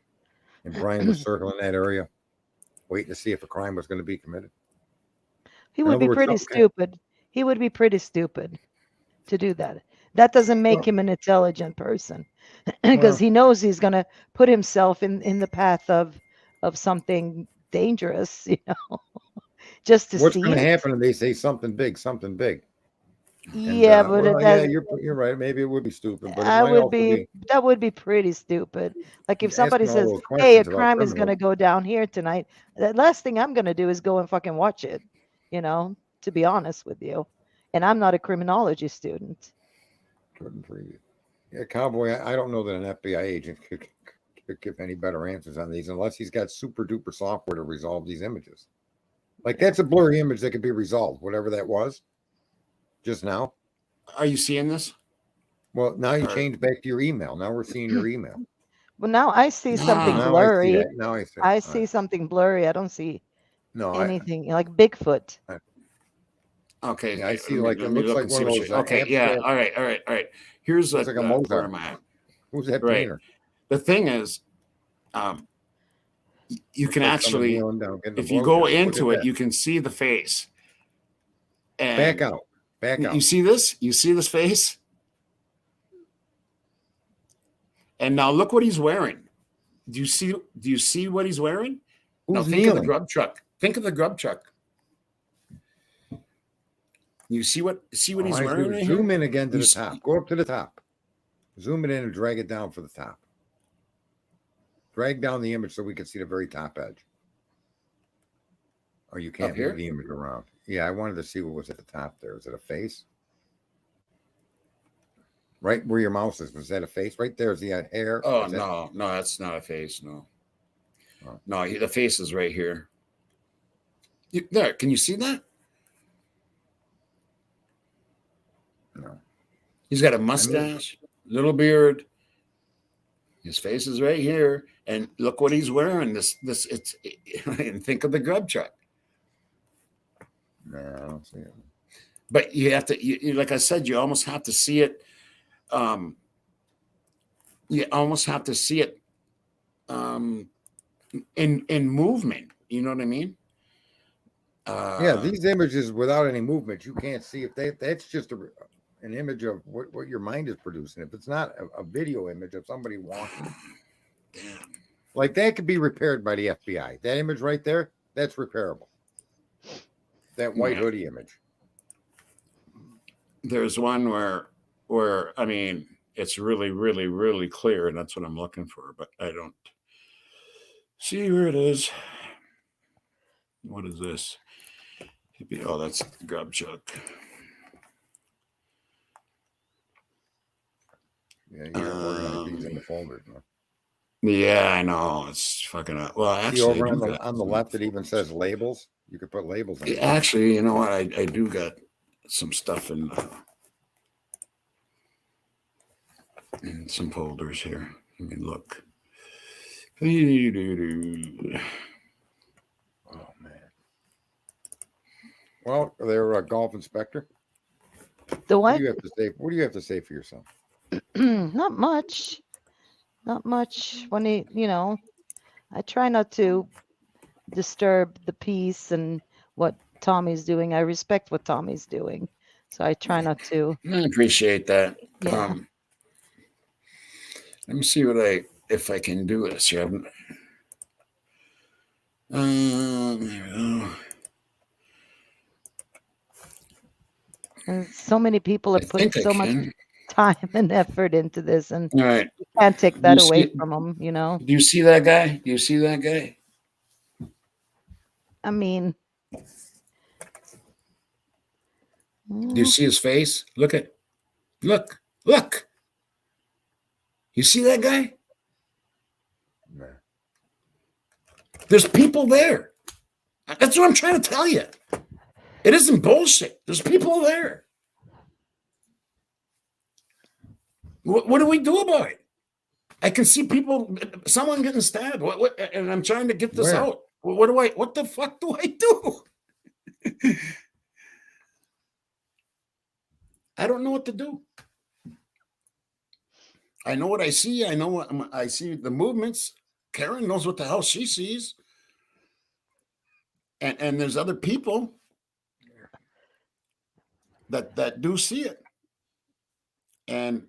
And Brian was circling that area, waiting to see if a crime was going to be committed. He would be pretty stupid. He would be pretty stupid to do that. That doesn't make him an intelligent person, because he knows he's going to put himself in the path of something dangerous, just to what's see going to it. happen if they say something big, something big? Yeah, but yeah, you're right. Maybe it would be stupid, but that would be pretty stupid. Like if somebody says, "Hey, a crime is going to go down here tonight," the last thing I'm going to do is go and fucking watch it. To be honest with you, and I'm not a criminology student. Yeah, Cowboy, I don't know that an FBI agent could give any better answers on these unless he's got super duper software to resolve these images. Like that's a blurry image that could be resolved, whatever that was. Just now. Are you seeing this? Well, now you changed back to your email. Now we're seeing your email. Well, now I see something blurry. I see something blurry. I don't see anything like Bigfoot. Okay. Yeah, I see it looks like one of those. Okay, yeah. All right. Here's like a Mozart. where am I at? Who's that painter? The thing is, you can actually, if you go into it, you can see the face. And back out. You see this? You see this face? And now look what he's wearing. Do you see what he's wearing? Now think of the grub truck. Think of the grub truck. You see what he's wearing right Zoom here? in again to the top. Go up to the top. Zoom it in and drag it down for the top. Drag down the image so we can see the very top edge. Or you can't move the image around. Yeah, I wanted to see what was at the top there. Is it a face? Right where your mouse is. Was that a face? Right there is the hair. Oh, no, that's not a face. No. Oh. No, the face is right here. There, can you see that? No. He's got a mustache, little beard. His face is right here. And look what he's wearing. And think of the grub truck. No, I don't see it. But you have to, like I said, you almost have to see it. You almost have to see it in movement. You know what I mean? Yeah, these images without any movement, you can't see if that's just an image of what your mind is producing. If it's not a video image of somebody walking, like that could be repaired by the FBI. That image right there, that's repairable. That white hoodie image. There's one where I mean, it's really, really, really clear, and that's what I'm looking for, but I don't see where it is. What is this? Oh, that's the grub truck. Yeah, you gotta organize these in the folders. No? Yeah, I know. It's fucking well, actually, see over on the left it even says labels. You could put labels in. Actually, you know what? I do got some stuff in some folders here. Let me look. Oh man. Well, they're a golf inspector. The what? What do you have to say? What do you have to say for yourself? Not much. Not much. When I try not to disturb the peace and what Tommy's doing. I respect what Tommy's doing, so I try not to. I appreciate that. Yeah. Let me see if I can do this here. There we go. And so many people have put so much time and effort into this, and you can't take that away from them. Do you see that guy? Do you see that guy? I mean, do you see his face? Look. You see that guy? No. There's people there. That's what I'm trying to tell you. It isn't bullshit. There's people there. What do we do about it? I can see people, someone getting stabbed. What, and I'm trying to get this Where? out. What the fuck do I do? I don't know what to do. I know what I see. I know what I see, the movements. Karen knows what the hell she sees. And there's other people that do see it. And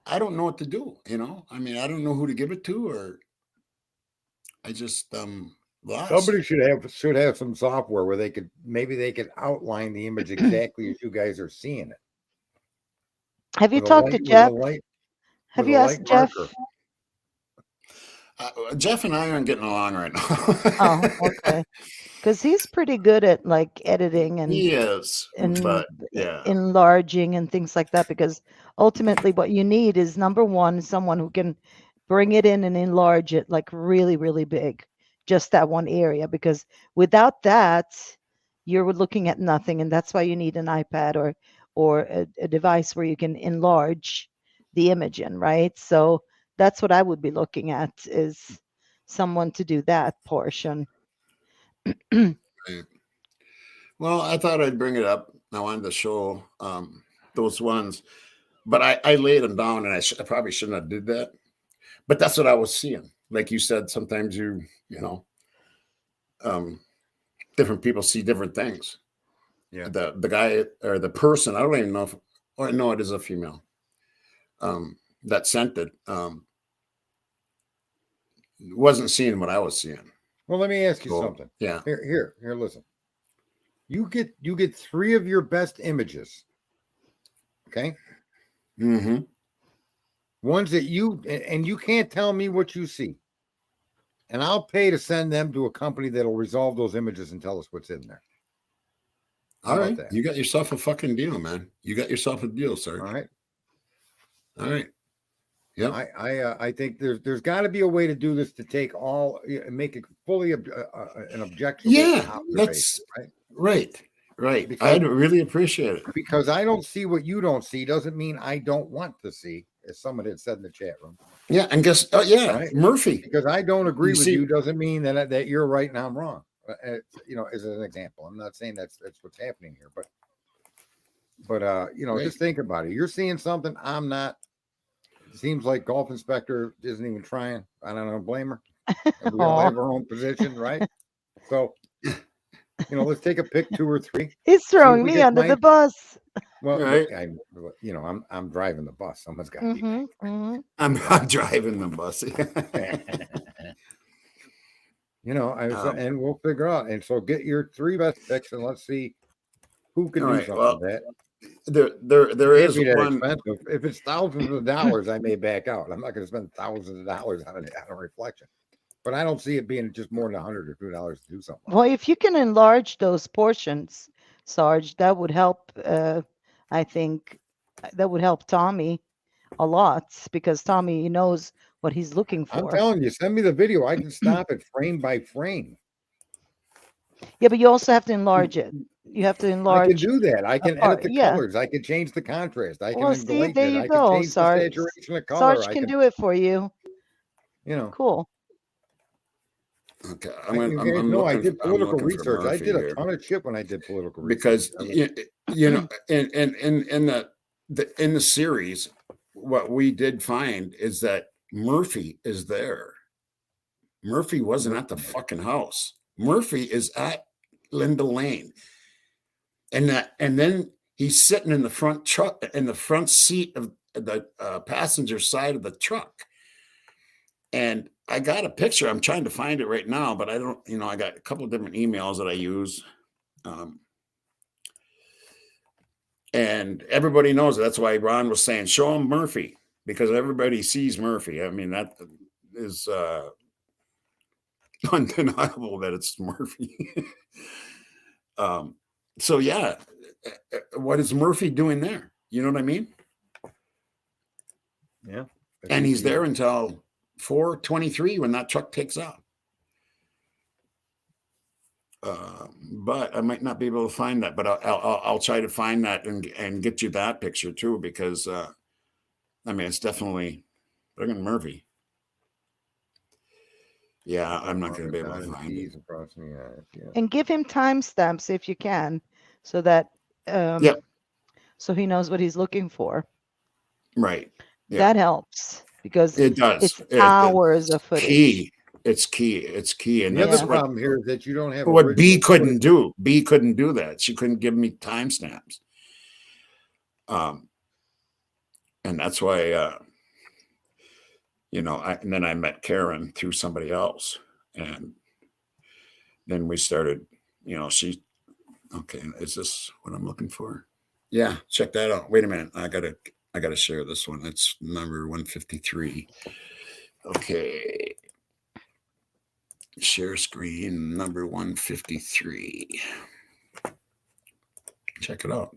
I don't know what to do, you know? I mean, I don't know who to give it to, or I just lost. Somebody should have some software where they could outline the image exactly as you guys are seeing it. Have you With a talked to light- with a Jeff? light- Have with you a asked light Jeff? marker. Jeff and I aren't getting along right now. Oh, okay. Because he's pretty good at like editing and He is, but yeah. enlarging and things like that. Because ultimately, what you need is, number one, someone who can bring it in and enlarge it like really, really big, just that one area. Because without that, you're looking at nothing, and that's why you need an iPad or a device where you can enlarge the image in, right? So that's what I would be looking at, is someone to do that portion. Right. Well, I thought I'd bring it up. I wanted to show those ones, but I laid them down, and I probably shouldn't have did that. But that's what I was seeing. Like you said, sometimes you know, different people see different things. Yeah. The guy or the person, I don't even know if, or no, it is a female. That sent it. Wasn't seeing what I was seeing. Well, let me ask you So, something. yeah. Here, listen. You get 3 of your best images. Okay? Mm-hmm. Ones that you can't tell me what you see. And I'll pay to send them to a company that'll resolve those images and tell us what's in there. All right. You got yourself a fucking deal, man. You got yourself a deal, sir. All right. All right. Yeah. I think there's got to be a way to do this, to take all, make it fully an objective. Yeah, that's right. Because, I really appreciate it. Because I don't see what you don't see doesn't mean I don't want to see, as someone had said in the chat room. Yeah, and guess, right? Murphy. Because I don't agree with you doesn't mean that you're right and I'm wrong. You know, as an example, I'm not saying that's what's happening here, but you know, just think about it. You're seeing something I'm not. It seems like Golf Inspector isn't even trying. I don't blame her. We all have our own position, right? So, you know, let's take a pick 2 or 3. He's throwing me under the bus. Well, right. I'm driving the bus. Someone's got to be. I'm driving the bus. You know, and we'll figure out. And so, get your 3 best picks, and let's see who can do something with that. There is one. Expensive. If it's thousands of dollars, I may back out. I'm not going to spend thousands of dollars on a reflection. But I don't see it being just more than $100 or $2 to do something. Well, if you can enlarge those portions, Sarge, that would help. I think that would help Tommy a lot, because Tommy knows what he's looking for. I'm telling you, send me the video. I can stop it frame by frame. Yeah, but you also have to enlarge it. You have to enlarge. I can do that. I can edit the colors. I can change the contrast. I can see, there you go, Sarge. Sarge can do it for you. You know. Cool. Okay, I did political research. I did a ton of shit when I did political research. Because you know, in the series, what we did find is that Murphy is there. Murphy wasn't at the fucking house. Murphy is at Linda Lane, and then he's sitting in the front truck, in the front seat of the passenger side of the truck. And I got a picture. I'm trying to find it right now, but I don't. You know, I got a couple of different emails that I use, and everybody knows it. That's why Ron was saying, "Show him Murphy," because everybody sees Murphy. I mean, that is undeniable that it's Murphy. So yeah, what is Murphy doing there? You know what I mean? Yeah. And he's there until 4:23 when that truck takes off. But I might not be able to find that, but I'll try to find that and get you that picture too, because I mean, it's definitely friggin' Murphy. Yeah, I'm not going to be able to Down find it. T's across the eyes, yeah. And give him timestamps if you can, so that Yep. so he knows what he's looking for. Right. Yeah. That helps because It does. it's hours of footage. Key. It's key. It's key. And The that's other what, problem here is that you don't have what B original couldn't footage. do. B couldn't do that. She couldn't give me timestamps. And that's why, you know, and then I met Karen through somebody else. And then we started, you know, okay, is this what I'm looking for? Yeah, check that out. Wait a minute. I gotta share this one. It's number 153. Okay. Share screen number 153. Check it out.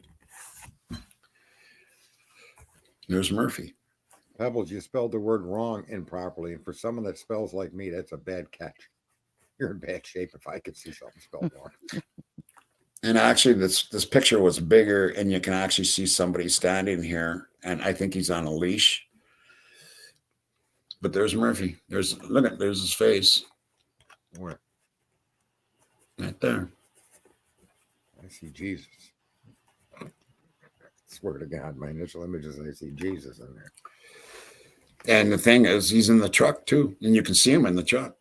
There's Murphy. Pebbles, you spelled the word wrong improperly. And for someone that spells like me, that's a bad catch. You're in bad shape if I could see something spelled wrong. And actually, this picture was bigger, and you can actually see somebody standing here, and I think he's on a leash. But there's Murphy. There's his face. Where? Right there. I see Jesus. Swear to God, my initial images, I see Jesus in there. And the thing is, he's in the truck too, and you can see him in the truck.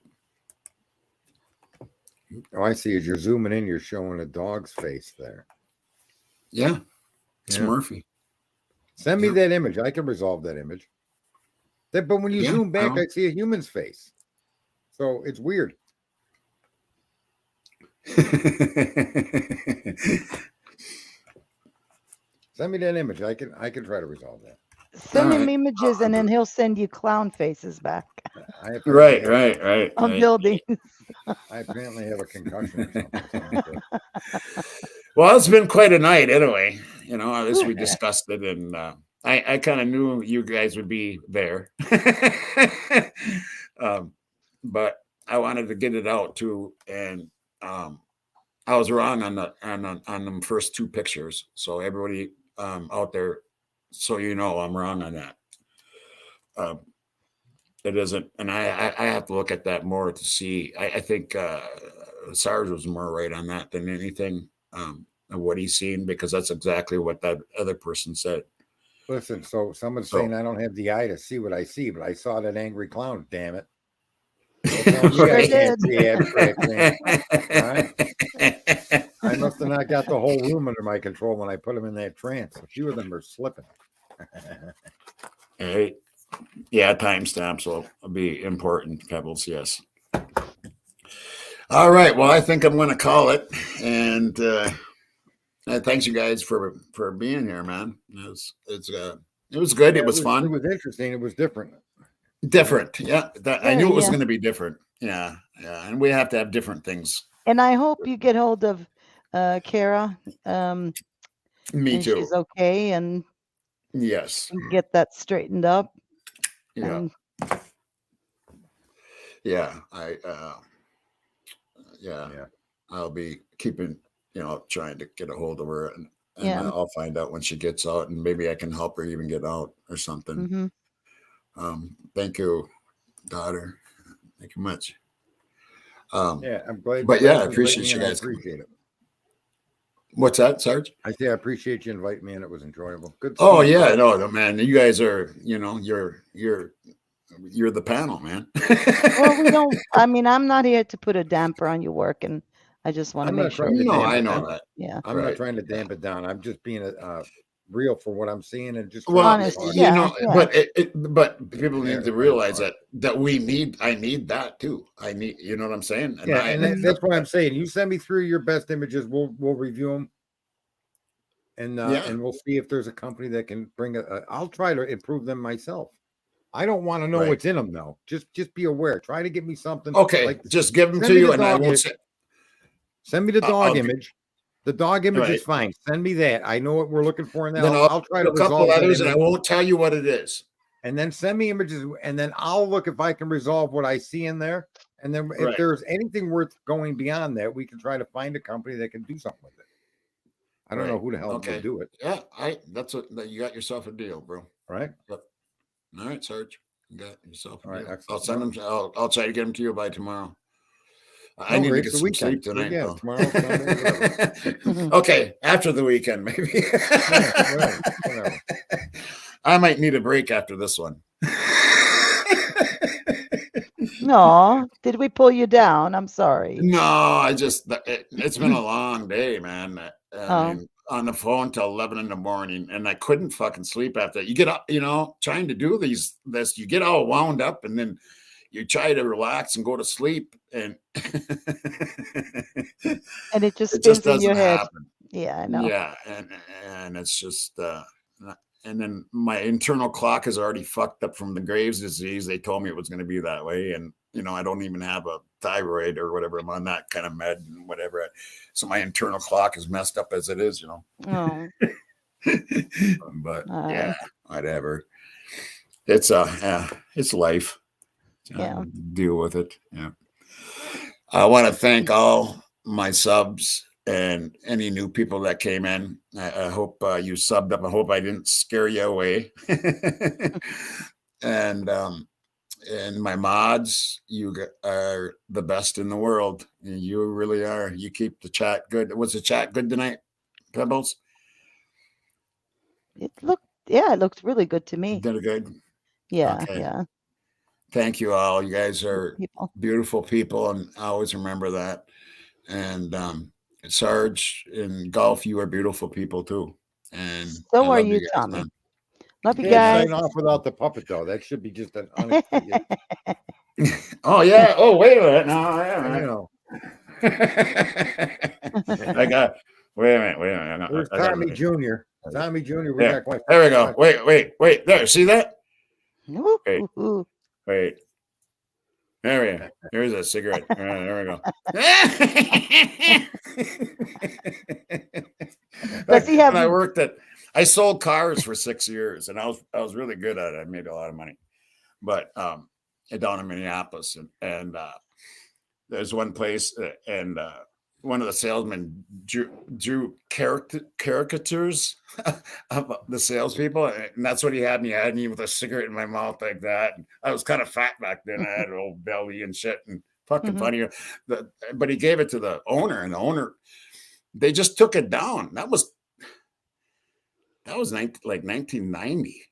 Oh, I see. As you're zooming in, you're showing a dog's face there. Yeah, it's Yeah. Murphy. Send me that image. I can resolve that image. But when you zoom back, I see a human's face. So it's weird. Send me that image. I can try to resolve that. Send him images, and then he'll send you clown faces back Right. on buildings. I apparently have a concussion or something. Well, it's been quite a night anyway. You know, at least we discussed it, and I kind of knew you guys would be there. But I wanted to get it out too, and I was wrong on the first two pictures. So everybody out there, so you know, I'm wrong on that. It isn't, and I have to look at that more to see. I think Sarge was more right on that than anything of what he's seen, because that's exactly what that other person said. Listen, so someone's saying I don't have the eye to see what I see, but I saw that angry clown. Damn it! I must have not got the whole room under my control when I put them in that trance. A few of them are slipping. Hey, yeah, timestamps will be important, Pebbles. Yes. All right. Well, I think I'm going to call it, and thanks you guys for being here, man. It was good. Yeah, it was fun. It was interesting. It was different. Different. Yeah. I knew it was going to be different. Yeah. And we have to have different things. And I hope you get hold of Cara. Me too. She's okay, and yes, get that straightened up. Yeah. Yeah. I'll be keeping, trying to get a hold of her, and I'll find out when she gets out, and maybe I can help her even get out or something. Mm-hmm. Thank you, daughter. Thank you much. Yeah, I'm glad. But I appreciate you guys. Appreciate it. What's that, Sarge? I say I appreciate you inviting me, and it was enjoyable. Good. Oh yeah, no, man. You guys are, you're the panel, man. Well, we don't. I mean, I'm not here to put a damper on your work, and I just want to make sure. No, I know that. Yeah, I'm not trying to damp it down. I'm just being real for what I'm seeing, and just honest. But people need to realize that I need that too. I need, you know what I'm saying? And that's what I'm saying. You send me through your best images. We'll review them, and we'll see if there's a company that can bring I'll try to improve them myself. I don't want to know what's in them though. Just be aware. Try to give me something. Okay, just give them to you, and I won't say. Send me the dog image. The dog image is fine. Send me that. I know what we're looking for in that. I'll try to resolve couple others, and I won't tell you what it is. And then send me images, and then I'll look if I can resolve what I see in there. And then if there's anything worth going beyond that, we can try to find a company that can do something with it. I don't know who the hell will do it. Yeah, that's what you got yourself a deal, bro. Right. Yep. All right, Sarge. You got yourself. All right, I'll excellent. send them. I'll try to get them to you by tomorrow. I No, need to right, get the some weekend. sleep So, tonight. yeah, though. tomorrow, Sunday, whatever. Okay, after the weekend, maybe. Yeah, whatever. I might need a break after this one. No, did we pull you down? I'm sorry. No, I just it's been a long day, man. I Oh. mean, on the phone till 11 in the morning, and I couldn't fucking sleep after that. You get up, trying to do this, you get all wound up, and then you try to relax and go to sleep, and And it just it just spins in your doesn't head. happen. Yeah, I know. Yeah, and it's just and then my internal clock is already fucked up from the Graves' disease. They told me it was going to be that way, and I don't even have a thyroid or whatever. I'm on that kind of med and whatever, so my internal clock is messed up as it is, Oh. But yeah, whatever. It's it's life. Yeah. Deal with it. Yeah. I want to thank all my subs and any new people that came in. I hope you subbed up. I hope I didn't scare you away. And my mods, you are the best in the world. You really are. You keep the chat good. Was the chat good tonight, Pebbles? It looked really good to me. Did it good? Yeah, Okay. yeah. Thank you all. You guys are People. beautiful people, and I always remember that. And Sarge and Golf, you are beautiful people too. And So I are love you, guys, Tommy. man. Love you Can't guys. sign off without the puppet, though. That should be just an unexpected. Oh yeah. Oh wait a minute. No, wait a minute. I got. Wait a minute. There's Tommy Jr. Tommy Jr. We There, got questions. there we go. Wait. There. See that? Ooh, Wait. ooh, ooh. Wait. There we go. Here's a cigarette. There we go. Does he have? When I worked I sold cars for 6 years, and I was really good at it. I made a lot of money, but down in Minneapolis, and there's one place, and one of the salesmen drew caricatures of the salespeople, and that's what he had me. He had me with a cigarette in my mouth like that. And I was kind of fat back then. I had an old belly and shit, and fucking funny. But he gave it to the owner, and the owner, they just took it down. That was like 1990.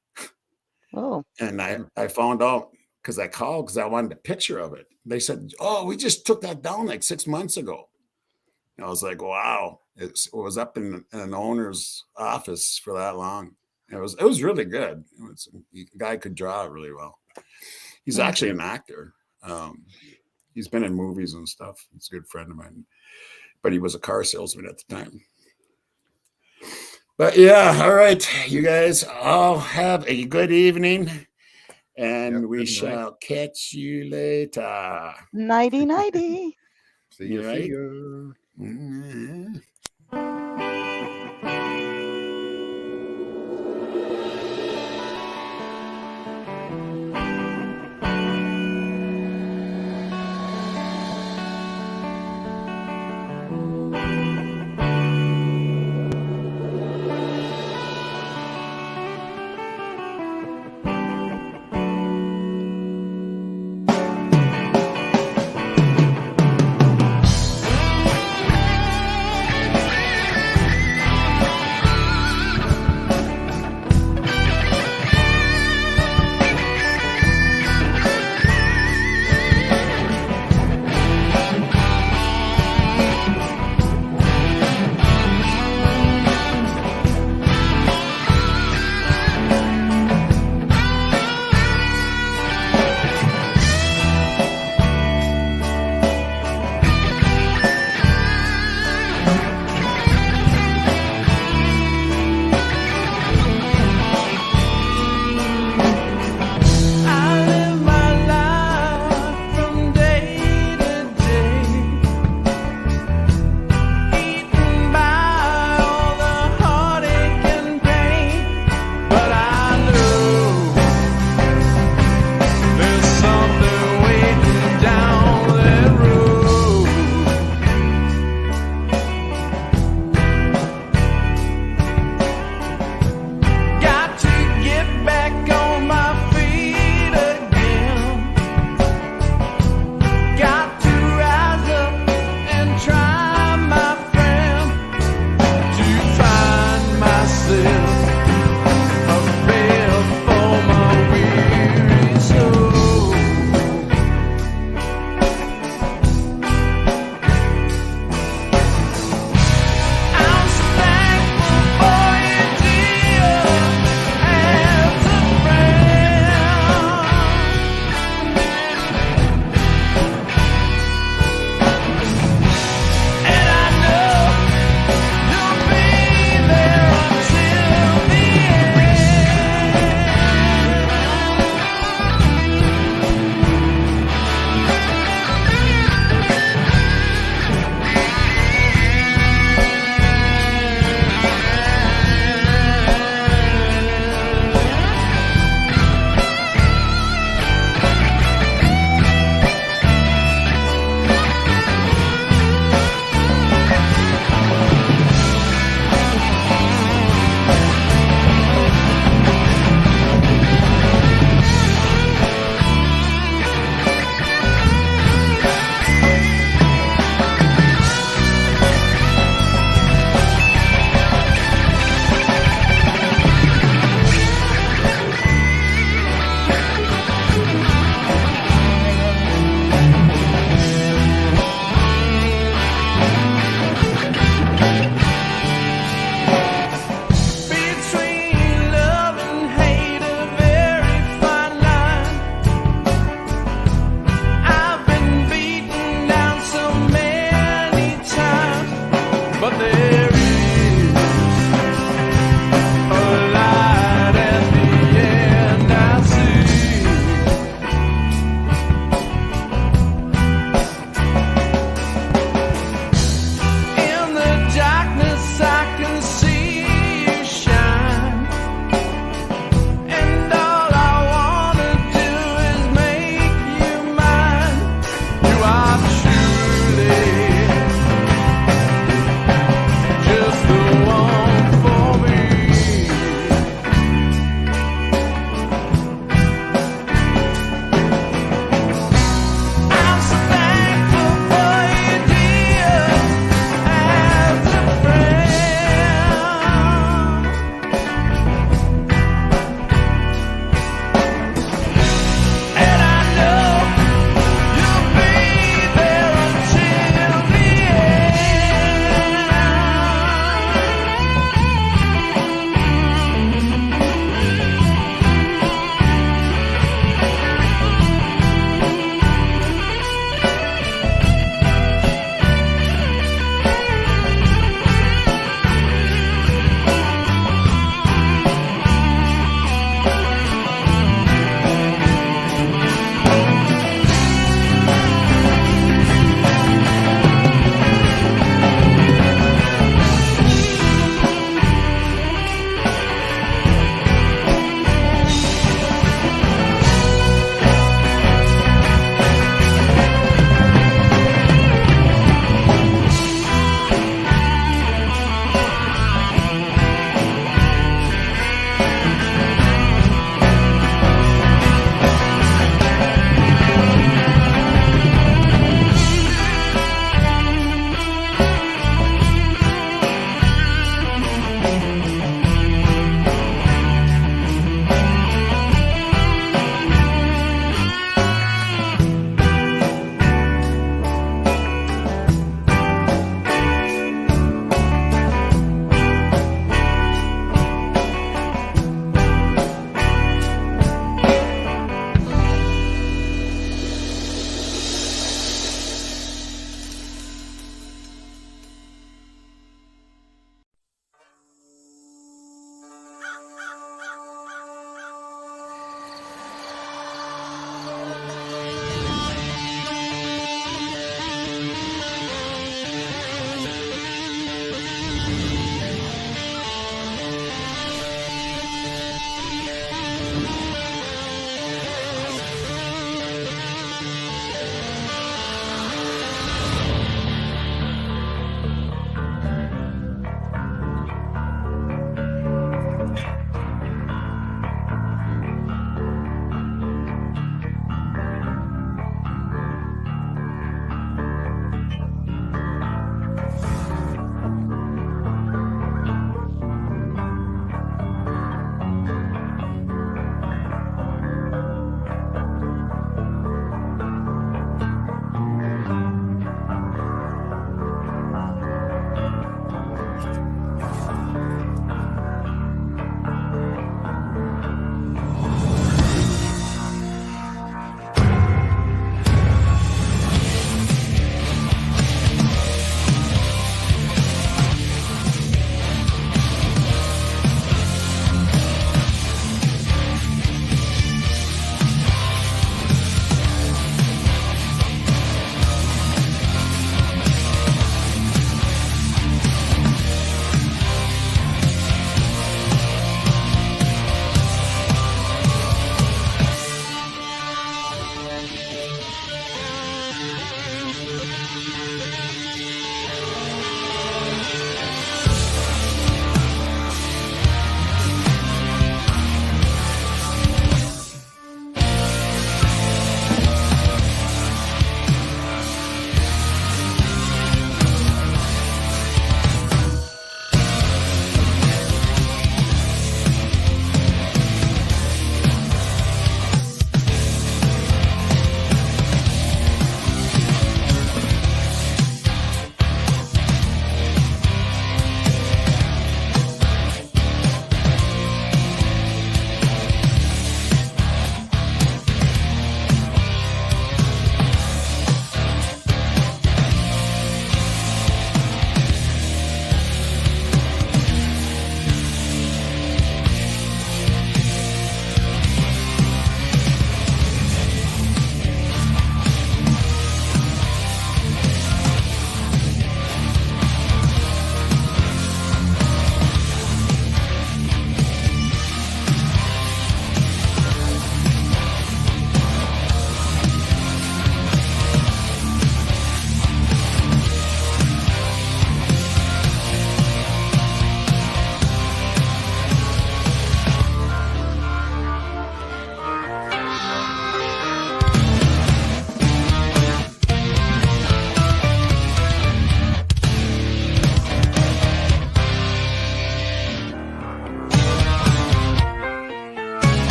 Oh. And I found out because I called because I wanted a picture of it. They said, "Oh, we just took that down like 6 months ago." I was like, wow, it was up in an owner's office for that long. It was really good. The guy could draw really well. He's actually an actor. He's been in movies and stuff. He's a good friend of mine, but he was a car salesman at the time. But yeah, all right, you guys all have a good evening, and we shall catch you later. Nighty nighty. See you. Right? See you. Mm-hmm.